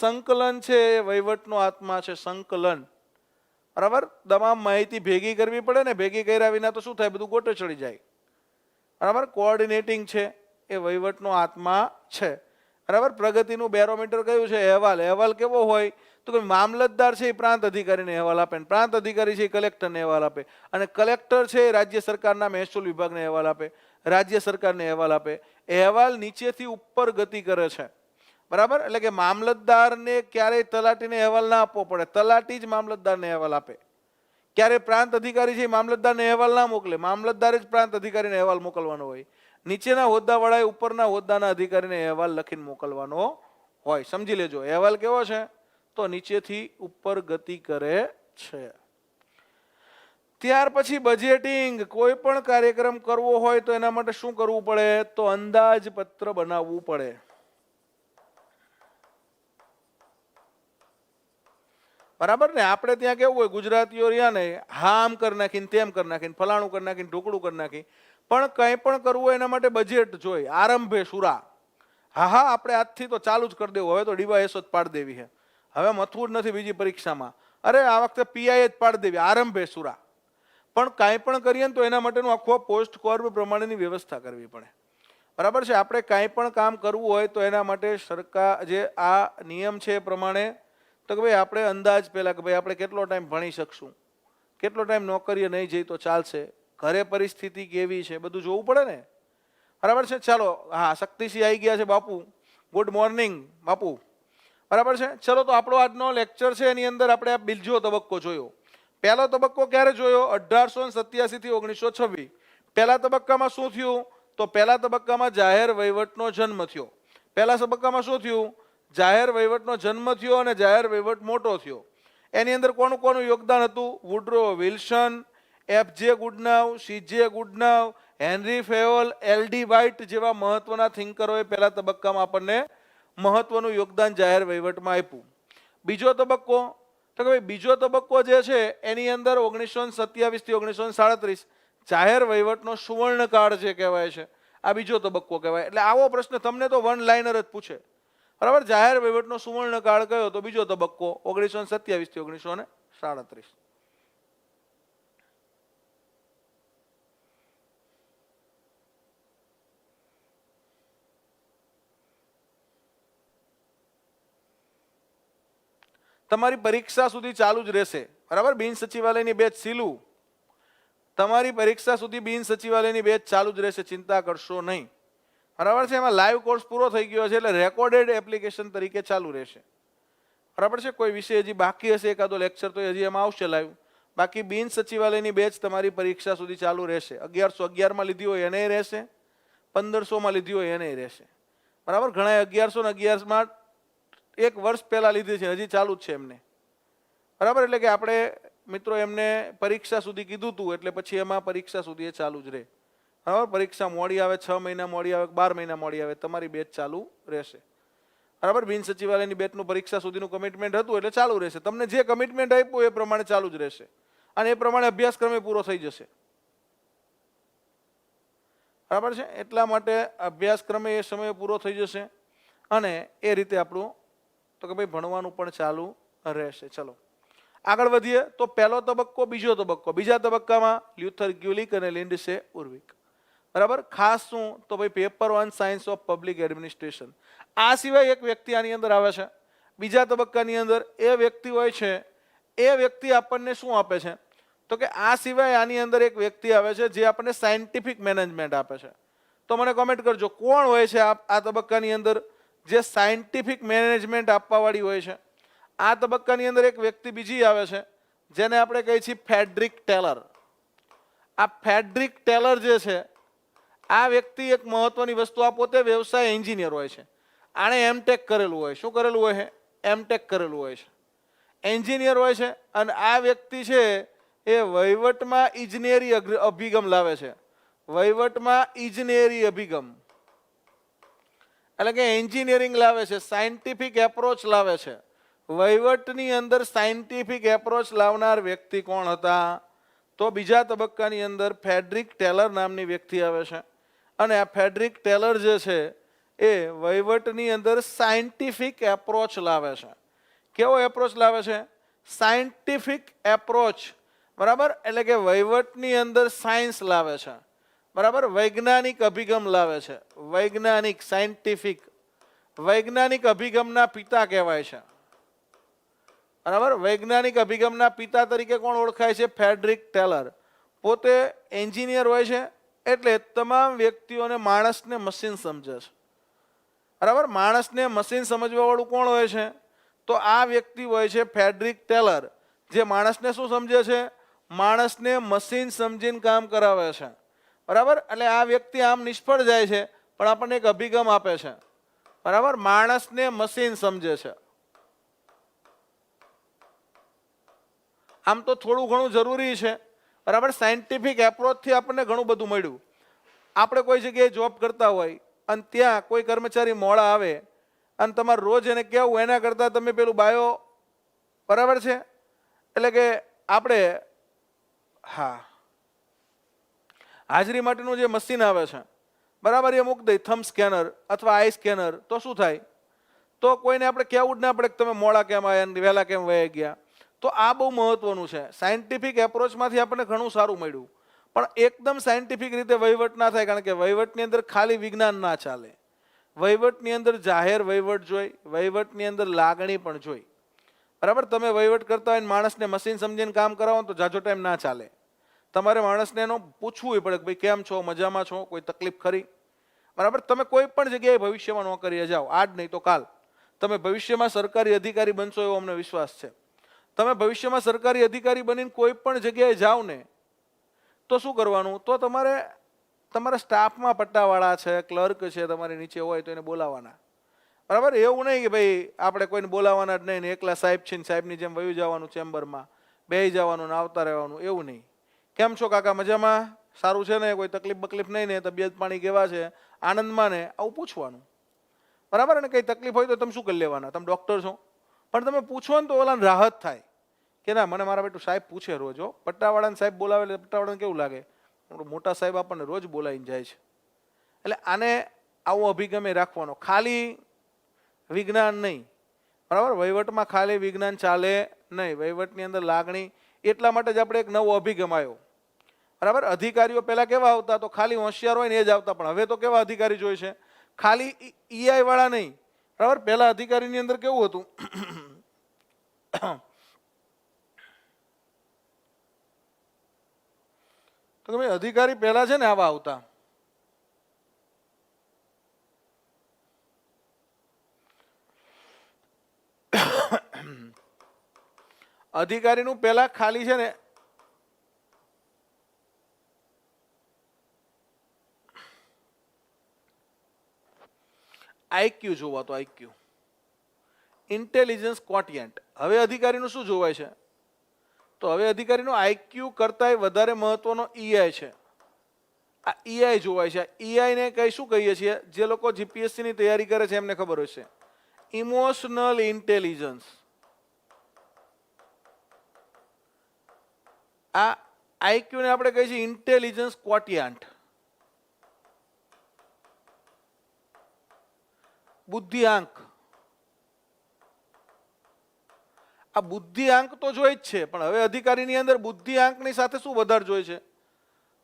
સંકલન છે એ વહીવટનો આત્મા છે. સંકલન. બરાબર? તમામ માહિતી ભેગી કરવી પડે ને, ભેગી કર્યા વિના તો શું થાય? બધું ગોટે ચડી જાય. બરાબર? કોઓર્ડિનેટિંગ છે એ વહીવટનો આત્મા છે. બરાબર? પ્રગતિનું બેરોમીટર કયું છે? અહેવાલ. અહેવાલ કેવો હોય? તો કે મામલતદાર છે એ પ્રાંત અધિકારીને અહેવાલ આપે, પ્રાંત અધિકારી છે એ કલેક્ટરને અહેવાલ આપે, અને કલેક્ટર છે એ રાજ્ય સરકારના મહેસૂલ વિભાગને અહેવાલ આપે, રાજ્ય સરકારને અહેવાલ આપે. અહેવાલ નીચેથી ઉપર ગતિ કરે છે. બરાબર? એટલે કે મામલતદારને ક્યારેય તલાટીને અહેવાલ ના આપવો પડે, તલાટી જ મામલતદારને અહેવાલ આપે. ક્યારે પ્રાંત અધિકારી છે એ મામલતદારને અહેવાલ ના મોકલે, મામલતદારે જ પ્રાંત અધિકારીને અહેવાલ મોકલવાનો હોય. નીચેના હોદ્દાવાળાએ ઉપરના હોદ્દાના અધિકારીને અહેવાલ લખીને મોકલવાનો હોય. સમજી લેજો. અહેવાલ કેવો છે? તો નીચેથી ઉપર ગતિ કરે છે. ત્યાર પછી બજેટિંગ. કોઈ પણ કાર્યક્રમ કરવો હોય તો એના માટે શું કરવું પડે? તો અંદાજપત્ર બનાવવું પડે. બરાબર ને? આપણે ત્યાં કેવું હોય, ગુજરાતીઓ રહ્યા ને, હા આમ કરી નાખીને, તેમ કરી નાખીને, ફલાણું કરી નાખીને, ઢોકળું કરી નાખી. પણ કંઈ પણ કરવું હોય એના માટે બજેટ જોઈએ. આરંભે સુરા. હા આપણે આજથી તો ચાલુ જ કરી દેવું. હવે તો ડીવાયએસઓ જ પાડી દેવી છે. હવે મથવું જ નથી બીજી પરીક્ષામાં. અરે આ વખતે પીઆઈ જ પાડી દેવી. આરંભે સુરા. પણ કાંઈ પણ કરીએ ને તો એના માટેનું આખો પોસ્ટ કોર્પ પ્રમાણેની વ્યવસ્થા કરવી પડે. બરાબર છે? આપણે કાંઈ પણ કામ કરવું હોય તો એના માટે સરકાર જે આ નિયમ છે એ પ્રમાણે, તો કે ભાઈ આપણે અંદાજ પહેલા કે ભાઈ આપણે કેટલો ટાઈમ ભણી શકશું, કેટલો ટાઈમ નોકરીએ નહીં જઈ તો ચાલશે, ઘરે પરિસ્થિતિ કેવી છે, બધું જોવું પડે ને. બરાબર છે? ચાલો, હા શક્તિસિંહ આવી ગયા છે બાપુ. ગુડ મોર્નિંગ બાપુ. બરાબર છે? ચલો, તો આપણો આજનો લેક્ચર છે એની અંદર આપણે આ બીજો તબક્કો જોયો. પહેલો તબક્કો ક્યારે જોયો? 1887 થી 1926. પહેલા તબક્કામાં શું થયું? તો પહેલા તબક્કામાં જાહેર વહીવટનો જન્મ થયો. પહેલા તબક્કામાં શું થયું? જાહેર વહીવટનો જન્મ થયો અને જાહેર વહીવટ મોટો થયો. એની અંદર કોનું કોનું યોગદાન હતું? વુડરો વિલ્સન, એફ.જે. ગુડનાવ, સી.જે. ગુડનાવ, હેનરી ફેવલ, એલ.ડી. વ્હાઇટ જેવા મહત્વના થિંકરોએ પહેલા તબક્કામાં આપણને મહત્વનું યોગદાન જાહેર વહીવટમાં આપ્યું. બીજો તબક્કો, તો કે ભાઈ બીજો તબક્કો જે છે એની અંદર 1927 થી 1937 જાહેર વહીવટનો સુવર્ણકાળ જે કહેવાય છે, આ બીજો તબક્કો કહેવાય. એટલે આવો પ્રશ્ન તમને તો વન લાઇનર જ પૂછે. બરાબર? જાહેર વહીવટનો સુવર્ણકાળ કયો? તો બીજો તબક્કો 1927 થી 1937. તમારી પરીક્ષા સુધી ચાલુ જ રહેશે. બરાબર? બિન સચિવાલયની બેચ સીલું, તમારી પરીક્ષા સુધી બિન સચિવાલયની બેચ ચાલુ જ રહેશે, ચિંતા કરશો નહીં. બરાબર છે. એમાં લાઈવ કોર્સ પૂરો થઈ ગયો છે એટલે રેકોર્ડેડ એપ્લિકેશન તરીકે ચાલુ રહેશે. બરાબર છે. કોઈ વિષય હજી બાકી હશે, એકાદો લેક્ચર તો હજી એમાં આવશે લાઈવ. બાકી બિન સચિવાલયની બેચ તમારી પરીક્ષા સુધી ચાલુ રહેશે. 1111માં લીધી હોય એને રહેશે, 1500માં લીધી હોય એને રહેશે. બરાબર. ઘણા 1111માં એક વર્ષ પહેલા લીધી છે, હજી ચાલુ જ છે એમને. બરાબર. એટલે કે આપણે મિત્રો એમને પરીક્ષા સુધી કીધું હતું એટલે પછી એમાં પરીક્ષા સુધી એ ચાલુ જ રહે. બરાબર. પરીક્ષા મોડી આવે, 6 મહિના મોડી આવે, 12 મહિના મોડી આવે, તમારી બેચ ચાલુ રહેશે. બરાબર. બિન સચિવાલયની બેચનું પરીક્ષા સુધીનું કમિટમેન્ટ હતું એટલે ચાલુ રહેશે. તમને જે કમિટમેન્ટ આપ્યું એ પ્રમાણે ચાલુ જ રહેશે અને એ પ્રમાણે અભ્યાસક્રમે પૂરો થઈ જશે. બરાબર છે. એટલા માટે અભ્યાસક્રમે એ સમયે પૂરો થઈ જશે અને એ રીતે આપણું તો કે ભાઈ ભણવાનું પણ ચાલુ રહેશે. ચલો આગળ વધીએ તો પહેલો તબક્કો, બીજો તબક્કો. બીજા તબક્કામાં લ્યુથર ગ્યુલિક અને લિન્ડસે ઉર્વિક. બરાબર. ખાસ શું તો ભાઈ paper on science of public administration. આ સિવાય એક વ્યક્તિ આની અંદર આવે છે. બીજા તબક્કાની અંદર એ વ્યક્તિ હોય છે, એ વ્યક્તિ આપણને શું આપે છે તો કે આ સિવાય આની અંદર એક વ્યક્તિ આવે છે જે આપણને સાયન્ટિફિક મેનેજમેન્ટ આપે છે. તો મને કોમેન્ટ કરજો કોણ હોય છે આ તબક્કાની અંદર જે સાયન્ટિફિક મેનેજમેન્ટ આપવાવાળી હોય છે. આ તબક્કાની અંદર એક વ્યક્તિ બીજી આવે છે જેને આપણે કહીએ છીએ ફેડરિક ટેલર. આ ફેડરિક ટેલર જે છે આ વ્યક્તિ એક મહત્વની વસ્તુ, આ પોતે વ્યવસાય એન્જિનિયર હોય છે. આણે એમટેક કરેલું હોય. શું કરેલું હોય છે? એમટેક કરેલું હોય છે. એન્જિનિયર હોય છે અને આ વ્યક્તિ છે એ વહીવટમાં ઇજનેરી અભિગમ લાવે છે. વહીવટમાં ઇજનેરી અભિગમ એટલે કે એન્જિનિયરિંગ લાવે છે, સાયન્ટિફિક એપ્રોચ લાવે છે. વહીવટની અંદર સાયન્ટિફિક એપ્રોચ લાવનાર વ્યક્તિ કોણ હતા તો બીજા તબક્કાની અંદર ફેડરિક ટેલર નામની વ્યક્તિ આવે છે. અને આ ફેડરિક ટેલર જે છે એ વહીવટની અંદર સાયન્ટિફિક એપ્રોચ લાવે છે. કેવો એપ્રોચ લાવે છે? Scientific approach. બરાબર. એટલે કે વહીવટની અંદર સાયન્સ લાવે છે. બરાબર. વૈજ્ઞાનિક અભિગમ લાવે છે. વૈજ્ઞાનિક, સાયન્ટિફિક. વૈજ્ઞાનિક અભિગમના પિતા કહેવાય છે. બરાબર. વૈજ્ઞાનિક અભિગમના પિતા તરીકે કોણ ઓળખાય છે? Frederick Taylor. પોતે એન્જિનિયર હોય છે એટલે તમામ વ્યક્તિઓને માણસને મશીન સમજે છે. બરાબર. માણસને મશીન સમજવા વાળું કોણ હોય છે તો આ વ્યક્તિ હોય છે ફેડરિક ટેલર, જે માણસને શું સમજે છે? માણસને મશીન સમજીને કામ કરાવે છે. બરાબર. એટલે આ વ્યક્તિ આમ નિષ્ફળ જાય છે પણ આપણને એક અભિગમ આપે છે. બરાબર. માણસને મશીન સમજે છે. આમ તો થોડું ઘણું જરૂરી છે. બરાબર. સાયન્ટિફિક એપ્રોચથી આપણને ઘણું બધું મળ્યું. આપણે કોઈ જગ્યાએ જોબ કરતા હોય અને ત્યાં કોઈ કર્મચારી મોડા આવે અને તમારે રોજ એને કહેવું એના કરતાં તમે પેલું બાયો, બરાબર છે, એટલે કે આપણે હાજરી માટેનું જે મશીન આવે છે, બરાબર, એ મૂકી દઈ થમ્બ સ્કેનર અથવા આઈ સ્કેનર, તો શું થાય? તો કોઈને આપણે કહેવું જ ના પડે કે તમે મોડા કેમ આવ્યા, વહેલા કેમ વહી ગયા. તો આ બહુ મહત્વનું છે. સાયન્ટિફિક એપ્રોચમાંથી આપણને ઘણું સારું મળ્યું. પણ એકદમ સાયન્ટિફિક રીતે વહીવટ ના થાય, કારણ કે વહીવટની અંદર ખાલી વિજ્ઞાન ના ચાલે. વહીવટની અંદર જાહેર વહીવટ જોઈ, વહીવટની અંદર લાગણી પણ જોઈ. બરાબર. તમે વહીવટ કરતા હોય માણસને મશીન સમજીને કામ કરાવો તો જાજો ટાઈમ ના ચાલે. તમારે માણસને એનો પૂછવું પડે કે ભાઈ કેમ છો, મજામાં છો, કોઈ તકલીફ ખરી? બરાબર. તમે કોઈ પણ જગ્યાએ ભવિષ્યમાં નોકરીએ જાઓ, આજ નહીં તો કાલ તમે ભવિષ્યમાં સરકારી અધિકારી બનશો એવો અમને વિશ્વાસ છે. તમે ભવિષ્યમાં સરકારી અધિકારી બનીને કોઈ પણ જગ્યાએ જાઓ ને તો શું કરવાનું? તો તમારે તમારા સ્ટાફમાં પટ્ટાવાળા છે, ક્લર્ક છે, તમારી નીચે હોય તો એને બોલાવવાના. બરાબર. એવું નહીં કે ભાઈ આપણે કોઈને બોલાવવાના જ નહીં ને એકલા સાહેબ છે ને સાહેબની જેમ વયું જવાનું ચેમ્બરમાં, બેસી જવાનું ને આવતા રહેવાનું, એવું નહીં. કેમ છો કાકા, મજામાં? સારું છે ને? કોઈ તકલીફ બકલીફ નહીં ને? તબિયત પાણી કેવા છે? આનંદમાં ને? આવું પૂછવાનું. બરાબર. અને કંઈ તકલીફ હોય તો તમે શું કરી લેવાના? તમે ડૉક્ટર છો પણ તમે પૂછો ને તો ઓલાને રાહત થાય કે ના, મને મારા બેટું સાહેબ પૂછે રોજ. પટ્ટાવાળાને સાહેબ બોલાવે એટલે પટ્ટાવાળાને કેવું લાગે? મોટા સાહેબ આપણને રોજ બોલાવીને જાય છે. એટલે આને આવો અભિગમે રાખવાનો, ખાલી વિજ્ઞાન નહીં. બરાબર. વહીવટમાં ખાલી વિજ્ઞાન ચાલે નહીં, વહીવટની અંદર લાગણી. એટલા માટે જ આપણે એક નવો અભિગમ આવ્યો. બરાબર. અધિકારીઓ પહેલા કેવા આવતા? તો ખાલી હોશિયાર હોય ને એ જ આવતા. પણ હવે તો કેવા અધિકારી જોઈ છે? ખાલી ઈઆઈ વાળા નહીં. બરાબર. પહેલા અધિકારીની અંદર કેવું હતું? તો ભાઈ અધિકારી પહેલા છે ને આવા આવતા. અધિકારીનું પહેલા ખાલી છે ને આઈક્યુ જોવા તો આઈક્યુ ઇન્ટેલિજન્સ ક્વોટિયન્ટ. હવે અધિકારીનું શું જોવાય છે? તો હવે અધિકારીનું આઈક્યુ કરતાંય વધારે મહત્વનો ઈઆઈ છે. આ ઈઆઈ જોવાય છે. ઈઆઈ ને કઈ શું કહીએ છીએ? જે લોકો જીપીએસસી ની તૈયારી કરે છે એમને ખબર હશે. Emotional intelligence. આ આઈક્યુ ને આપણે કહીએ છીએ ઇન્ટેલિજન્સ ક્વોટિયન્ટ. બુદ્ધિઆંક. આ બુદ્ધિઆંક તો જોઈ જ છે, પણ હવે અધિકારીની અંદર બુદ્ધિઆંકની સાથે શું વધારે જોઈએ છે?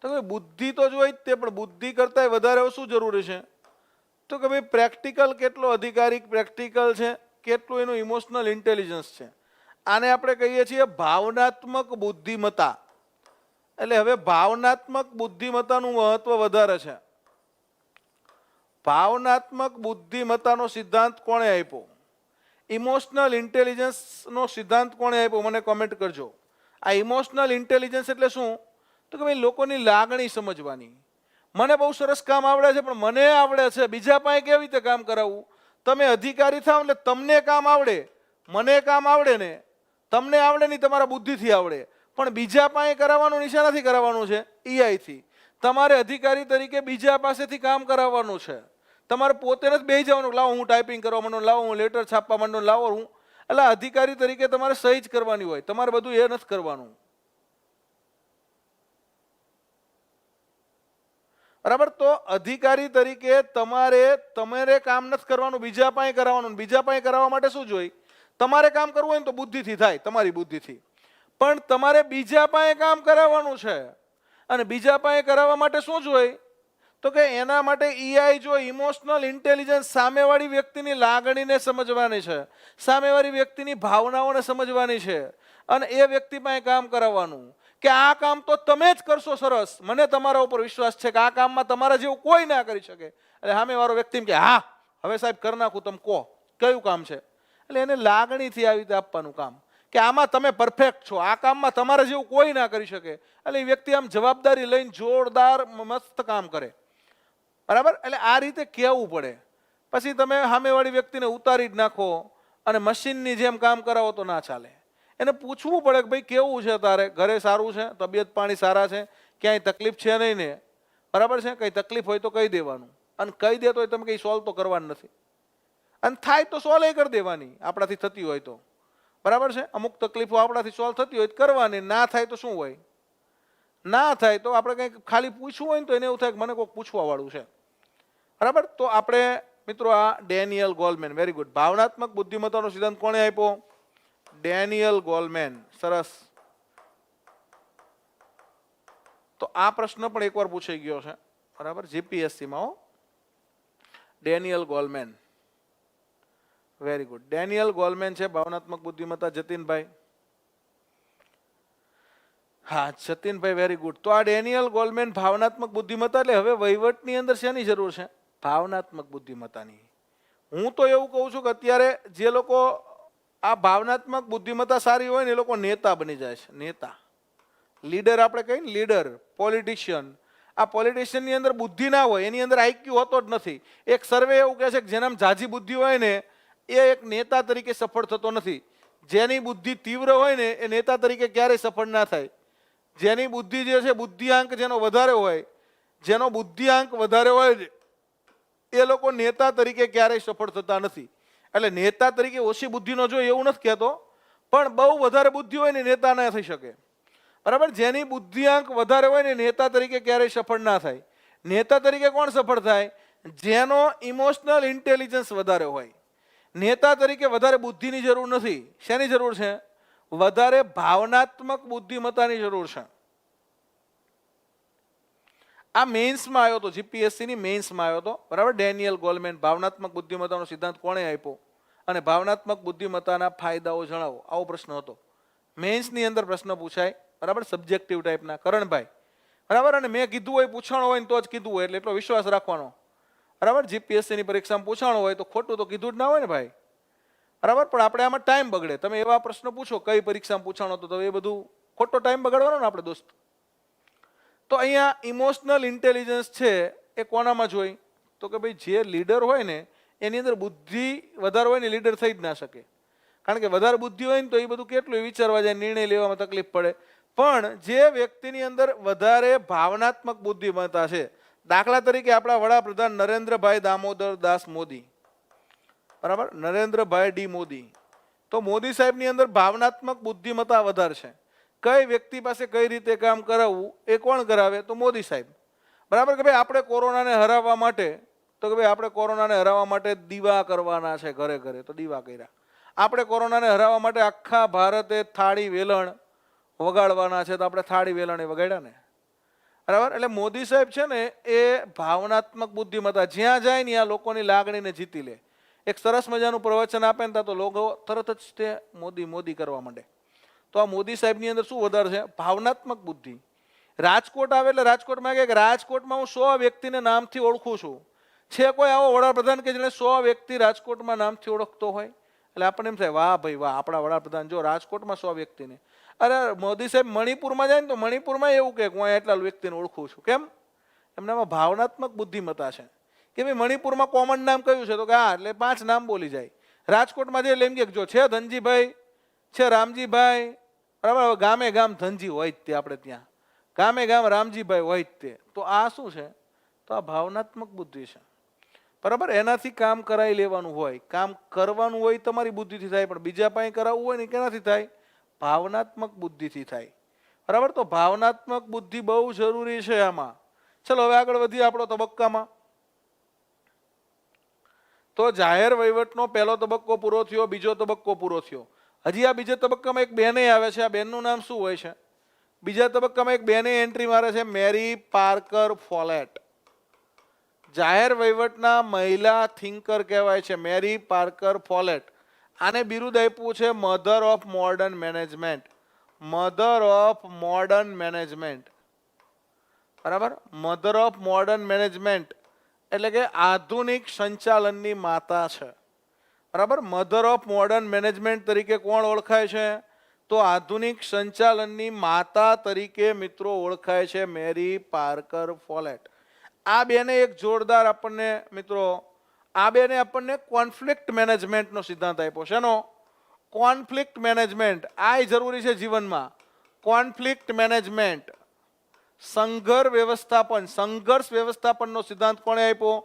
તો કે બુદ્ધિ તો જોઈ જ તે, પણ બુદ્ધિ કરતા વધારે શું જરૂરી છે? તો કે ભાઈ પ્રેક્ટિકલ કેટલો અધિકારી પ્રેક્ટિકલ છે, કેટલું એનું ઇમોશનલ ઇન્ટેલિજન્સ છે. આને આપણે કહીએ છીએ ભાવનાત્મક બુદ્ધિમત્તા. એટલે હવે ભાવનાત્મક બુદ્ધિમત્તાનું મહત્વ વધારે છે. ભાવનાત્મક બુદ્ધિમત્તાનો સિદ્ધાંત કોણે આપ્યો? ઇમોશનલ ઇન્ટેલિજન્સનો સિદ્ધાંત કોણે આપ્યો? મને કોમેન્ટ કરજો. આ ઇમોશનલ ઇન્ટેલિજન્સ એટલે શું? તો કે ભાઈ લોકોની લાગણી સમજવાની. મને બહુ સરસ કામ આવડે છે, પણ મને આવડે છે, બીજા પાસે કેવી રીતે કામ કરાવવું? તમે અધિકારી થાવ એટલે તમને કામ આવડે, મને કામ આવડે ને, તમને આવડે નહીં, તમારા બુદ્ધિથી આવડે, પણ બીજા પાસે કરાવવાનું નિશાનાથી કરાવવાનું છે, ઈઆઈથી. તમારે અધિકારી તરીકે બીજા પાસેથી કામ કરાવવાનું છે. તમારે પોતે નથી બેસી જવાનું, લાવો હું ટાઈપિંગ કરવા માંડો, લાવો હું લેટર છાપવા માંડો, લાવો હું. એટલે અધિકારી તરીકે તમારે સહી જ કરવાની હોય, તમારે બધું એ નથી કરવાનું. બરાબર? તો અધિકારી તરીકે તમારે કામ નથી કરવાનું, બીજા પાસે કરાવવાનું. બીજા પાસે કરાવવા માટે શું જોઈએ? તમારે કામ કરવું હોય ને તો બુદ્ધિથી થાય, તમારી બુદ્ધિથી. પણ તમારે બીજા પાસે કામ કરાવવાનું છે, અને બીજા પાસે કરાવવા માટે શું જોઈએ? તો કે એના માટે ઈઆઈ જો ઇમોશનલ ઇન્ટેલિજન્સ, સામેવાળી વ્યક્તિની લાગણીને સમજવાની છે, સામેવાળી વ્યક્તિની ભાવનાઓને સમજવાની છે, અને એ વ્યક્તિ પાસે કામ કરાવવાનું કે આ કામ તો તમે જ કરશો સરસ, મને તમારા ઉપર વિશ્વાસ છે કે આ કામમાં તમારા જેવું કોઈ ના કરી શકે. એટલે સામેવાળો વ્યક્તિ કે હા હવે સાહેબ કરી નાખું, તમે કહો કયું કામ છે. એટલે એને લાગણીથી આવી રીતે આપવાનું કામ કે આમાં તમે પરફેક્ટ છો, આ કામમાં તમારા જેવું કોઈ ના કરી શકે. એટલે એ વ્યક્તિ આમ જવાબદારી લઈને જોરદાર મસ્ત કામ કરે. બરાબર? એટલે આ રીતે કહેવું પડે. પછી તમે સામેવાળી વ્યક્તિને ઉતારી જ નાખો અને મશીનની જેમ કામ કરાવો તો ના ચાલે. એને પૂછવું પડે કે ભાઈ કેવું છે, તારે ઘરે સારું છે, તબિયત પાણી સારા છે, ક્યાંય તકલીફ છે નહીં ને? બરાબર છે? કંઈ તકલીફ હોય તો કહી દેવાનું, અને કહી દે તો તમે કંઈ સોલ્વ તો કરવાનું નથી, અને થાય તો સોલ્વ કરી દેવાની આપણાથી થતી હોય તો. બરાબર છે? અમુક તકલીફો આપણાથી સોલ્વ થતી હોય તો કરવાની, ના થાય તો શું હોય? ના થાય તો આપણે કંઈક ખાલી પૂછવું હોય ને તો એને એવું થાય કે મને કોઈક પૂછવા વાળું છે. બરાબર? તો આપણે મિત્રો આ ડેનિયલ ગોલમેન, વેરી ગુડ. ભાવનાત્મક બુદ્ધિમત્તાનો સિદ્ધાંત કોણે આપ્યો? Daniel Goleman. સરસ. તો આ પ્રશ્ન પણ એકવાર પૂછાઈ ગયો છે, બરાબર, જીપીએસસીમાં. Daniel Goleman, very good. Daniel Goleman છે ભાવનાત્મક બુદ્ધિમત્તા. જતીનભાઈ, હા જતીનભાઈ, વેરી ગુડ. તો આ ડેનિયલ ગોલમેન ભાવનાત્મક બુદ્ધિમત્તા, એટલે હવે વહીવટની અંદર શેની જરૂર છે? ભાવનાત્મક બુદ્ધિમત્તાની. હું તો એવું કહું છું કે અત્યારે જે લોકો આ ભાવનાત્મક બુદ્ધિમત્તા સારી હોય ને એ લોકો નેતા બની જાય છે. નેતા, લીડર આપણે કહીએ ને, લીડર, પોલિટિશિયન. આ પોલિટિશિયનની અંદર બુદ્ધિ ના હોય, એની અંદર આઈક્યુ હોતો જ નથી. એક સર્વે એવું કહે છે કે જેનામાં ઝાઝી બુદ્ધિ હોય ને એ એક નેતા તરીકે સફળ થતો નથી. જેની બુદ્ધિ તીવ્ર હોય ને એ નેતા તરીકે ક્યારેય સફળ ના થાય. જેની બુદ્ધિ જે છે, બુદ્ધિઆંક જેનો વધારે હોય, જેનો બુદ્ધિઆંક વધારે હોય એ લોકો નેતા તરીકે ક્યારેય સફળ થતા નથી. એટલે નેતા તરીકે ઓછી બુદ્ધિનો જોઈએ એવું નથી કહેતો, પણ બહુ વધારે બુદ્ધિ હોય ને નેતા ના થઈ શકે. બરાબર? જેની બુદ્ધિઆંક વધારે હોય ને નેતા તરીકે ક્યારેય સફળ ના થાય. નેતા તરીકે કોણ સફળ થાય? જેનો ઇમોશનલ ઇન્ટેલિજન્સ વધારે હોય. નેતા તરીકે વધારે બુદ્ધિની જરૂર નથી. શેની જરૂર છે? વધારે ભાવનાત્મક બુદ્ધિમત્તાની જરૂર છે. આ મેઇન્સમાં આવ્યો હતો, જીપીએસસીની મેઇન્સમાં આવ્યો હતો. બરાબર? ડેનિયલ ગોલમેન, ભાવનાત્મક બુદ્ધિમત્તાનો સિદ્ધાંત કોણે આપ્યો અને ભાવનાત્મક બુદ્ધિમત્તાના ફાયદાઓ જણાવો, આવો પ્રશ્ન હતો. મેઇન્સની અંદર પ્રશ્ન પૂછાય. બરાબર? સબ્જેક્ટિવ ટાઈપના. કરણભાઈ, બરાબર? અને મેં કીધું હોય, પૂછાણો હોય ને તો જ કીધું હોય, એટલે એટલો વિશ્વાસ રાખવાનો. બરાબર? જીપીએસસીની પરીક્ષામાં પૂછાણો હોય તો ખોટું તો કીધું જ ના હોય ને ભાઈ. બરાબર, પણ આપણે આમાં ટાઈમ બગડે. તમે એવા પ્રશ્ન પૂછો કઈ પરીક્ષામાં પૂછાણો તો એ બધું ખોટો ટાઈમ બગાડવાનો ને આપણે દોસ્ત. તો અહીંયા ઇમોશનલ ઇન્ટેલિજન્સ છે એ કોનામાં જોઈ? તો કે ભાઈ જે લીડર હોય ને એની અંદર બુદ્ધિ વધારે હોય ને લીડર થઈ જ ના શકે. કારણ કે વધારે બુદ્ધિ હોય ને તો એ બધું કેટલું વિચારવા જાય, નિર્ણય લેવામાં તકલીફ પડે. પણ જે વ્યક્તિની અંદર વધારે ભાવનાત્મક બુદ્ધિમત્તા છે, દાખલા તરીકે આપણા વડાપ્રધાન નરેન્દ્રભાઈ દામોદર દાસ મોદી, બરાબર, નરેન્દ્રભાઈ ડી મોદી, તો મોદી સાહેબની અંદર ભાવનાત્મક બુદ્ધિમત્તા વધારે છે. કઈ વ્યક્તિ પાસે કઈ રીતે કામ કરાવવું એ કોણ કરાવે? તો મોદી સાહેબ. બરાબર કે ભાઈ આપણે કોરોનાને હરાવવા માટે, તો કે ભાઈ આપણે કોરોનાને હરાવવા માટે દીવા કરવાના છે ઘરે ઘરે, તો દીવા કર્યા. આપણે કોરોનાને હરાવવા માટે આખા ભારતે થાળી વેલણ વગાડવાના છે, તો આપણે થાળી વેલણ એ વગાડ્યા ને. બરાબર, એટલે મોદી સાહેબ છે ને એ ભાવનાત્મક બુદ્ધિમત્તા, જ્યાં જાય ને ત્યાં લોકોની લાગણીને જીતી લે. એક સરસ મજાનું પ્રવચન આપે ને તો લોકો તરત જ તે મોદી મોદી કરવા માંડે. તો આ મોદી સાહેબની અંદર શું વધારે છે? ભાવનાત્મક બુદ્ધિ. રાજકોટ આવે એટલે રાજકોટમાં કે રાજકોટમાં હું 100 વ્યક્તિને નામથી ઓળખું છું. છે કોઈ આવો વડાપ્રધાન કે જેને 100 વ્યક્તિ રાજકોટમાં નામથી ઓળખતો હોય? એટલે આપણને એમ થાય વાહ ભાઈ વાહ, આપણા વડાપ્રધાન જો રાજકોટમાં 100 વ્યક્તિને. અરે મોદી સાહેબ મણિપુરમાં જાય ને તો મણિપુરમાં એવું કે હું એટલા વ્યક્તિને ઓળખું છું. કેમ? એમનામાં ભાવનાત્મક બુદ્ધિમત્તા છે કે ભાઈ મણિપુરમાં કોમન નામ કયું છે? તો કે હા, એટલે 5 નામ બોલી જાય. રાજકોટમાં જે એમ કે જો છે ધનજીભાઈ, છે રામજીભાઈ, બરાબર, ગામે ગામ ધનજી હોય જ તે, આપણે ત્યાં ગામે ગામ રામજીભાઈ હોય જ તે. તો આ શું છે? તો આ ભાવનાત્મક બુદ્ધિ છે. બરાબર, એનાથી કામ કરાવી લેવાનું હોય, કામ કરવાનું હોય તમારી બુદ્ધિથી થાય, પણ બીજા પાસે કરાવવું હોય ને કેનાથી થાય? ભાવનાત્મક બુદ્ધિથી થાય. બરાબર, તો ભાવનાત્મક બુદ્ધિ બહુ જરૂરી છે આમાં. ચલો હવે આગળ વધીએ આપણો તબક્કામાં. તો જાહેર વહીવટનો પહેલો તબક્કો પૂરો થયો, બીજો તબક્કો પૂરો થયો. હજી આ બીજા તબક્કામાં એક બેને આવે છે. આ બેનનું નામ શું હોય છે? બીજા તબક્કામાં એક બેને એન્ટ્રી મારે છે, મેરી પાર્કર ફોલેટ. જાહેર વહીવટના મહિલા થિંકર કહેવાય છે, મેરી પાર્કર ફોલેટ. આને બિરુદ આપ્યું છે mother of modern management. Mother of modern management. બરાબર, મધર ઓફ મોડર્ન મેનેજમેન્ટ એટલે કે આધુનિક સંચાલનની માતા છે. બરાબર, મધર ઓફ મોડર્ન મેનેજમેન્ટ તરીકે કોણ ઓળખાય છે? તો આધુનિક સંચાલનની માતા તરીકે મિત્રો ઓળખાય છે મેરી પાર્કર ફોલેટ. આ બેને એક જોરદાર આપણને મિત્રો, આ બેને આપણને કોન્ફ્લિક્ટ મેનેજમેન્ટનો સિદ્ધાંત આપ્યો છે. એનો કોન્ફ્લિક્ટ મેનેજમેન્ટ આ જરૂરી છે જીવનમાં. કોન્ફ્લિક્ટ મેનેજમેન્ટ, સંઘર્ષ વ્યવસ્થાપન. સંઘર્ષ વ્યવસ્થાપનનો સિદ્ધાંત કોણે આપ્યો?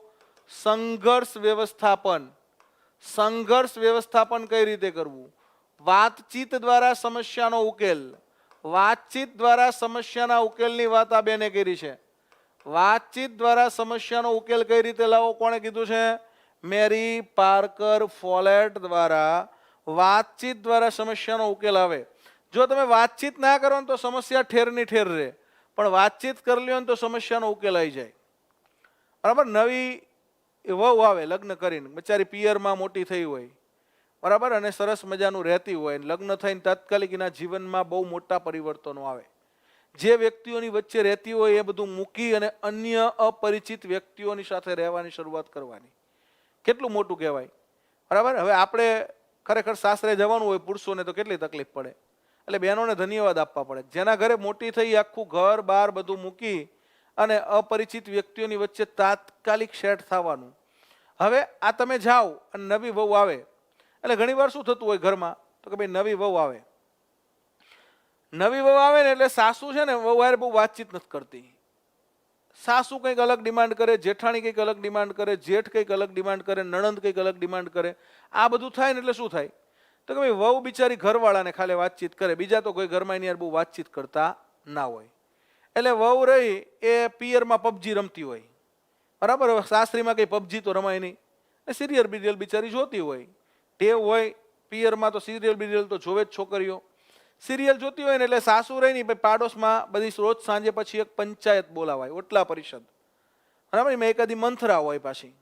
સંઘર્ષ વ્યવસ્થાપન. સંઘર્ષ વ્યવસ્થાપન કઈ રીતે કરવું? વાતચીત દ્વારા સમસ્યાનો ઉકેલ. વાતચીત દ્વારા સમસ્યાના ઉકેલની વાત આ બેને કરી છે. વાતચીત દ્વારા સમસ્યાનો ઉકેલ કઈ રીતે લાવો કોણે કીધું છે? મેરી પાર્કર ફોલેટ દ્વારા વાતચીત દ્વારા સમસ્યાનો ઉકેલ આવે. જો તમે વાતચીત ના કરો તો સમસ્યા ઠેરની ઠેર રહે, પણ વાતચીત કરી લ્યો તો સમસ્યાનો ઉકેલ આવી જાય. બરાબર, નવી વહુ આવે લગ્ન કરીને, બિચારી પિયરમાં મોટી થઈ હોય, બરાબર, અને સરસ મજાનું રહેતી હોય, લગ્ન થઈને તાત્કાલિક એના જીવનમાં બહુ મોટા પરિવર્તનો આવે. જે વ્યક્તિઓની વચ્ચે રહેતી હોય એ બધું મૂકી અને અન્ય અપરિચિત વ્યક્તિઓની સાથે રહેવાની શરૂઆત કરવાની. કેટલું મોટું કહેવાય. બરાબર, હવે આપણે ખરેખર સાસરે જવાનું હોય પુરુષોને તો કેટલી તકલીફ પડે. એટલે બહેનોને ધન્યવાદ આપવા પડે, જેના ઘરે મોટી થઈ આખું ઘર બાર બધું મૂકી અને અપરિચિત વ્યક્તિઓની વચ્ચે તાત્કાલિક સેટ થવાનું. હવે આ તમે જાઓ અને નવી વહુ આવે એટલે ઘણી વાર શું થતું હોય ઘરમાં? તો કે ભાઈ નવી વહુ આવે, નવી વહુ આવે ને એટલે સાસુ છે ને વહુ હારે બહુ વાતચીત નથી કરતી. સાસુ કંઈક અલગ ડિમાન્ડ કરે, જેઠાણી કંઈક અલગ ડિમાન્ડ કરે, જેઠ કંઈક અલગ ડિમાન્ડ કરે, નણંદ કંઈક અલગ ડિમાન્ડ કરે. આ બધું થાય ને એટલે શું થાય? તો કે ભાઈ વહુ બિચારી ઘરવાળાને ખાલી વાતચીત કરે, બીજા તો કોઈ ઘરમાં એની યાર બહુ વાતચીત કરતા ના હોય. એટલે વહુ રહી એ પિયરમાં પબજી રમતી હોય, બરાબર. સાસરીમાં કંઈ પબજી તો રમાય નહીં, સિરિયલ બિરિયલ બિચારી જોતી હોય, ટેવ હોય. પિયરમાં તો સિરિયલ બિરિયલ તો જોવે જ છોકરીઓ. સિરિયલ જોતી હોય ને એટલે સાસુ રહી ને પાડોશમાં બધી રોજ સાંજે પછી એક પંચાયત બોલાવાય, ઓટલા પરિષદ, બરાબર. એમાં એકાદી મંથરા હોય પાછી.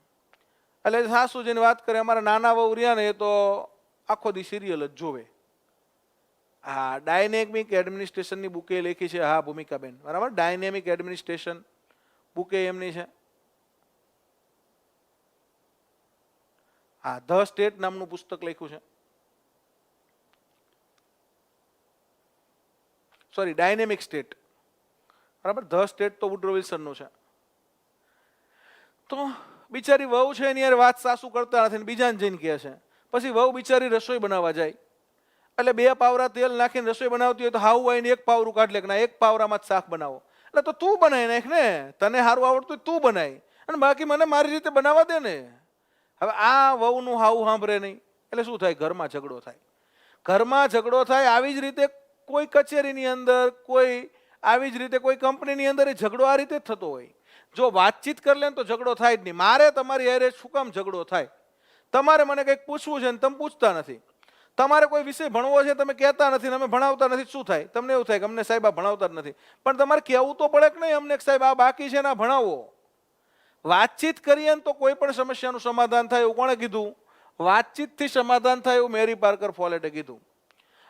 એટલે સાસુ જેની વાત કરે, અમારા નાના વહુ રહ્યા ને એ તો આખો દી સિરિયલ જ જોવે. હા, ડાયનેમિક એડમિનિસ્ટ્રેશનની બુકે લખી છે. હા ભૂમિકાબેન, બરાબર, ડાયનેમિક એડમિનિસ્ટ્રેશન બુકે એમની છે. હા, ધ સ્ટેટ નામનું પુસ્તક લખ્યું છે. સોરી ડાયનેમિક સ્ટેટ, બરાબર. ધ સ્ટેટ તો વુડરો વિલ્સનનું છે. તો બિચારી વહુ છે એની યાર વાત સાસુ કરતા નથી, બીજાને જઈને કહે છે. પછી વહુ બિચારી રસોઈ બનાવવા જાય, એટલે 2 પાવરા તેલ નાખીને રસોઈ બનાવતી હોય તો હાવ આવીને 1 પાવરું કાઢ લે કે ના 1 પાવરામાં જ શાક બનાવો. એટલે તો તું બનાવી નાખ ને, તને સારું આવડતું હોય તું બનાય, અને બાકી મને મારી રીતે બનાવવા દે ને. હવે આ વહુનું હાવ સાંભળે નહીં, એટલે શું થાય? ઘરમાં ઝઘડો થાય. ઘરમાં ઝઘડો થાય. આવી જ રીતે કોઈ કચેરીની અંદર, કોઈ આવી જ રીતે કોઈ કંપનીની અંદર એ ઝઘડો આ રીતે જ થતો હોય. જો વાતચીત કરી લે તો ઝઘડો થાય જ નહીં. મારે તમારી હારે શું કામ ઝઘડો થાય? તમારે મને કંઈક પૂછવું છે ને તમે પૂછતા નથી, તમારે કોઈ વિષય ભણવો છે તમે કહેતા નથી, અમે ભણાવતા નથી, શું થાય? તમને એવું થાય કે અમને સાહેબ આ ભણાવતા જ નથી. પણ તમારે કહેવું તો પડે કે નહીં અમને સાહેબ આ બાકી છે ને આ ભણાવો. વાતચીત કરીએ ને તો કોઈ પણ સમસ્યાનું સમાધાન થાય, એવું કોણે કીધું? વાતચીતથી સમાધાન થાય એવું મેરી પાર્કર ફોલેટે કીધું.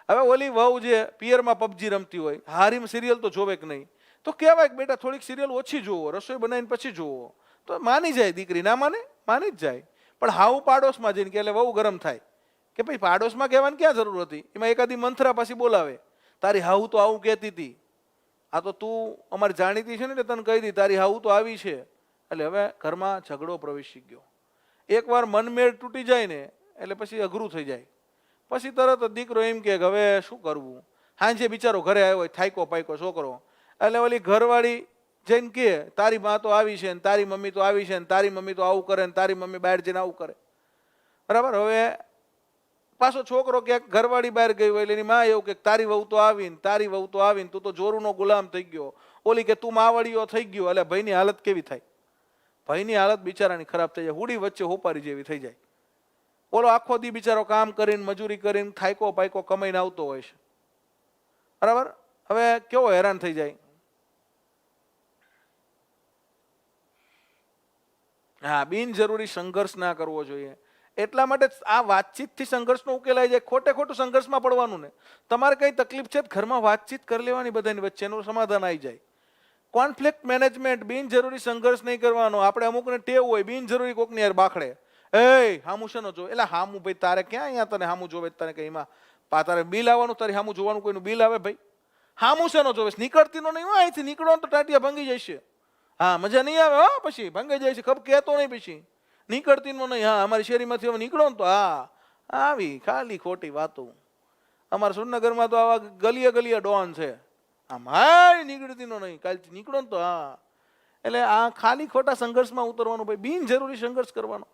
હવે ઓલી વહુ જે પિયરમાં પબજી રમતી હોય, હારીમ સિરિયલ તો જોવે કે નહીં, તો કહેવાય કે બેટા થોડીક સિરિયલ ઓછી જોવો, રસોઈ બનાવીને પછી જોવો, તો માની જાય દીકરી. ના માને? માની જ જાય. પણ હાવ પાડોશમાં જઈને કે એટલે વહુ ગરમ થાય કે ભાઈ પાડોશમાં કહેવાની ક્યાં જરૂર હતી? એમાં એકાદી મંથરા પાછી બોલાવે, તારી હાવ તો આવું કહેતી હતી, આ તો તું અમારી જાણીતી છે ને એટલે તને કહી દી તારી હાવ તો આવી છે. એટલે હવે ઘરમાં ઝઘડો પ્રવેશી ગયો. એકવાર મનમેળ તૂટી જાય ને એટલે પછી અઘરું થઈ જાય. પછી તરત જ દીકરો એમ કે હવે શું કરવું? હાંજે બિચારો ઘરે આવ્યો હોય થાયકો પાયકો છોકરો, એટલે ઓલી ઘરવાળી જઈને કે તારી મા તો આવી છે ને તારી મમ્મી તો આવી છે ને તારી મમ્મી તો આવું કરે ને તારી મમ્મી બહાર જઈને આવું કરે, બરાબર. હવે પાછો છોકરો ક્યાંક ઘરવાળી બહાર ગઈ હોય એટલે એની માં એવું કે તારી વહુ તો આવીને તારી વહુ તો આવીને તું તો જોરુનો ગુલામ થઈ ગયો, ઓલી કે તું માવડીઓ થઈ ગયો. એટલે ભાઈની હાલત કેવી થાય? ભાઈની હાલત બિચારાની ખરાબ થઈ જાય, હુડી વચ્ચે હોપારી જેવી થઈ જાય. ઓલો આખો દી બિચારો કામ કરીને મજૂરી કરીને થાયકો પાયકો કમાઈને આવતો હોય છે, બરાબર. હવે કેવો હેરાન થઈ જાય. હા, બિનજરૂરી સંઘર્ષ ના કરવો જોઈએ. એટલા માટે આ વાતચીતથી સંઘર્ષનો ઉકેલાઈ જાય. ખોટે ખોટું સંઘર્ષમાં પડવાનું ને. તમારે કઈ તકલીફ છે ઘરમાં વાતચીત કરી લેવાની, બધાની વચ્ચેનું સમાધાન આવી જાય. કોન્ફ્લિક્ટ મેનેજમેન્ટ, બિનજરૂરી સંઘર્ષ નહીં કરવાનો. આપણે અમુકને ટેવ હોય બિનજરૂરી કોકની યાર બાખડે, એ હામું શેનો જો, એટલે હામું ભાઈ તારે ક્યાં અહીંયા તને હામું જોવે? તને કઈ એમાં તારે બિલ આવવાનું, તારે હામું જોવાનું, કોઈનું બિલ આવે ભાઈ? હામું શેનો જોવે? નીકળતી નો નહીં હોય અહીંથી, નીકળો તો ટાટિયા ભાંગી જશે. હા, મજા નહીં આવે હો, પછી ભાંગી જાય છે, ખબર કહેતો નહીં પછી નીકળતી નો નહીં. હા, અમારી શેરીમાંથી હવે નીકળો ને તો હા આવી ખાલી ખોટી વાતો. અમારા સુરનગરમાં તો આવા ગલીએ ગલીએ ડોન છે, આમ હાય નીકળતી નો નહીં, કાલથી નીકળો ને તો હા. એટલે આ ખાલી ખોટા સંઘર્ષમાં ઉતરવાનું ભાઈ, બિનજરૂરી સંઘર્ષ કરવાનો.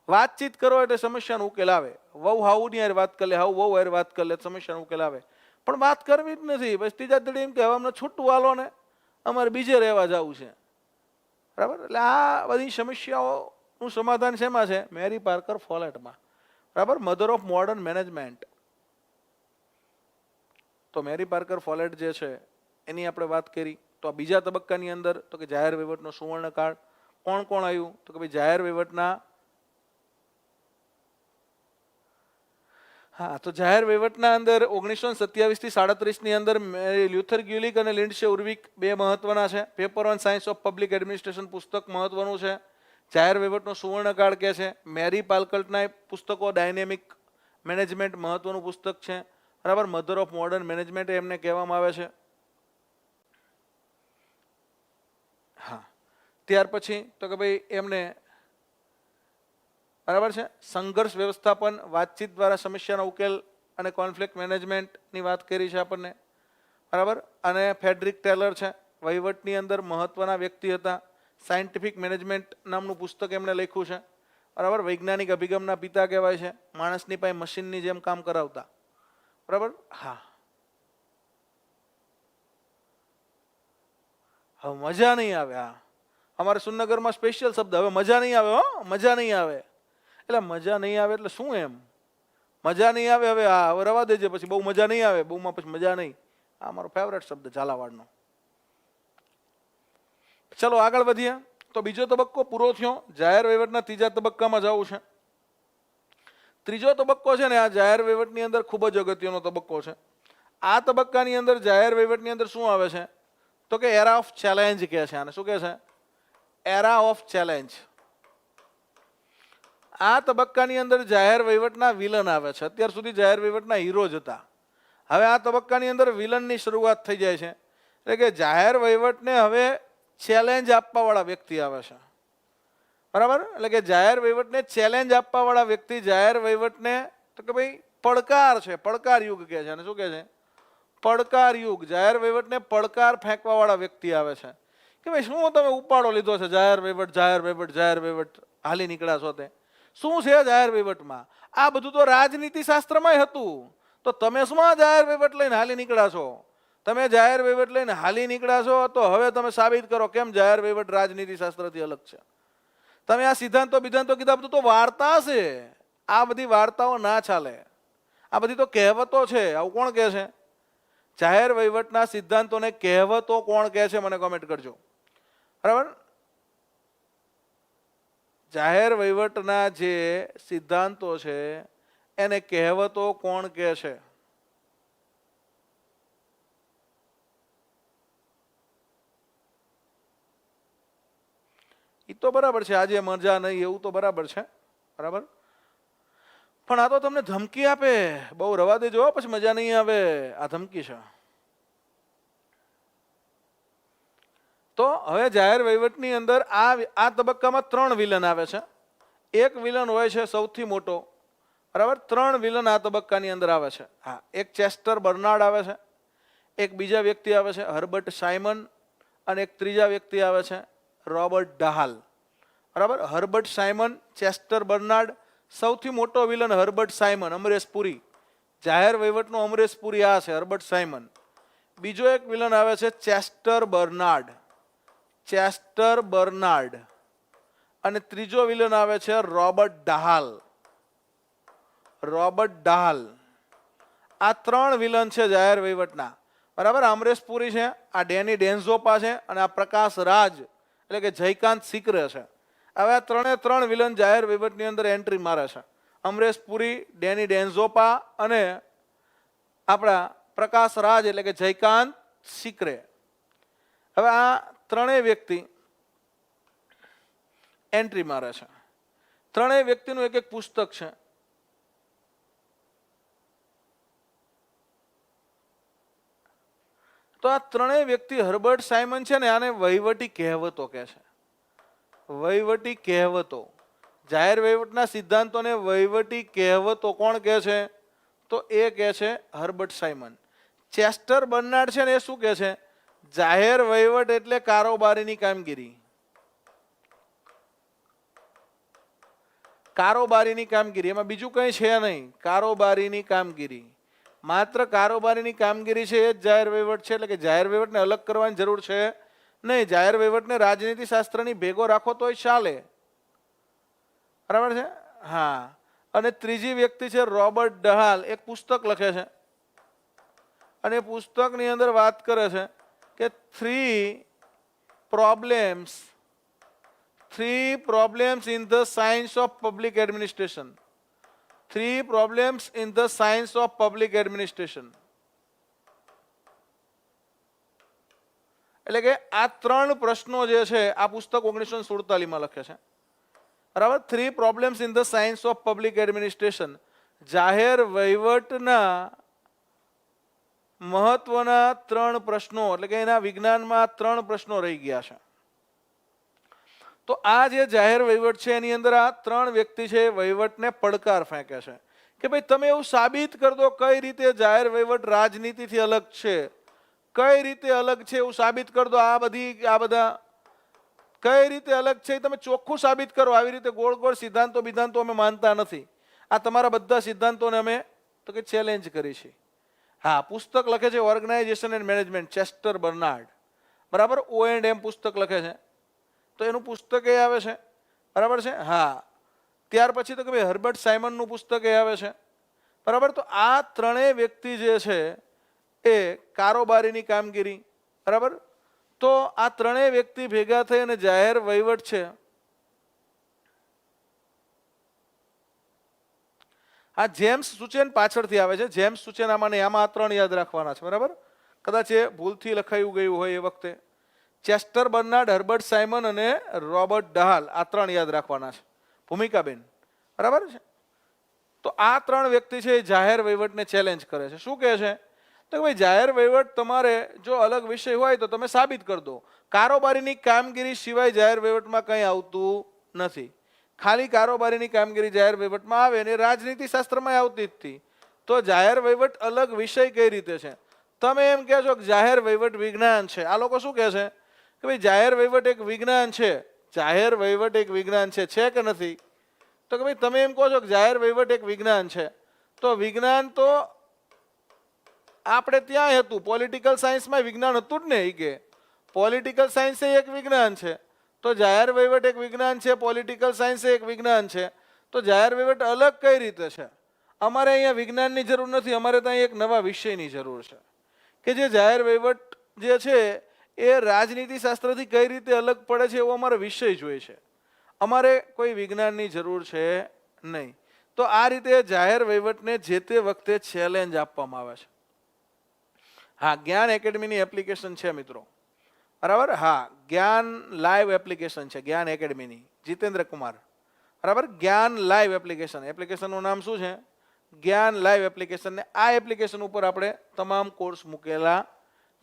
વાતચીત કરો એટલે સમસ્યાનો ઉકેલ આવે. વહુ હાઉની યાર વાત કરી લે, હાઉ વહુ યાર વાત કરી લે, સમસ્યાનો ઉકેલ આવે. પણ વાત કરવી જ નથી. બસ ત્રીજા દડી એમ કે હવે અમને છૂટું હાલો ને, અમારે બીજે રહેવા જવું છે, બરાબર. એટલે આ બધી સમસ્યાઓનું સમાધાન શેમાં છે? મેરી પાર્કર ફોલેટમાં, બરાબર. Mother of modern management. તો મેરી પાર્કર ફોલેટ જે છે એની આપણે વાત કરી. તો આ બીજા તબક્કાની અંદર તો કે જાહેર વહીવટનો સુવર્ણકાળ. કોણ કોણ આવ્યું? તો કે ભાઈ જાહેર વહીવટના, હા, તો જાહેર વહીવટના અંદર 1927 થી 37 ની અંદર લ્યુથર ગ્યુલિક અને લિન્ડસે ઉર્વિક 2 મહત્વના છે. Paper on science of public administration પુસ્તક મહત્વનું છે. જાહેર વહીવટનો સુવર્ણકાળ કે છે. મેરી પાર્કરના પુસ્તકો ડાયનેમિક મેનેજમેન્ટ મહત્વનું પુસ્તક છે, બરાબર. મધર ઓફ મોડર્ન મેનેજમેન્ટ એમને કહેવામાં આવે છે. હા, ત્યાર પછી તો કે ભાઈ એમને, બરાબર છે, સંઘર્ષ વ્યવસ્થાપન, વાતચીત દ્વારા સમસ્યાનો ઉકેલ અને કોન્ફ્લિક્ટ મેનેજમેન્ટની વાત કરી છે આપણને, બરાબર. અને ફેડરિક ટેલર છે, વહીવટની અંદર મહત્વના વ્યક્તિ હતા. સાયન્ટિફિક મેનેજમેન્ટ નામનું પુસ્તક એમણે લખ્યું છે, બરાબર. વૈજ્ઞાનિક અભિગમના પિતા કહેવાય છે. માણસની પાસે મશીનની જેમ કામ કરાવતા, બરાબર. હા, હવે મજા નહીં આવે. હા, અમારે સુરનગરમાં સ્પેશિયલ શબ્દ, હવે મજા નહીં આવે. હો, મજા નહીં આવે. એટલે મજા નહીં આવે એટલે શું? એમ મજા નહીં આવે. હવે હા, હવે રવા દેજે, પછી બહુ મજા નહીં આવે, બહુમાં પછી મજા નહીં. આ મારો ફેવરેટ શબ્દ ઝાલાવાડનો. ચલો આગળ વધીએ. તો બીજો તબક્કો પૂરો થયો. જાહેર વહીવટના ત્રીજા તબક્કામાં જવું છે. ત્રીજો તબક્કો છે ને આ જાહેર વહીવટની અંદર ખૂબ જ અગત્યનો તબક્કો છે. આ તબક્કાની અંદર જાહેર વહીવટની અંદર શું આવે છે? તો કે એરા ઓફ ચેલેન્જ કહે છે આને. શું કહે છે? Era of challenge. આ તબક્કાની અંદર જાહેર વહીવટના વિલન આવે છે. અત્યાર સુધી જાહેર વહીવટના હીરો જ હતા. હવે આ તબક્કાની અંદર વિલનની શરૂઆત થઈ જાય છે, એટલે કે જાહેર વહીવટને હવે ચેલેન્જ આપવાવાળા વ્યક્તિ આવે છે, બરાબર. એટલે કે જાહેર વહીવટને ચેલેન્જ આપવાવાળા વ્યક્તિ જાહેર વહીવટને તો કે ભાઈ પડકાર છે, પડકાર યુગ કહે છે. અને શું કહે છે? પડકાર યુગ. જાહેર વહીવટને પડકાર ફેંકવાવાળા વ્યક્તિ આવે છે કે ભાઈ શું તમે ઉપાડો લીધો છે જાહેર વહીવટ, જાહેર વહીવટ, જાહેર વહીવટ, હાલી નીકળ્યા છો તે શું છે જાહેર વહીવટમાં? આ બધું તો રાજનીતિ શાસ્ત્રમાં હતું, તો તમે શું આ જાહેર વહીવટ લઈને હાલી નીકળ્યા છો? તમે જાહેર વહીવટ લઈને હાલી નીકળ્યા છો તો હવે તમે સાબિત કરો કેમ જાહેર વહીવટ રાજનીતિ શાસ્ત્રથી અલગ છે. તમે આ સિદ્ધાંતો બિદ્ધાંતો કીધા બધું તો વાર્તા છે, આ બધી વાર્તાઓ ના ચાલે, આ બધી તો કહેવતો છે. આવું કોણ કહે છે? જાહેર વહીવટના સિદ્ધાંતોને કહેવતો કોણ કહે છે? મને કોમેન્ટ કરજો, બરાબર. જાહેર વહીવટના જે સિદ્ધાંતો છે એને કહેવતો કોણ કહે છે? એ તો બરાબર છે, આજે મજા નહીં એવું તો બરાબર છે, બરાબર. પણ આ તો તમને ધમકી આપે, બહુ રવા દેજો પછી મજા નહીં આવે, આ ધમકી છે. તો હવે જાહેર વહીવટની અંદર આ તબક્કામાં 3 વિલન આવે છે. એક વિલન હોય છે સૌથી મોટો, બરાબર. 3 વિલન આ તબક્કાની અંદર આવે છે. હા, એક ચેસ્ટર બર્નાર્ડ આવે છે, એક બીજા વ્યક્તિ આવે છે હર્બર્ટ સાયમન, અને એક ત્રીજા વ્યક્તિ આવે છે રોબર્ટ ડહાલ, બરાબર. Herbert Simon, Chester Bernard. સૌથી મોટો વિલન હર્બર્ટ સાયમન, અમરેશ પુરી. જાહેર વહીવટનો અમરેશ પુરી આ છે, હર્બર્ટ સાયમન. બીજો એક વિલન આવે છે ચેસ્ટર બર્નાર્ડ, ચેસ્ટર બર્નાર્ડ. અને ત્રીજો વિલન આવે છે રોબર્ટ ડહાલ, રોબર્ટ ડહાલ. આ 3 વિલન છે જાહેર વહીવટના, બરાબર. અમરેશ પુરી છે, આ ડેની ડેન્ઝોપા છે, અને આ પ્રકાશ રાજ એટલે કે જયકાંત સિકરે છે. હવે આ 3 વિલન જાહેર વહીવટની અંદર એન્ટ્રી મારે છે. અમરેશ પુરી, ડેની ડેન્ઝોપા અને આપણા પ્રકાશ રાજ એટલે કે જયકાંત સિકરે. હવે આ 3 વ્યક્તિ એન્ટ્રી મારે છે. 3 વ્યક્તિનું એક પુસ્તક છે. તો આ 3 વ્યક્તિ, હર્બર્ટ સાયમન છે ને, આને વહીવટી કહેવતો કહે છે, વહીવટી કહેવતો. જાહેર વહીવટના સિદ્ધાંતોને વહીવટી કહેવતો કોણ કહે છે? તો એ કહે છે હર્બર્ટ સાયમન. ચેસ્ટર બર્નાર્ડ છે ને, એ શું કહે છે? જાહેર વહીવટ એટલે કારોબારીની કામગીરી, કારોબારીની કામગીરી, એમાં બીજું કંઈ છે નહીં. કારોબારીની કામગીરી, માત્ર કારોબારીની કામગીરી છે એ જ જાહેર વહીવટ છે. એટલે કે જાહેર વહીવટને અલગ કરવાની જરૂર છે નહીં. જાહેર વહીવટને રાજનીતિ શાસ્ત્રની ભેગો રાખો તોય ચાલે, બરાબર છે. હા. અને ત્રીજી વ્યક્તિ છે રોબર્ટ ડહાલ, એક પુસ્તક લખે છે, અને એ પુસ્તકની અંદર વાત કરે છે કે 3 problems in the science of public administration. 3 problems in the science of public administration. એટલે કે આ 3 પ્રશ્નો જે છે આ પુસ્તક 1947 લખે છે, બરાબર. 3 problems in the science of public administration. જાહેર વહીવટના મહત્વના 3 પ્રશ્નો, એટલે કે એના વિજ્ઞાનમાં 3 પ્રશ્નો રહી ગયા છે. તો આ જે જાહેર વહીવટ છે એની અંદર આ 3 વ્યક્તિ છે વહીવટને પડકાર ફેંકે છે કે ભાઈ તમે એવું સાબિત કરી દો કઈ રીતે જાહેર વહીવટ રાજનીતિથી અલગ છે, કઈ રીતે અલગ છે એવું સાબિત કરી દો. આ બધા કઈ રીતે અલગ છે તમે ચોખ્ખું સાબિત કરો. આવી રીતે ગોળ ગોળ સિદ્ધાંતો અમે માનતા નથી. આ તમારા બધા સિદ્ધાંતોને અમે તો કે ચેલેન્જ કરી છે. હા, પુસ્તક લખે છે organization and management, Chester Barnard, બરાબર. O&M પુસ્તક લખે છે, તો એનું પુસ્તક એ આવે છે, બરાબર છે. હા, ત્યાર પછી તો કે ભાઈ હર્બર્ટ સાયમનનું પુસ્તક એ આવે છે, બરાબર. તો આ 3 વ્યક્તિ જે છે એ કારોબારીની કામગીરી, બરાબર. તો આ 3 વ્યક્તિ ભેગા થઈ અને જાહેર વહીવટ છે. આ જેમ્સ સુચેન પાછળથી આવે છે. જેમ્સ સુચેન આમાં આ 3 યાદ રાખવાના છે, બરાબર. કદાચ એ ભૂલથી લખાયું ગયું હોય એ વખતે. ચેસ્ટર બર્નાર્ડ, હર્બર્ટ સાયમન અને રોબર્ટ ડહાલ, આ 3 યાદ રાખવાના છે. ભૂમિકાબેન, બરાબર છે. તો આ 3 વ્યક્તિ છે એ જાહેર વહીવટને ચેલેન્જ કરે છે. શું કહે છે તો ભાઈ જાહેર વહીવટ તમારે જો અલગ વિષય હોય તો તમે સાબિત કરી દો. કારોબારીની કામગીરી સિવાય જાહેર વહીવટમાં કંઈ આવતું નથી. ખાલી કારોબારીની કામગીરી જાહેર વહીવટમાં આવે અને રાજનીતિ શાસ્ત્રમાં આવતી જ હતી. તો જાહેર વહીવટ અલગ વિષય કઈ રીતે છે? તમે એમ કહો છો કે જાહેર વહીવટ વિજ્ઞાન છે. આ લોકો શું કહે છે કે ભાઈ જાહેર વહીવટ એક વિજ્ઞાન છે. જાહેર વહીવટ એક વિજ્ઞાન છે કે નથી? તો કે ભાઈ તમે એમ કહો છો કે જાહેર વહીવટ એક વિજ્ઞાન છે, તો વિજ્ઞાન તો આપણે ત્યાં હતું, પોલિટિકલ સાયન્સમાં વિજ્ઞાન હતું જ ને. એ કે પોલિટિકલ સાયન્સ એક વિજ્ઞાન છે, તો જાહેર વહીવટ એક વિજ્ઞાન છે, પોલિટિકલ સાયન્સ એક વિજ્ઞાન છે, તો જાહેર વહીવટ અલગ કઈ રીતે છે? અમારે અહીંયા વિજ્ઞાનની જરૂર નથી, અમારે ત્યાં એક નવા વિષયની જરૂર છે કે જે જાહેર વહીવટ જે છે એ રાજનીતિ શાસ્ત્રથી કઈ રીતે અલગ પડે છે એવો અમારો વિષય જોઈએ છે. અમારે કોઈ વિજ્ઞાનની જરૂર છે નહીં. તો આ રીતે જાહેર વહીવટને જે તે વખતે ચેલેન્જ આપવામાં આવે છે. હા, જ્ઞાન એકેડમીની એપ્લિકેશન છે મિત્રો, બરાબર. હા, જ્ઞાન લાઈવ એપ્લિકેશન છે જ્ઞાન એકેડમીની, જીતેન્દ્ર કુમાર, બરાબર. જ્ઞાન લાઈવ એપ્લિકેશન, એપ્લિકેશનનું નામ શું છે? જ્ઞાન લાઈવ એપ્લિકેશન. ને આ એપ્લિકેશન ઉપર આપણે તમામ કોર્સ મૂકેલા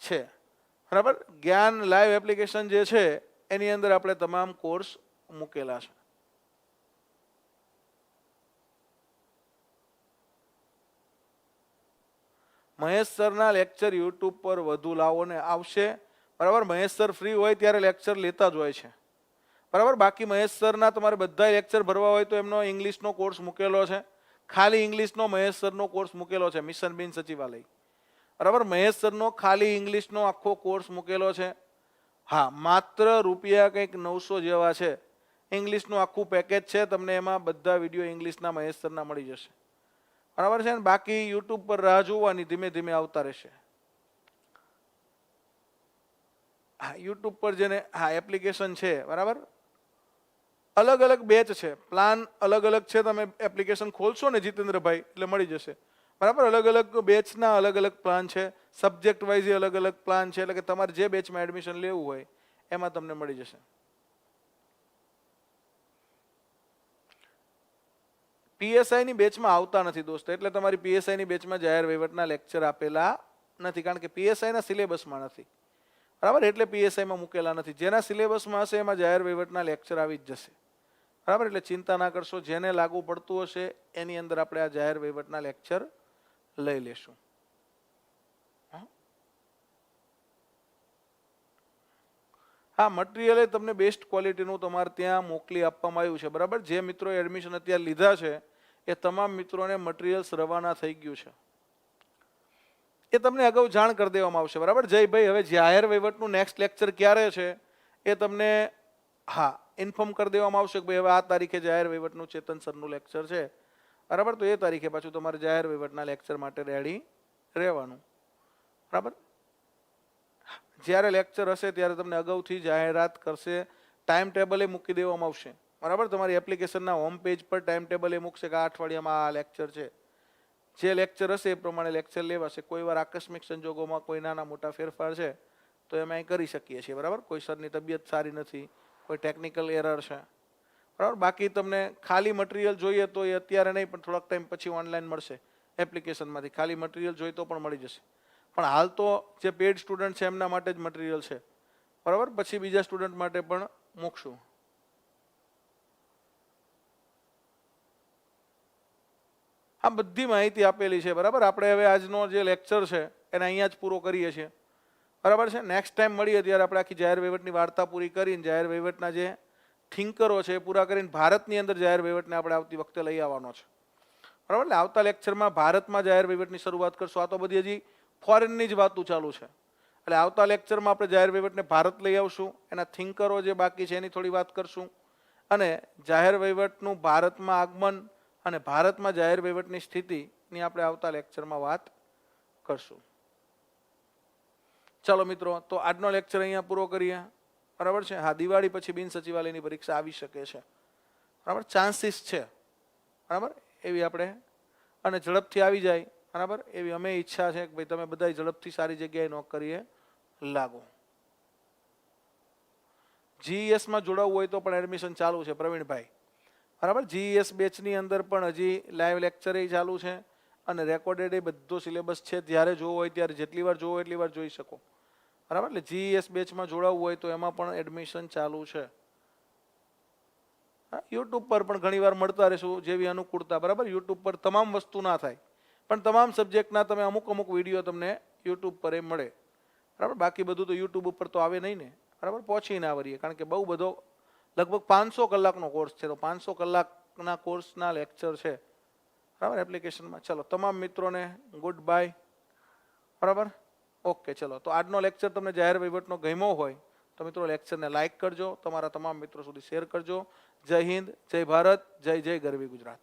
છે, બરાબર. જ્ઞાન લાઈવ એપ્લિકેશન જે છે એની અંદર આપણે તમામ કોર્સ મૂકેલા છે. મહેશ સરના લેક્ચર યુટ્યુબ પર વધુ લાવો ને આવશે, બરાબર. મહેશ સર ફ્રી હોય ત્યારે લેક્ચર લેતા જ હોય છે, બરાબર. બાકી મહેશ સરના તમારે બધા લેક્ચર ભરવા હોય તો એમનો ઇંગ્લિશનો કોર્સ મૂકેલો છે. ખાલી ઇંગ્લિશનો મહેશ સરનો કોર્સ મૂકેલો છે, મિશન બિન સચિવાલય, બરાબર. મહેશ સરનો ખાલી ઇંગ્લિશનો આખો કોર્સ મૂકેલો છે. હા, માત્ર રૂપિયા કંઈક 900 જેવા છે. ઇંગ્લિશનું આખું પેકેજ છે, તમને એમાં બધા વિડીયો ઇંગ્લિશના મહેશ સરના મળી જશે, બરાબર છે ને. બાકી યુટ્યુબ પર રાહ જોવાની, ધીમે ધીમે આવતા રહેશે. હા, યુટ્યુબ પર જેને હા એપ્લિકેશન છે, બરાબર. અલગ અલગ બેચ છે, પ્લાન અલગ અલગ છે. તમે એપ્લિકેશન ખોલશો ને જીતેન્દ્રભાઈ એટલે મળી જશે, બરાબર. અલગ અલગ બેચના અલગ અલગ પ્લાન છે, સબ્જેક્ટ વાઇઝ અલગ અલગ પ્લાન છે. એટલે કે તમારે જે બેચમાં એડમિશન લેવું હોય એમાં તમને મળી જશે. પીએસઆઈની બેચમાં આવતા નથી દોસ્તો, એટલે તમારી પીએસઆઈની બેચમાં જાહેર વહીવટના લેક્ચર આપેલા નથી, કારણ કે પીએસઆઈના સિલેબસમાં નથી, બરાબર. એટલે પીએસઆઈમાં મૂકેલા નથી. જેના સિલેબસમાં હશે એમાં જાહેર વહીવટના લેક્ચર આવી જ જશે, બરાબર. એટલે ચિંતા ના કરશો, જેને લાગુ પડતું હશે એની અંદર આપણે આ જાહેર વહીવટના લેક્ચર લઈ લેશું. હા, મટીરિયલ એ તમને બેસ્ટ ક્વોલિટીનું તમારે ત્યાં મોકલી આપવામાં આવ્યું છે, બરાબર. જે મિત્રો એડમિશન અત્યારે લીધા છે એ તમામ મિત્રોને મટીરિયલ્સ રવાના થઈ ગયું છે. એ તમને અગાઉ જાણ કરી દેવામાં આવશે, બરાબર. જયભાઈ, હવે જાહેર વહીવટનું નેક્સ્ટ લેક્ચર ક્યારે છે એ તમને હા ઇન્ફોર્મ કરી દેવામાં આવશે કે ભાઈ હવે આ તારીખે જાહેર વહીવટનું ચેતન સરનું લેક્ચર છે, બરાબર. તો એ તારીખે પાછું તમારે જાહેર વહીવટના લેક્ચર માટે રેડી રહેવાનું, બરાબર. જ્યારે લેક્ચર હશે ત્યારે તમને અગાઉથી જાહેરાત કરશે, ટાઈમ ટેબલ એ મૂકી દેવામાં આવશે, બરાબર. તમારી એપ્લિકેશનના હોમ પેજ પર ટાઈમ ટેબલ એ મૂકશે કે આ અઠવાડિયામાં આ લેક્ચર છે. જે લેક્ચર હશે એ પ્રમાણે લેક્ચર લેવાશે. કોઈ વાર આકસ્મિક સંજોગોમાં કોઈ નાના મોટા ફેરફાર છે તો એમાં કરી શકીએ છીએ, બરાબર. કોઈ સરની તબિયત સારી નથી, કોઈ ટેકનિકલ એરર છે, બરાબર. બાકી તમને ખાલી મટીરિયલ જોઈએ તો એ અત્યારે નહીં પણ થોડાક ટાઈમ પછી ઓનલાઈન મળશે એપ્લિકેશનમાંથી. ખાલી મટીરિયલ જોઈએ તો પણ મળી જશે, પણ હાલ તો જે પેડ સ્ટુડન્ટ છે એમના માટે જ મટીરિયલ છે, બરાબર. પછી બીજા સ્ટુડન્ટ માટે પણ મૂકશું. આ બધી માહિતી આપેલી છે, બરાબર. આપણે હવે આજનો જે લેક્ચર છે એને અહીંયા જ પૂરો કરીએ છીએ, બરાબર છે. નેક્સ્ટ ટાઈમ મળીએ ત્યારે આપણે આખી જાહેર વહીવટની વાર્તા પૂરી કરીને જાહેર વહીવટના જે થિંકરો છે એ પૂરા કરીને ભારતની અંદર જાહેર વહીવટને આપણે આવતી વખતે લઈ આવવાનો છે, બરાબર. એટલે આવતા લેક્ચરમાં ભારતમાં જાહેર વહીવટની શરૂઆત કરશું. આ તો બધી હજી ફોરેનની જ વાતો ચાલુ છે, એટલે આવતા લેક્ચરમાં આપણે જાહેર વહીવટને ભારત લઈ આવશું, એના થિંકરો જે બાકી છે એની થોડી વાત કરશું, અને જાહેર વહીવટનું ભારતમાં આગમન અને ભારતમાં જાહેર વહીવટની સ્થિતિની આપણે આવતા લેક્ચરમાં વાત કરશું. ચાલો મિત્રો, તો આજનો લેક્ચર અહીંયા પૂરો કરીએ, બરાબર છે. હા, દિવાળી પછી બિન સચિવાલયની પરીક્ષા આવી શકે છે, બરાબર. ચાન્સીસ છે, બરાબર. એવી આપણે અને ઝડપથી આવી જાય, બરાબર, એવી અમે ઈચ્છા છે કે ભાઈ તમે બધા ઝડપથી સારી જગ્યાએ નોકરીએ લાગો. જીઈએસમાં જોડાવવું હોય તો પણ એડમિશન ચાલુ છે પ્રવીણભાઈ, બરાબર. જીઈએસ બેચની અંદર પણ હજી લાઈવ લેક્ચર ચાલુ છે અને રેકોર્ડેડ એ બધો સિલેબસ છે, જ્યારે જોવો હોય ત્યારે જેટલી વાર જોવો એટલી વાર જોઈ શકો, બરાબર. એટલે જીએસ બેચમાં જોડાવવું હોય તો એમાં પણ એડમિશન ચાલુ છે. યુટ્યુબ પર પણ ઘણી વાર મળતા રહેશું જેવી અનુકૂળતા, બરાબર. યુટ્યુબ પર તમામ વસ્તુ ના થાય, પણ તમામ સબ્જેક્ટના તમે અમુક વિડીયો તમને યુટ્યુબ પર એ મળે, બરાબર. બાકી બધું તો યુટ્યુબ ઉપર તો આવે નહીં ને, બરાબર. પહોંચી ના વળીએ, કારણ કે બહુ બધો લગભગ 500 કલાકનો કોર્સ છે, તો 500 કલાકના કોર્સના લેક્ચર છે, બરાબર, એપ્લિકેશનમાં. ચલો તમામ મિત્રોને ગુડ બાય, બરાબર. ઓકે, ચલો. તો આજનો લેક્ચર તમને જાહેર વહીવટનો ગમ્યો હોય તો મિત્રો લેક્ચરને લાઇક કરજો, તમારા તમામ મિત્રો સુધી શેર કરજો. જય હિન્દ, જય ભારત, જય જય ગરવી ગુજરાત.